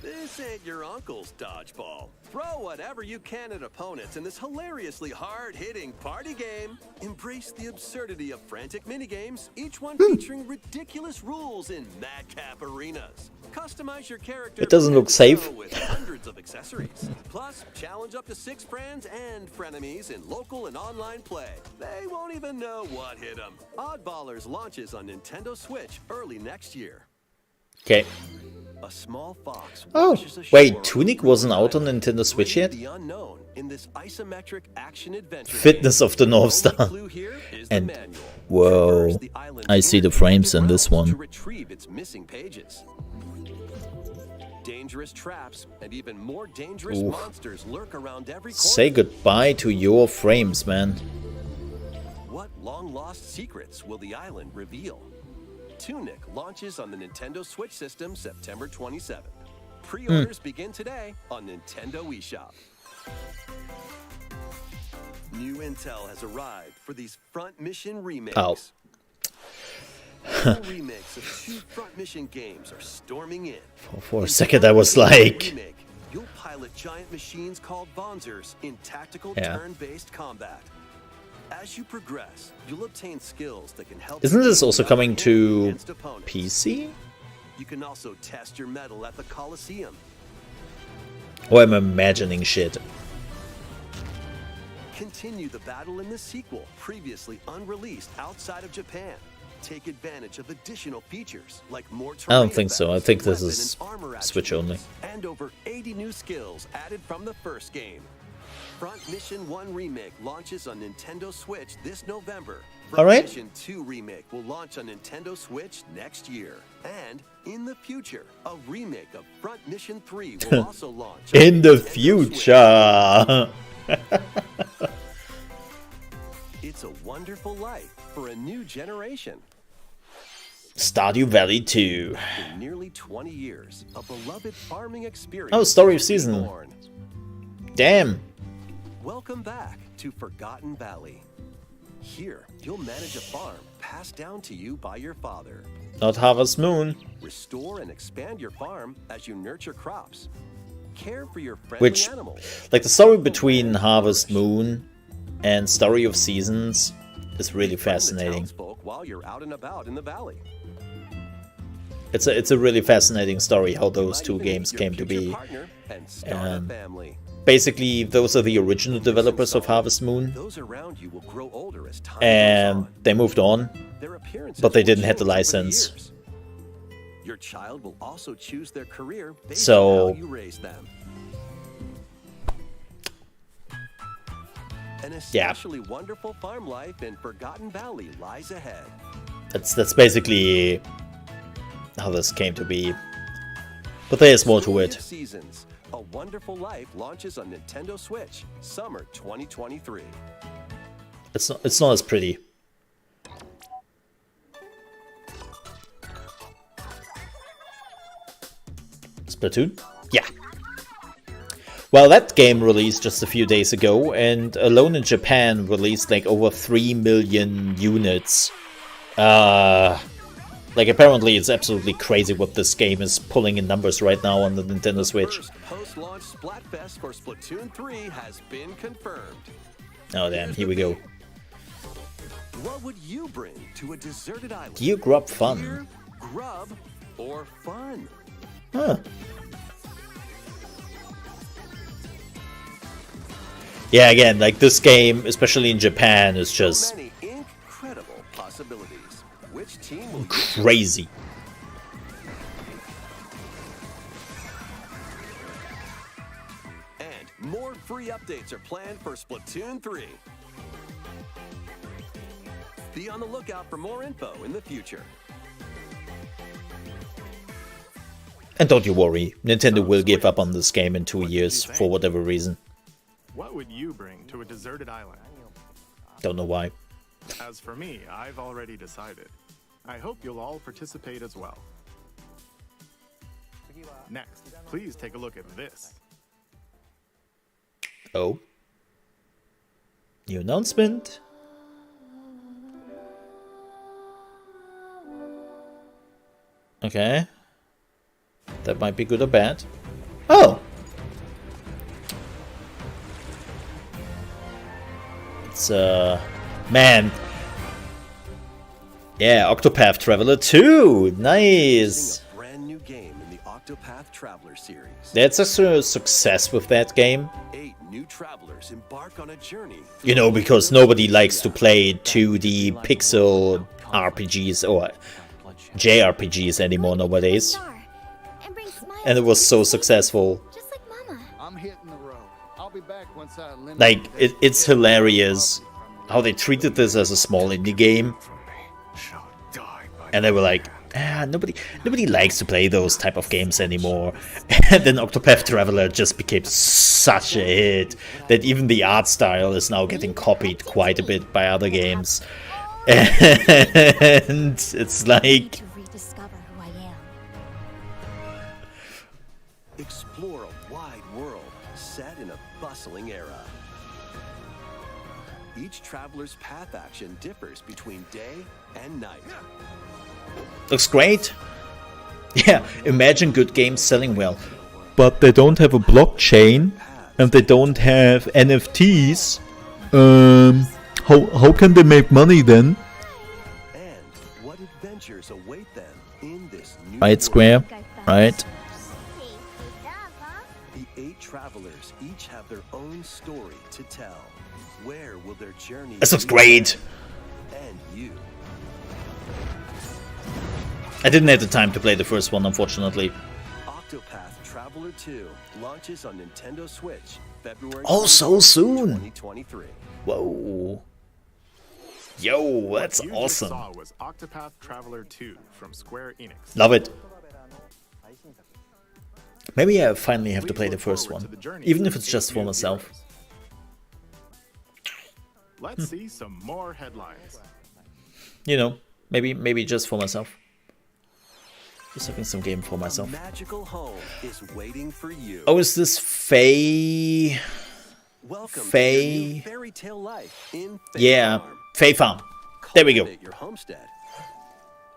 This ain't your uncle's dodgeball. Throw whatever you can at opponents in this hilariously hard-hitting party game. Embrace the absurdity of frantic minigames, each one featuring ridiculous rules in madcap arenas. Customize your character. It doesn't from look safe. with hundreds of accessories. Plus, challenge up to 6 friends and frenemies in local and online play. They won't even know what hit them. Oddballers launches on Nintendo Switch early next year. Okay. A small fox Oh, washes ashore wait, on Tunic a wasn't out island, on Nintendo Switch bringing yet? the unknown in this isometric action adventure Fitness game. of the North The only Star. clue here is And- the manual. whoa, Traverse the island's I see the frames in this interconnected one. realms to retrieve its missing pages. Dangerous traps and even more dangerous Oof. monsters lurk around every corner. Say goodbye to your frames, man. What long-lost secrets will the island reveal? Tunic launches on the Nintendo Switch system September 27th. Pre-orders begin today on Nintendo eShop. New intel has arrived for these front mission remakes. Oh. Full remakes of 2 front mission games are storming in. For a In second, Front I was Mission like, Remake, you'll pilot giant machines called Bonzers in tactical Yeah. turn-based combat. As you progress, you'll obtain skills that can help. Isn't you this also knock coming in to against opponents. PC? You can also test your mettle at the Coliseum. Or am I imagining shit? Continue the battle in the sequel, previously unreleased outside of Japan. Take advantage of additional features like more terrain I don't think so. I think this is weapon and armor Switch only. attributes, and over 80 new skills added from the first game. Front Mission 1 Remake launches on Nintendo Switch this November. Front Alright. Mission 2 Remake will launch on Nintendo Switch next year. And in the future, a remake of Front Mission 3 will also launch on In the Nintendo future. Switch. It's a wonderful life for a new generation. Stardew Valley 2. In nearly 20 years, a beloved farming experience. Oh, Story of is Season. reborn. Damn. Welcome back to Forgotten Valley. Here, you'll manage a farm passed down to you by your father. Not Harvest Moon. Restore and expand your farm as you nurture crops. Care for your friendly Which, animals. like the story between Harvest Moon and Story of Seasons is really Befriend the fascinating. townsfolk while you're out and about in the valley. It's a really fascinating story how You those might two even games meet your came to future be. partner and start a family. Basically, those are the original developers of Harvest Moon, Those around you will grow older as time and goes on. they moved on. Their appearances but they will didn't have the change over license. years. Your child will also choose their career based So- on how you raise them. An especially wonderful farm life in Forgotten Valley lies ahead. That's basically how this came to be. But there's more to Story it. of Seasons, A Wonderful Life launches on Nintendo Switch, summer 2023. It's not as pretty. Splatoon? Yeah. Well, that game released just a few days ago, and alone in Japan released like over 3 million units. Like apparently it's absolutely crazy what this game is pulling in numbers right now on the Nintendo Switch. First post-launch Splatfest for Splatoon 3 has been confirmed. Oh damn, here we go. What would you bring to a deserted island? Gear Grub Gear, Fun. grub, or fun? Huh. Yeah, again, like this game, especially in Japan, is just So many incredible possibilities. Which team will you crazy. And more free updates are planned for Splatoon 3. Be on the lookout for more info in the future. And don't you worry, Nintendo will give up on this game in 2 years for whatever reason. What would you bring to a deserted island? Don't know why. As for me, I've already decided. I hope you'll all participate as well. Next, please take a look at this. Oh. New announcement. Okay. That might be good or bad. Oh! It's, man. Yeah, Octopath Traveler 2! Nice! A brand new game in the Octopath Traveler series. That's a success with that game. 8 new travelers embark on a journey. You know, because nobody likes to play 2D pixel RPGs or JRPGs anymore nowadays. And bring smiles And it was so successful. just like Mama. I'm hitting the road. I'll be back once I eliminate Like, it's hilarious how they treated this as a small indie game. And they were like, nobody likes to play those type of games anymore. And then Octopath Traveler just became such a hit that even the art style is now getting copied quite a bit by other games. And it's like, To rediscover who I am. Explore a wide world set in a bustling era. Each traveler's path action differs between day and night. looks great. Yeah, imagine good games selling well. But they don't have a blockchain and they don't have NFTs. How can they make money then? And what adventures await them in this new Right, world. Square? Right? The 8 travelers each have their own story to tell. Where will their journey This looks great. and you? I didn't have the time to play the first one, unfortunately. Octopath Traveler 2 launches on Nintendo Switch February Oh, so soon. 2023. Whoa. Yo, that's What you just awesome. saw was Octopath Traveler 2 from Square Enix. Love it. Maybe I finally have to Please play the look first forward to one, the journey even if through it's just for eight new myself. heroes. Let's see some more headlines. You know, maybe just for myself. Just having some game for myself. A magical home is waiting for you. Oh, is this Faye? Welcome to Faye? your new fairy tale life in Fae Yeah, Farm. Faye Farm. There we go. Cultivate your homestead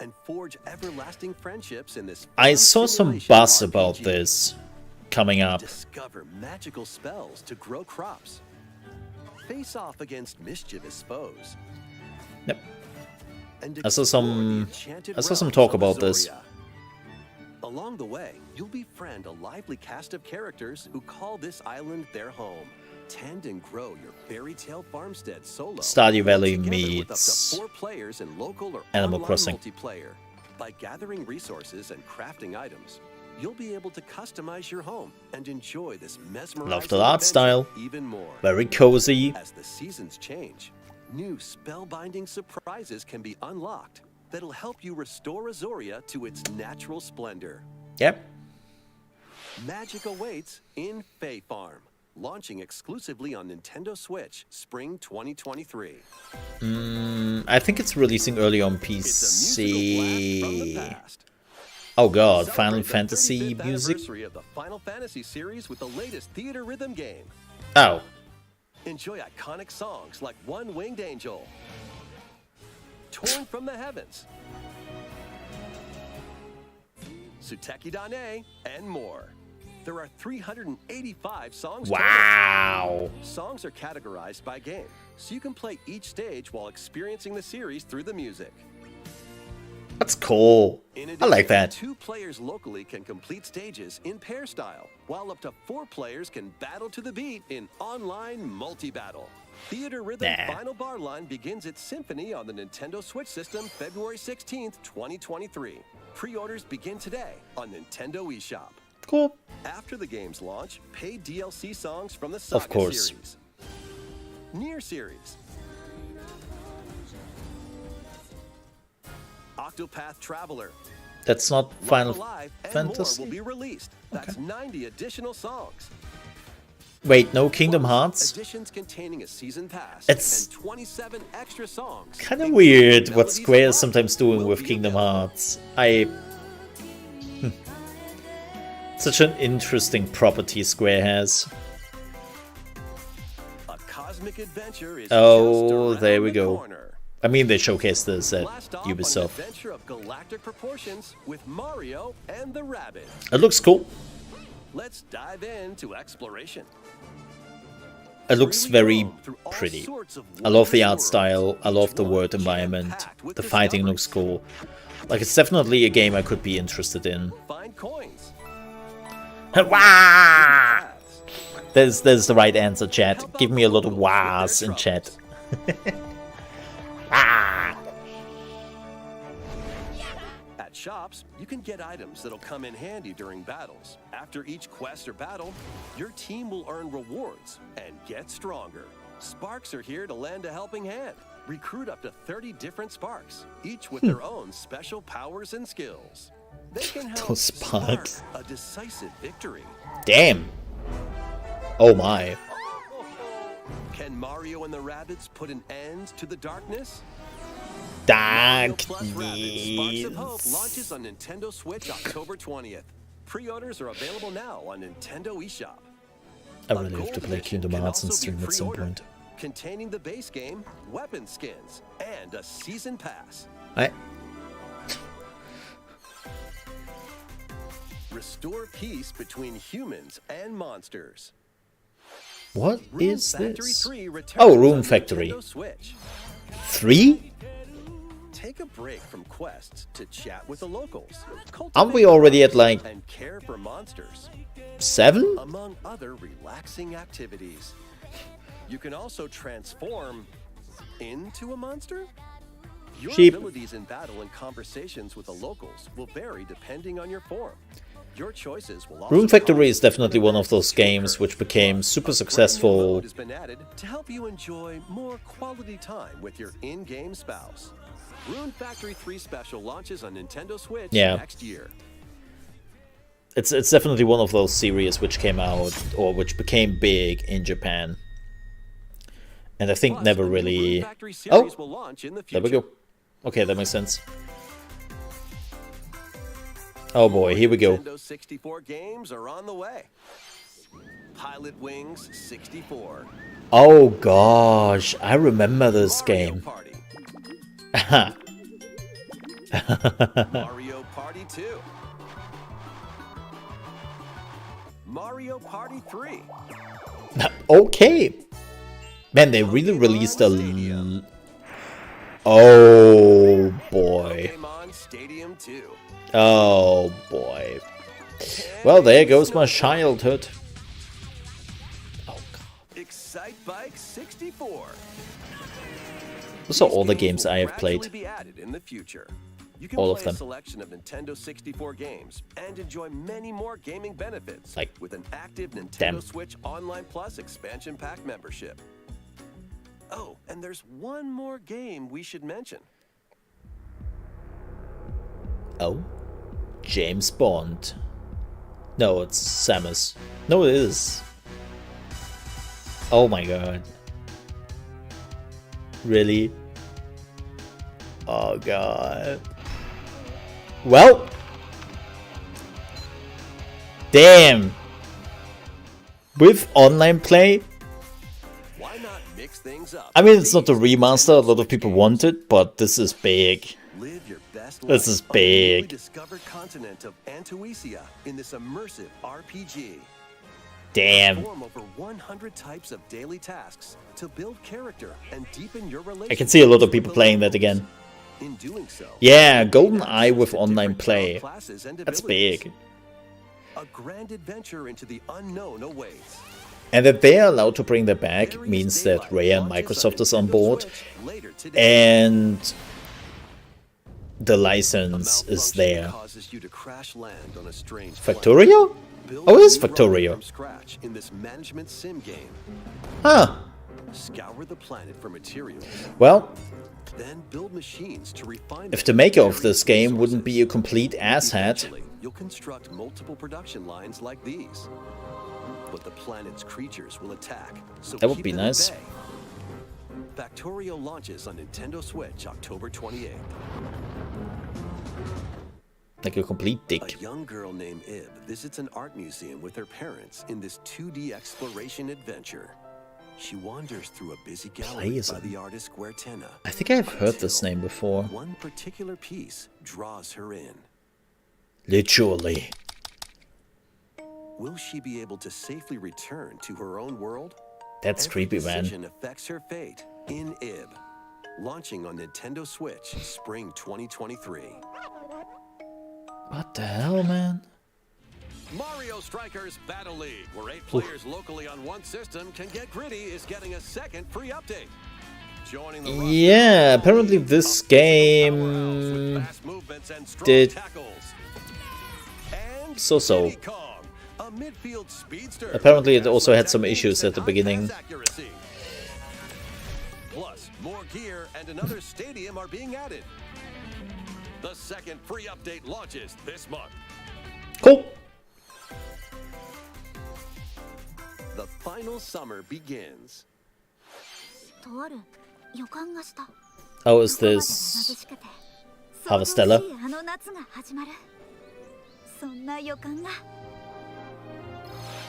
and forge everlasting friendships in this I fun saw some simulation buzz about RPG. this coming up. Discover magical spells to grow crops. Face off against mischievous foes. Yep. And I saw explore some- the enchanted I saw some realms talk of about this. Azoria. Along the way, you'll befriend a lively cast of characters who call this island their home. Tend and grow your fairy tale farmstead solo. Stardew Valley Together with up to meets 4 players in local or Animal online Crossing. multiplayer. By gathering resources and crafting items, you'll be able to customize your home and enjoy this mesmerizing Love the art adventure style. even more. Very cozy. As the seasons change, new spellbinding surprises can be unlocked that'll help you restore Azoria to its natural splendor. Yep. Magic awaits in Fae Farm, launching exclusively on Nintendo Switch spring 2023. I think it's releasing early on It's a musical blast from the PC. past. Oh god, Celebrate Final the Fantasy 35th music? anniversary of the Final Fantasy series with the latest theater rhythm game. Oh. Enjoy iconic songs like One Winged Angel, Torn from the Heavens, Suteki Dane, and more. There are 385 songs total. Wow. Songs are categorized by game, so you can play each stage while experiencing the series through the music. That's cool. In I addition, like that. 2 players locally can complete stages in pair style, while up to 4 players can battle to the beat in online multi-battle. Theater Rhythm Nah. Final Bar Line begins its symphony on the Nintendo Switch system February 16th, 2023. Pre-orders begin today on Nintendo eShop. Cool. After the game's launch, paid DLC songs from the Saga course. series, Nier series, Octopath Traveler, That's not Life Final Alive, and Fantasy? more will be released. That's 90 additional songs. Wait, no Kingdom Hearts? Additions containing a season pass It's and 27 extra songs. Kind of including weird what Melodies Square of is Life, sometimes doing will with be Kingdom available. Hearts. Such an interesting property Square has. A cosmic adventure is Oh, just there around we the go. corner. I mean, they showcased this at Blast off on an Ubisoft. adventure of galactic proportions with Mario and the Rabbit. It looks cool. Let's dive into exploration. It looks Freely very roam through all pretty. sorts of I love the art wondrous style. worlds, I love each the one world environment. jam-packed with The fighting looks discoveries. cool. Like, it's definitely a game I could be interested in. Find coins. Wah! Paths. There's the right answer, chat. Help Give out me a lot of locals with their wahs in chat. troubles. Ah! At shops, you can get items that'll come in handy during battles. After each quest or battle, your team will earn rewards and get stronger. Sparks are here to lend a helping hand. Recruit up to 30 different Sparks, each with their own special powers and skills. They can help Those Sparks. spark a decisive victory. Damn. Oh my. Can Mario and the Rabbids put an end to the darkness? Mario plus Rabbids Sparks of Hope Darkness. launches on Nintendo Switch October 20th. Pre-orders are available now on Nintendo eShop. I A really have to gold play edition Kingdom can Hearts and also be stream at some pre-ordered, point. containing the base game, weapon skins, and a season pass. Restore peace between humans and monsters. What Rune is Factory this? 3 returns Oh, Rune on Factory. Nintendo Switch. 3? Take a break from quests to chat with the locals. Aren't we already at like and care for monsters, 7? among other relaxing activities. You can also transform into a monster. Your Sheep. abilities in battle and conversations with the locals will vary depending on your form. Your choices will also Rune Factory is cause definitely one of those games which became super successful. has been added to help you enjoy more quality time with your in-game spouse. Rune Factory 3 Special launches on Nintendo Switch next year. It's definitely one of those series which came out or which became big in Japan. And I think Plus, never the new Rune really... Factory series Oh, will launch in the there we future. go. Okay, that makes sense. Oh boy, here we go. Nintendo 64 games are on the way. Pilot Wings 64. Oh gosh, I remember this Mario game. Party. Mario Party 2. Mario Party 3. Okay. Man, they really released a... Oh boy. Pokemon Stadium 2. Oh boy. Well, there goes my childhood. Oh god. Excite Bike 64. Those are all the games I have played. Be added in the future. You can All play of them. a selection of Nintendo 64 games and enjoy many more gaming benefits Like, with an active Nintendo damn. Switch Online Plus expansion pack membership. Oh, and there's one more game we should mention. Oh? James Bond. No, it's Samus. No, it is. Oh my god. Really? Oh god. Well. Damn. With online play? Why not mix things up? I mean, it's not a remaster a lot of people wanted, but this is big. Live your best This life is on the newly big. discovered continent of Antuisia in this immersive RPG. Damn. Perform over 100 types of daily tasks to build character and deepen your relationship. I can see a lot of people playing that again. In doing so, Yeah, GoldenEye with online different play. job classes and That's abilities. big. A grand adventure into the unknown awaits. And that they are allowed to bring that back means that Rare and Microsoft is on board, and the license is there. Causes you to crash land on a strange Factorio? Build Oh, it is a new rocket Factorio. from scratch in this management sim game. Huh. Scour the planet for materials, Well, then build machines to refine if them the maker with of this various game wouldn't be a resources. complete asshat, Eventually, you'll construct multiple production lines like these. But the planet's creatures will attack, so That would keep be them at nice. bay. Factorio launches on Nintendo Switch October 28th. like a complete A dick. young girl named Ib visits an art museum with her parents in this 2D exploration adventure. She wanders through a busy gallery by Playism. the artist Guertena. I think I've heard this until name before. one particular piece draws her in. Literally. Will she be able to safely return to her own world? That's Every creepy, man. decision affects her fate in Ib. Launching on Nintendo Switch spring 2023. What the hell, man? Mario Strikers Battle League, where 8 players locally on one system can get gritty, is getting a second free update. Joining the roster Yeah, of apparently all this a game physical powerhouse with fast movements and strong did tackles. And so-so. Diddy Kong, a midfield speedster. Apparently it with also had fast some techniques issues and at the high beginning. pass accuracy. Plus, more gear and another stadium are being added. The second free update launches this month. Cool. The final summer begins. Oh, is this Harvestella?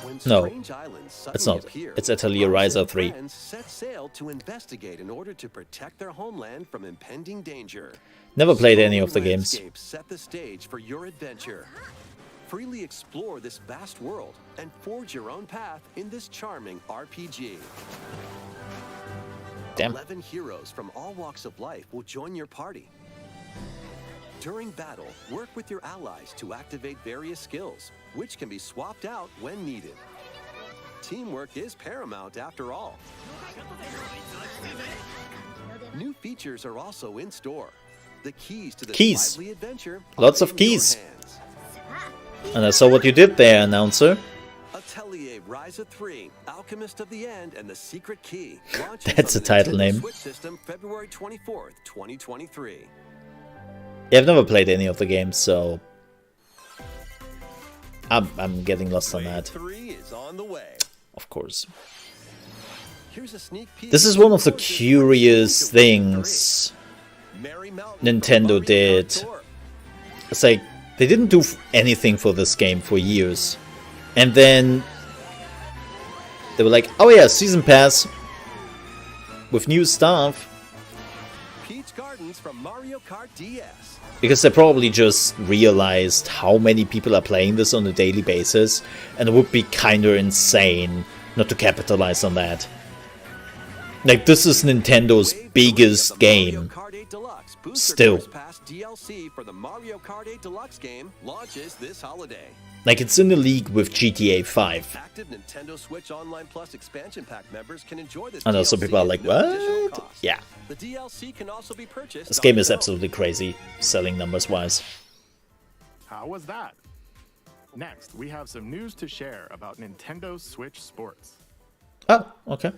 When No, strange islands it's suddenly not. appear, It's Atelier Rose Ryza and 3. friends set sail to investigate in order to protect their homeland from impending danger. Never played any of the Sprawling games. landscapes set the stage for your adventure. Freely explore this vast world and forge your own path in this charming RPG. Damn. 11 heroes from all walks of life will join your party. During battle, work with your allies to activate various skills, which can be swapped out when needed. Teamwork is paramount after all. New features are also in store. The keys to this lively adventure. Lots of keys. And I saw what you did there, announcer. Atelier Rise of 3, Alchemist of the End, and the Secret Key. That's a title name. Switch system February 24th, 2023. Yeah, I've never played any of the games, so I'm getting lost on that. 3 is on the way. Of course. Here's a sneak peek. This is one of the curious things Nintendo did. It's like they didn't do anything for this game for years, and then they were like, "Oh yeah, season pass with new stuff." Peach Gardens from Mario Kart DS. Because they probably just realized how many people are playing this on a daily basis, and it would be kinda insane not to capitalize on that. Like, this is Nintendo's biggest game. Still. DLC for the Mario Kart 8 Deluxe game launches this holiday. Like, it's in the league with GTA 5. Active Nintendo Switch Online Plus expansion pack members can enjoy this. I know some people are like, what? Yeah. The DLC can also be purchased. This game is absolutely crazy, selling numbers wise. How was that? Next, we have some news to share about Nintendo Switch Sports. Oh, okay.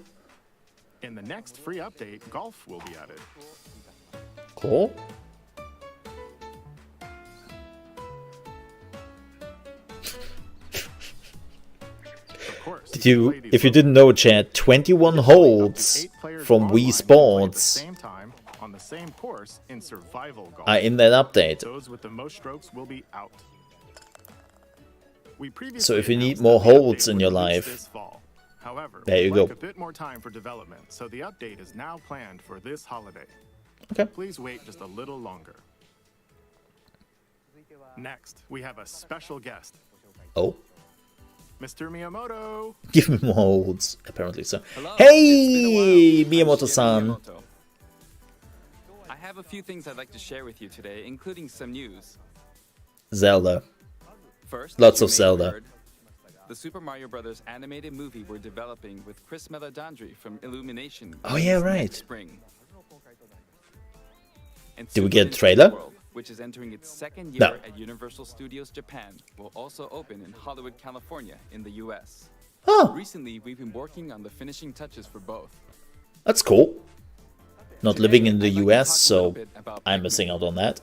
In the next free update, golf will be added. Cool. Did you, if you didn't know, chat, 21 holes from Wii Sports are in that update. Those with the most strokes will be out. So if you need more holes in your life, however, there you go. A bit more time for development, so the update is now planned for this holiday. Okay. Please wait just a little longer. Next, we have a special guest. Oh. Mr. Miyamoto. Give me more holes, apparently so. Hello, Hey, Miyamoto-san. I have a few things I'd like to share with you today, including some news. Zelda. First, lots you of may have Zelda. heard, the Super Mario Bros. Animated movie we're developing with Chris Meledandri from Illumination. Oh yeah, right. Next spring. And Did we Super get a Nintendo trailer? World, which is entering its second year No. at Universal Studios Japan, will also open in Hollywood, California, in the US. Oh. Recently, we've been working on the finishing touches for both. That's cool. Not living in the I'd like to US, talk a so little bit about I'm Pikmin. missing out on that.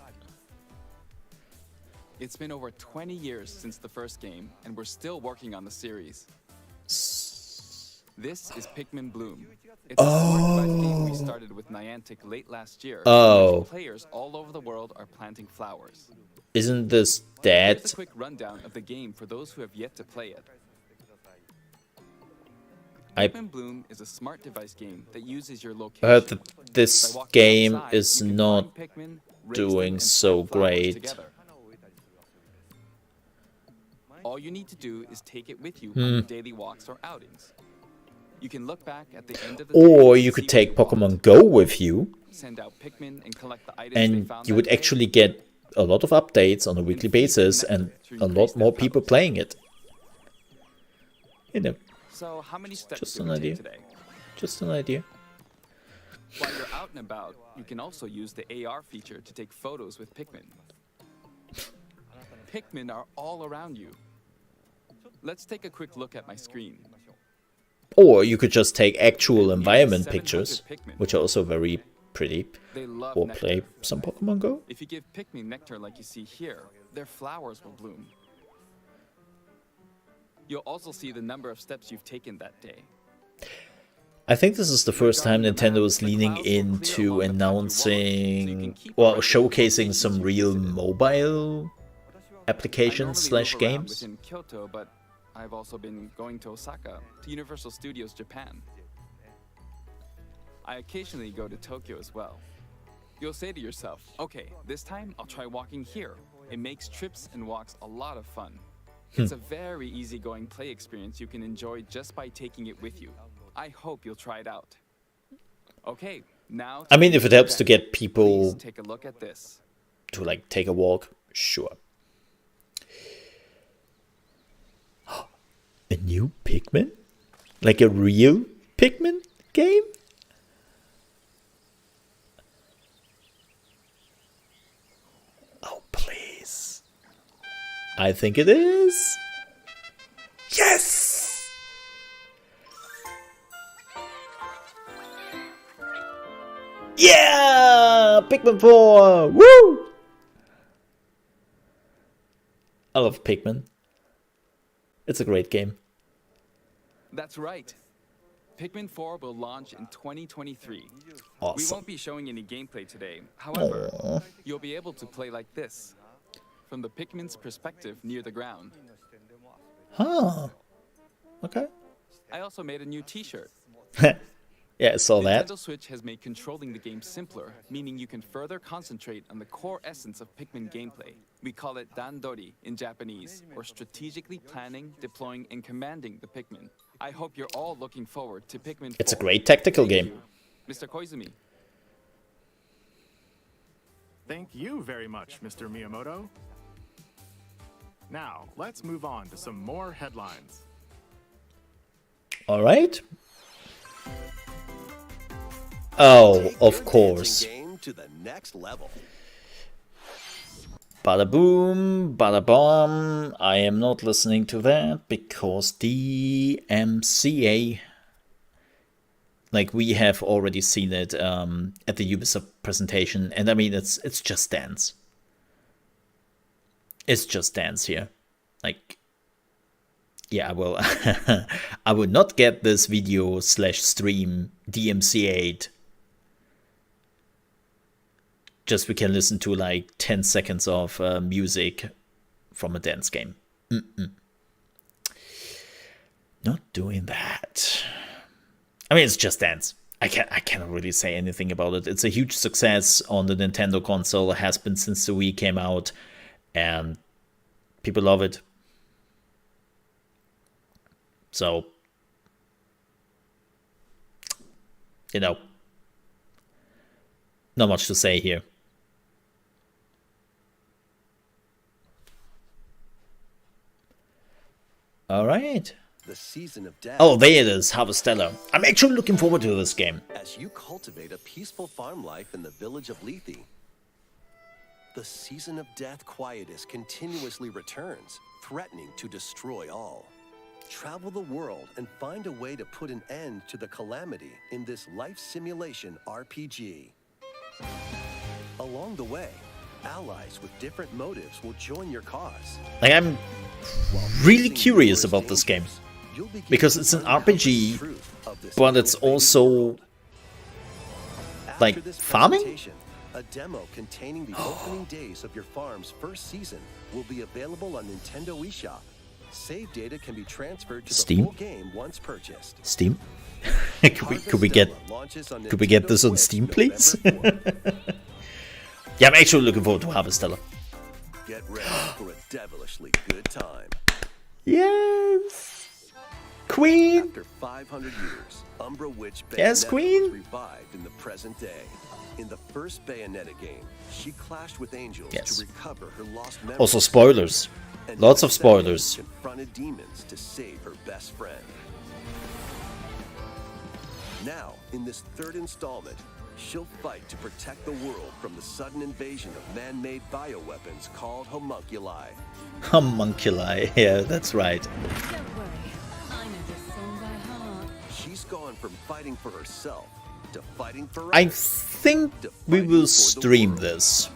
It's been over 20 years since the first game, and we're still working on the series. This is Pikmin Bloom. It's a smart life game we started with Niantic late last year. Oh. in which players all over the world are planting flowers. Isn't this Here's dead? a quick rundown of the game for those who have yet to play it. I Pikmin Bloom is a smart device game that uses your location. heard that this By walking game outside, is you can not find Pikmin, raise doing them, and so plant flowers great. together. All you need to do is take it with you on your daily walks or outings. You can look back at the end of the Or day you and could see take what you Pokemon want. Go with you, Send out Pikmin and collect the items they and found you that would day. actually get a lot of updates on a weekly basis and a lot more people playing it. You know, So how many steps Just did an we idea. take today? just an idea. While you're out and about, you can also use the AR feature to take photos with Pikmin. Pikmin are all around you. Let's take a quick look at my screen. Or you could just take actual environment 700 pictures, Pikmin. which are also very pretty, They love or nectar. play some Pokemon Go. If you give Pikmin nectar like you see here, their flowers will bloom. You'll also see the number of steps you've taken that day. I think this is the first time Nintendo is leaning into announcing, well, showcasing some real mobile applications slash I normally move around games. within Kyoto, but I've also been going to Osaka, to Universal Studios Japan. I occasionally go to Tokyo as well. You'll say to yourself, okay, this time I'll try walking here. It makes trips and walks a lot of fun. It's a very easygoing play experience you can enjoy just by taking it with you. I hope you'll try it out. Okay, now... I mean, if it helps to get Please people take a look at this. to like take a walk, sure. A new Pikmin? Like a real Pikmin game? Oh, please. I think it is. Yes! Yeah! Pikmin 4! Woo! I love Pikmin. It's a great game. That's right. Pikmin 4 will launch in 2023. Awesome. We won't be showing any gameplay today. However, you'll be able to play like this, from the Pikmin's perspective near the ground. Huh. Okay. I also made a new t-shirt. Yeah, I saw that. Nintendo Switch has made controlling the game simpler, meaning you can further concentrate on the core essence of Pikmin gameplay. We call it Dandori in Japanese, or strategically planning, deploying, and commanding the Pikmin. I hope you're all looking forward to Pikmin 4. It's a great tactical Thank game. you, Mr. Koizumi. Thank you very much, Mr. Miyamoto. Now, let's move on to some more headlines. All right. Oh, Take of your course. dancing game to the next level. Bada boom, bada bomb. I am not listening to that because the MCA, like we have already seen it at the Ubisoft presentation, and I mean it's just dance. It's just dance here. Like, yeah, I will. I will not get this video / stream DMCA'd. Just we can listen to like 10 seconds of music from a dance game. Not doing that. I mean, it's just dance. I cannot really say anything about it. It's a huge success on the Nintendo console. It has been since the Wii came out, and people love it. So, you know, not much to say here. All right. The season of death. Oh, there it is, Harvestella. I'm actually looking forward to this game. As you cultivate a peaceful farm life in the village of Lethe, the season of death quietus continuously returns, threatening to destroy all. Travel the world and find a way to put an end to the calamity in this life simulation RPG. Along the way, allies with different motives will join your cause. Like, I'm really curious about this game because it's an RPG, but it's also like farming. A demo containing the opening days of your farm's first season will be available on Nintendo eShop. Save data can be transferred to Steam? the full game once purchased. Steam? could we get this on Steam, please? Yeah, I'm actually looking forward to Harvestella. Get ready for a devilishly good time. Yes, Queen. After 500 years, Umbra Witch Bayonetta Yes, Queen. was revived in the present day. In the first Bayonetta game, she clashed with angels Yes. to recover her lost memories. Also spoilers. And Lots of in the second, spoilers. confronted demons to save her best friend. Now, in this third installment, she'll fight to protect the world from the sudden invasion of man-made bioweapons called homunculi. Homunculi. Yeah, that's right. Don't worry. I know this song by heart. She's gone from fighting for herself to fighting for I us. think we will stream this.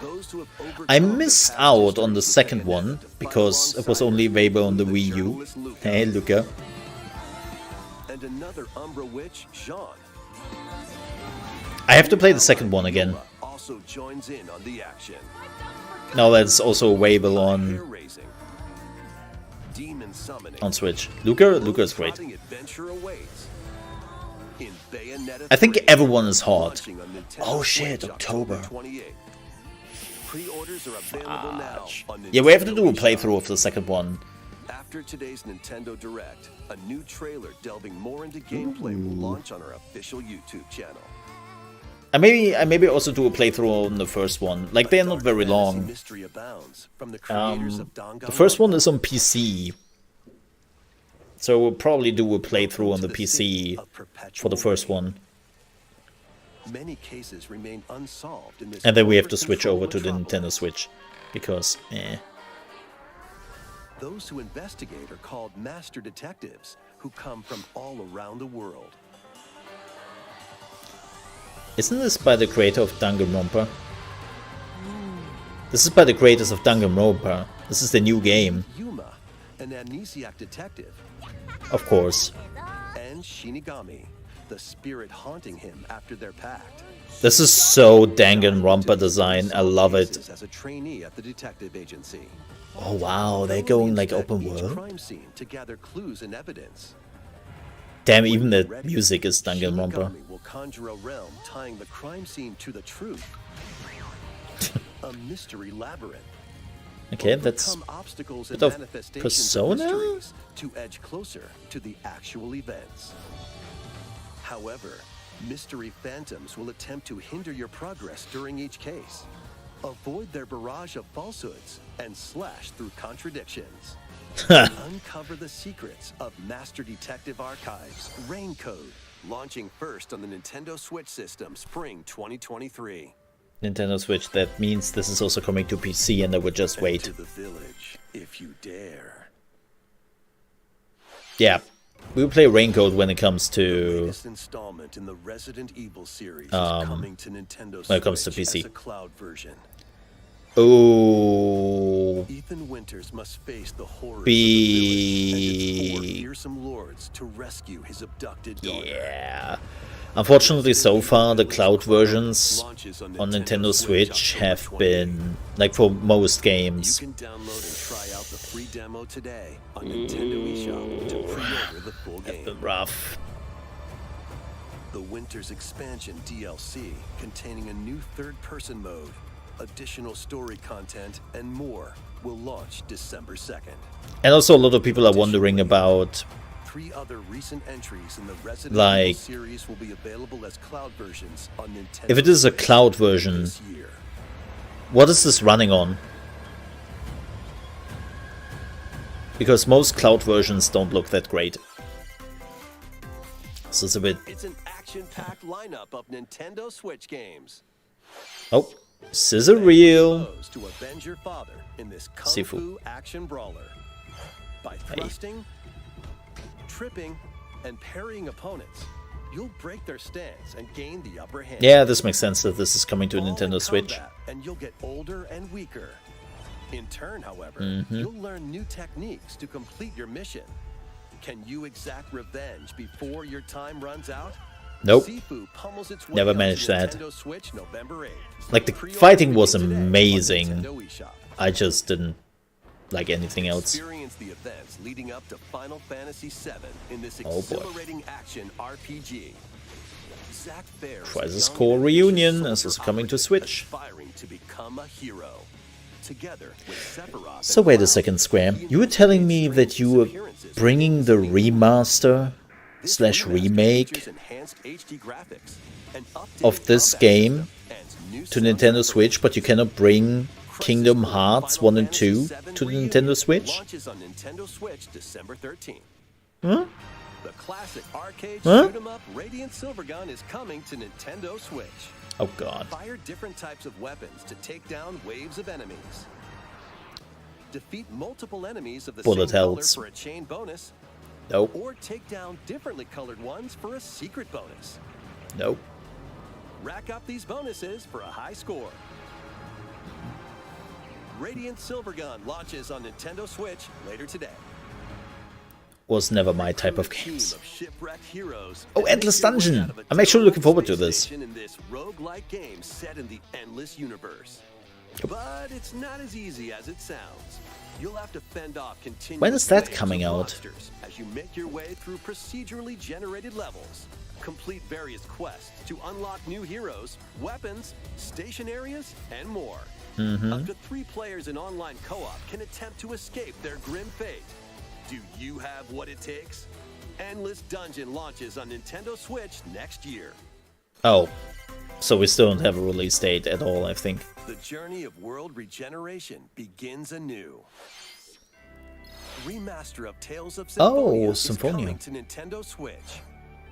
Those who have I overcome the missed past out history on the with second Bayonetta one to fight because it was alongside only her available on the the Wii U. journalist Luca. Hey, Luca. And another Umbra witch, Jean. I have to play the second one again. Laura also joins in on the action. Now that's also available on Hair-raising, demon summoning, Switch. Luca is great. globe-trotting adventure awaits. In Bayonetta I think 3, everyone is hot. launching on Nintendo Oh shit, Switch October. 28th. Pre-orders are available now on Yeah, we have to Nintendo do a eShop. playthrough of the second one. After today's Nintendo Direct, a new trailer delving more into gameplay will launch on our official YouTube channel. I maybe also do a playthrough on the first one. Like, they're not very long. The first one is on PC. So we'll probably do a playthrough on the PC for the first one. Many cases remain unsolved in this, and then we have to switch over to the Nintendo Switch. Because, Those who investigate are called master detectives, who come from all around the world. Isn't this by the creator of Danganronpa? This is by the creators of Danganronpa. This is the new game. Yuma, an amnesiac detective. Of course. And Shinigami, the spirit haunting him after their pact. This is so Danganronpa design. I love it. As a trainee at the detective agency. Oh wow, they're going like open world. Crime scene to gather clues and evidence. Damn, even the music is Danganronpa. Shinigami will conjure a realm tying the crime scene to the truth. A mystery labyrinth. Okay, that's obstacles a and bit of manifestations Persona? of mysteries to edge closer to the actual events. However, mystery phantoms will attempt to hinder your progress during each case. Avoid their barrage of falsehoods and slash through contradictions. Uncover the secrets of Master Detective Archives Rain Code, launching first on the Nintendo Switch system spring 2023. Nintendo Switch, that means this is also coming to PC and I would just wait. Enter the village, if you dare. Yeah, we'll play Raincoat when it comes to... Latest installment in the Resident Evil series is coming to Nintendo when it comes to Switch PC. as a cloud version. Oh, Ethan Winters must face the horrors of the village and its 4 fearsome lords to rescue his abducted daughter. yeah. Unfortunately, so far, the cloud versions on Nintendo Switch have been, like for most games, You can download and try out the free demo today on Nintendo eShop to pre-order the full game. been rough. The Winters expansion DLC, containing a new third-person mode, additional story content, and more, will launch December 2nd. And also a lot of people are wondering about 3 other recent entries in the Resident like, Evil series will be available as cloud versions on Nintendo. if it is a Switch cloud version, this year. what is this running on? Because most cloud versions don't look that great. So it's a bit... It's an action-packed lineup of Nintendo Switch games. Oh, scissor reel. To avenge your father in this kung Sifu. fu action brawler. By thrusting, tripping, and parrying opponents, you'll break their stance and gain the upper hand. Yeah, this makes sense that this is coming to a Fall in Nintendo Switch. combat, and you'll get older and weaker. In turn, however, you'll learn new techniques to complete your mission. Can you exact revenge before your time runs out? Nope. Sifu pummels its way Never onto managed that. Nintendo Switch November 8th. Like, the Pre-order fighting was today on amazing. Nintendo eShop. I just didn't like anything else. Experience the events leading up to Final Fantasy VII in this Oh, boy. exhilarating action RPG. Zack Fair's Crisis young Core and Reunion ambitious is also coming to soldier Switch. aspiring to become a hero. Together with Sephiroth So and wait a Cloud, second, Square. he You were telling me investigates that you were appearances bringing the remaster This slash remaster remake features enhanced HD graphics, an updated of this combat game system, and new to sound Nintendo Switch, but you cannot bring Crisis Kingdom Core Hearts Final 1 and Fantasy 2 VII to the Reunion Nintendo Switch? Launches on Nintendo Switch December 13th. Huh? The classic arcade Huh? shoot 'em up Radiant Silvergun is coming to Nintendo Switch. Oh god. Fire different types of weapons to take down waves of enemies. Defeat multiple enemies of the Bullet same color hells. for a chain bonus, Nope. or take down differently colored ones for a secret bonus. Nope. Rack up these bonuses for a high score. Radiant Silvergun launches on Nintendo Switch later today. Was never my type of Team games. of shipwrecked heroes Oh, and Endless make your way Dungeon. out of a I'm actually looking forward to space this. station in this roguelike game set in the endless universe. But it's not as easy as it sounds. You'll have to fend off continuous When is that waves coming of out? monsters as you make your way through procedurally generated levels. Complete various quests to unlock new heroes, weapons, station areas, and more. Up to 3 players in online co-op can attempt to escape their grim fate. Do you have what it takes? Endless Dungeon launches on Nintendo Switch next year. Oh. So we still don't have a release date at all, I think. The journey of world regeneration begins anew. Remaster of Tales of Symphonia is coming to Nintendo Switch.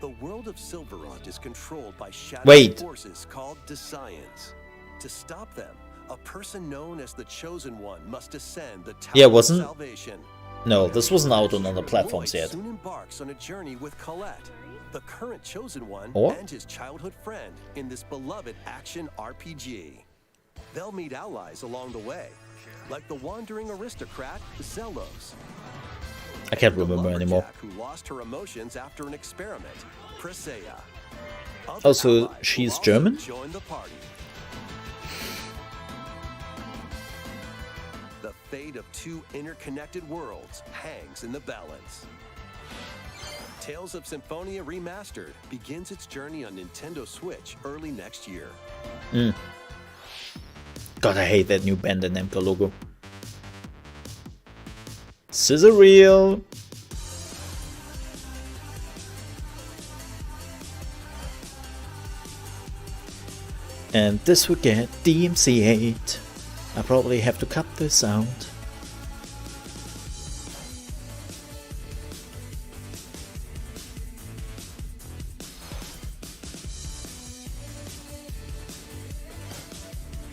The world of Silverrot is controlled by shadowy forces called Descience. To stop them, a person known as the Chosen One must ascend the Tower of Salvation. No, this wasn't out on other platforms yet. Soon embarks on a journey with Colette, the current Chosen One, and his childhood friend in this beloved action RPG. They'll meet allies along the way, like the wandering aristocrat Zelos. I can't remember anymore. Who lost her emotions after an experiment, Presea. Oh, so she's German? Join the party. The fate of two interconnected worlds hangs in the balance. Tales of Symphonia Remastered begins its journey on Nintendo Switch early next year. God, I hate that new Bandai Namco logo. Scissor reel. And this would get DMC8. I probably have to cut this out.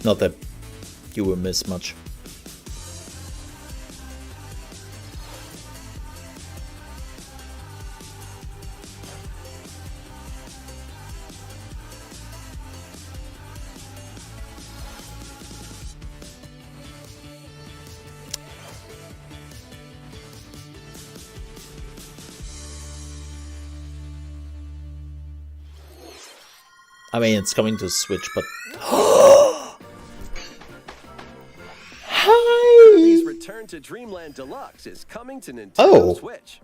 Not that you will miss much. I mean, it's coming to Switch, but... Hi! Kirby's Return to Dreamland Deluxe is coming to Nintendo Switch.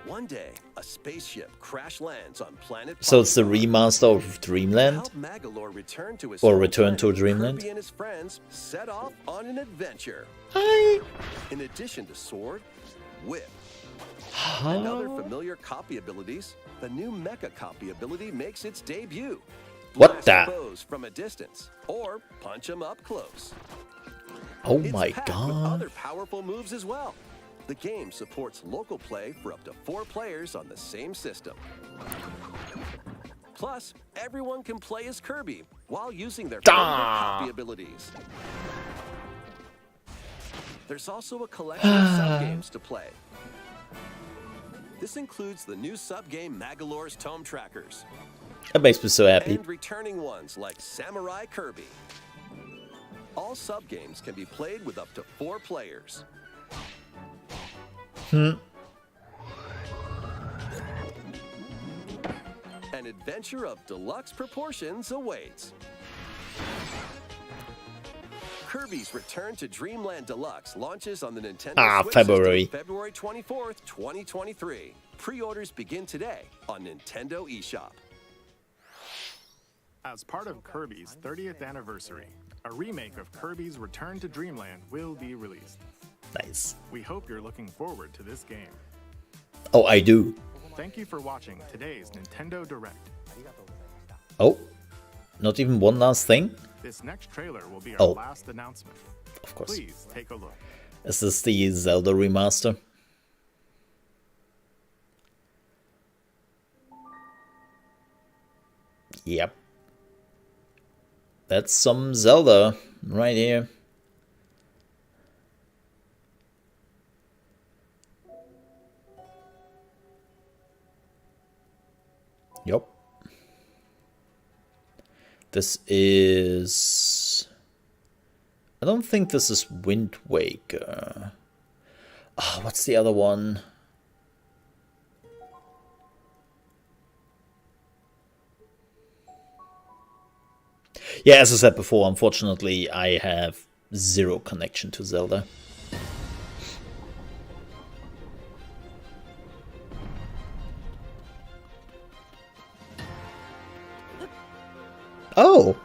One day, a spaceship crash lands on planet. So it's the remaster of Dreamland? Or Return to Dreamland? Kirby and his friends set off on an adventure. Hi! In addition to sword, whip, and other familiar copy abilities, the new mecha copy ability makes its debut. What the? Foes from a distance, or punch them up close. Oh It's my packed god. with other powerful moves as well. The game supports local play for up to 4 players on the same system. Plus, everyone can play as Kirby while using their favorite copy abilities. There's also a collection of sub-games to play. This includes the new sub-game Magolor's Tome Trackers. That makes me so happy. And returning ones like Samurai Kirby. All sub-games can be played with up to 4 players. An adventure of deluxe proportions awaits. Kirby's Return to Dreamland Deluxe launches on the Nintendo Switch February. system February 24th, 2023. Pre-orders begin today on Nintendo eShop. As part of Kirby's 30th anniversary, a remake of Kirby's Return to Dreamland will be released. Nice. We hope you're looking forward to this game. Oh, I do. Thank you for watching today's Nintendo Direct. Oh, not even one last thing? This next trailer will be our last announcement. Of course. Please take a look. Is this the Zelda remaster? Yep. That's some Zelda right here. Yep. This is... I don't think this is Wind Waker. Ah, what's the other one? Yeah, as I said before, unfortunately, I have zero connection to Zelda. Oh!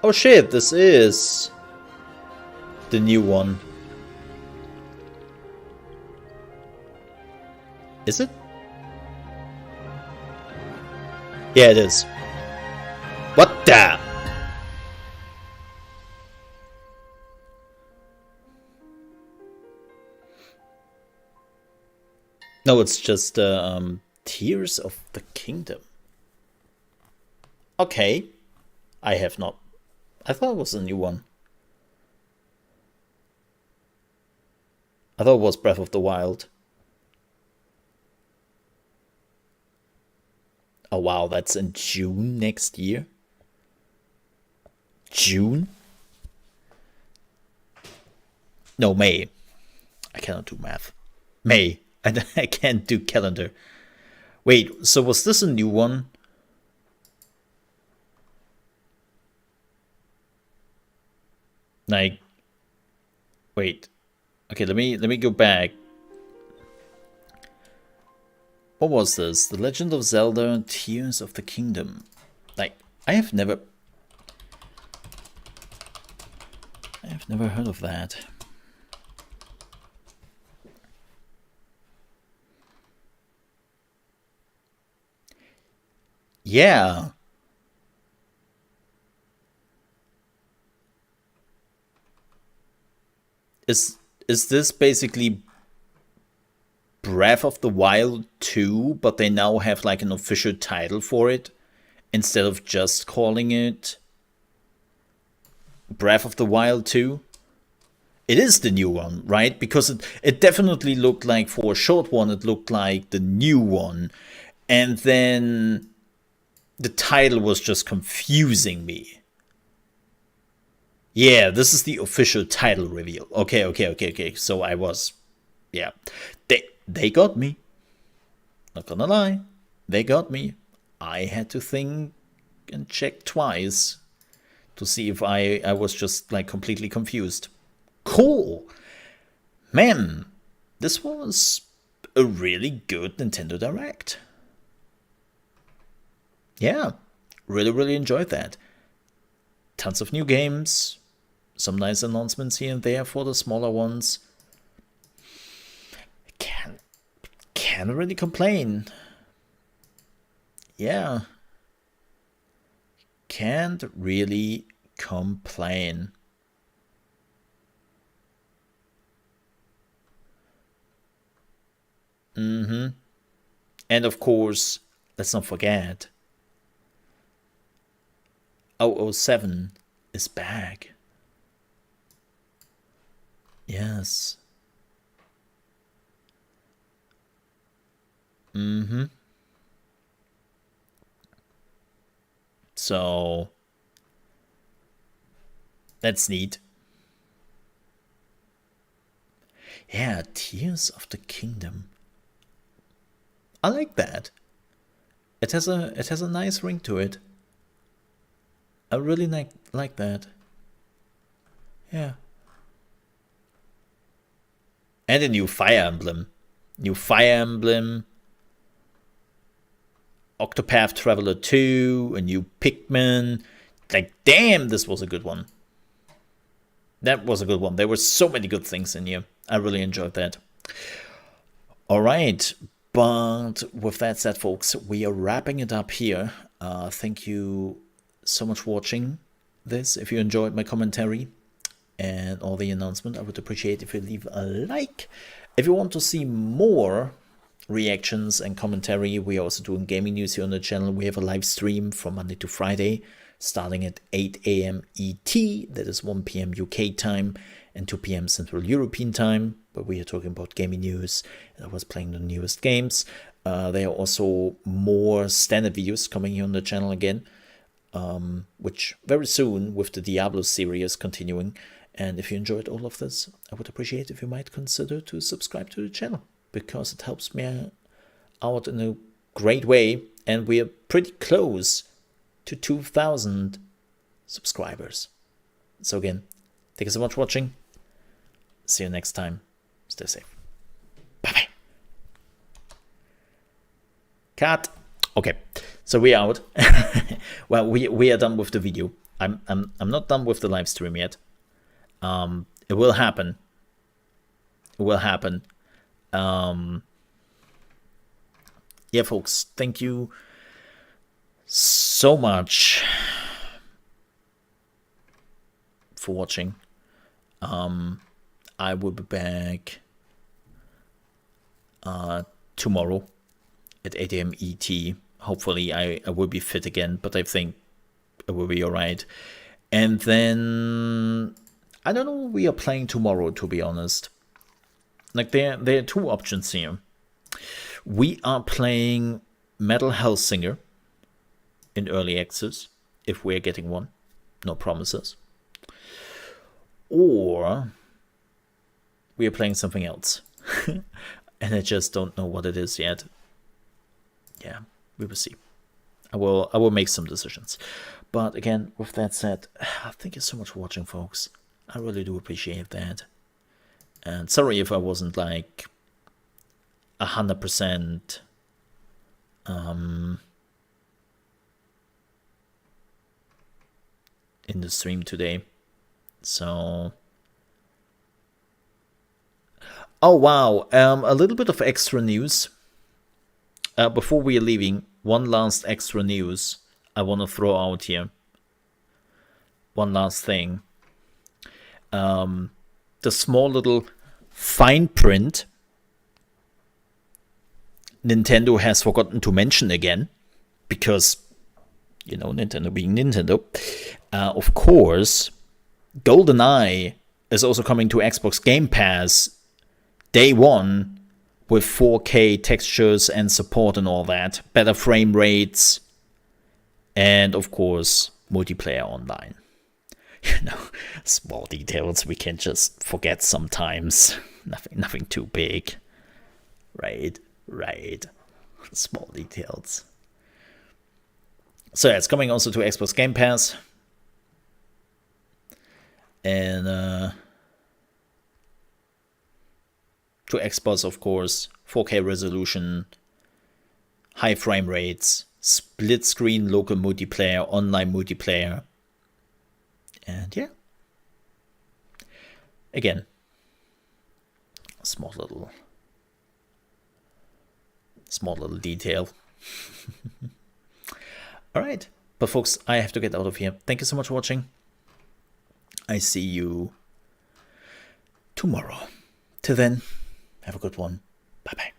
Oh shit, this is the new one. Is it? Yeah, it is. No, it's just Tears of the Kingdom. Okay. I have not. I thought it was a new one. I thought it was Breath of the Wild. Oh wow, that's in June next year? June? No, May. I cannot do math. May. I can't do calendar. Wait, so was this a new one? Like, wait. Okay, let me go back. What was this? The Legend of Zelda: Tears of the Kingdom. Like, I have never heard of that. Yeah. Is this basically Breath of the Wild 2, but they now have like an official title for it instead of just calling it Breath of the Wild 2? It is the new one, right? Because it definitely looked like, for a short one, it looked like the new one. And then the title was just confusing me. Yeah, this is the official title reveal. Okay. So I was, yeah. They got me. Not gonna lie. They got me. I had to think and check twice to see if I was just like completely confused. Cool. Man, this was a really good Nintendo Direct. Yeah, really enjoyed that. Tons of new games, some nice announcements here and there for the smaller ones. Can't really complain. Yeah. Can't really complain. And of course, let's not forget, 007 is back. Yes. So that's neat. Yeah, Tears of the Kingdom. I like that. It has a nice ring to it. I really like that. Yeah. And a new Fire Emblem. Octopath Traveler 2, a new Pikmin. Like, damn, this was a good one. That was a good one. There were so many good things in here. I really enjoyed that. All right. But with that said, folks, we are wrapping it up here. Thank you so much for watching this. If you enjoyed my commentary and all the announcement, I would appreciate if you leave a like. If you want to see more reactions and commentary, we are also doing gaming news here on the channel. We have a live stream from Monday to Friday, starting at 8 a.m. ET, that is 1 p.m. UK time, and 2 p.m. Central European time, where we are talking about gaming news, and I was playing the newest games. There are also more standard videos coming here on the channel again, which very soon, with the Diablo series continuing. And if you enjoyed all of this, I would appreciate if you might consider to subscribe to the channel, because it helps me out in a great way, and we are pretty close to 2,000 subscribers. So again, thank you so much for watching. See you next time. Stay safe. Bye-bye. Cut. Okay, so we're out. Well, we are done with the video. I'm not done with the live stream yet. It will happen. It will happen. Yeah, folks, thank you so much for watching. I will be back tomorrow at 8 a.m. ET. Hopefully I will be fit again, but I think it will be alright. And then I don't know what we are playing tomorrow, to be honest. Like there are two options here. We are playing Metal Hellsinger in early access, if we're getting one. No promises. Or we are playing something else. And I just don't know what it is yet. Yeah, we will see. I will make some decisions. But again, with that said, thank you so much for watching, folks. I really do appreciate that. And sorry if I wasn't like 100% in the stream today. So, oh wow, a little bit of extra news. Before we are leaving, one last extra news I want to throw out here. One last thing. The small little fine print Nintendo has forgotten to mention again, because, you know, Nintendo being Nintendo. Of course, GoldenEye is also coming to Xbox Game Pass day one with 4K textures and support and all that, better frame rates, and of course, multiplayer online. You know, small details we can just forget sometimes. Nothing too big. Right. Small details. So yeah, it's coming also to Xbox Game Pass. And to Xbox, of course, 4K resolution, high frame rates, split screen local multiplayer, online multiplayer. And yeah, again, small little detail. All right, but folks, I have to get out of here. Thank you so much for watching. I see you tomorrow. Till then, have a good one. Bye bye.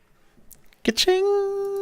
Ka-ching!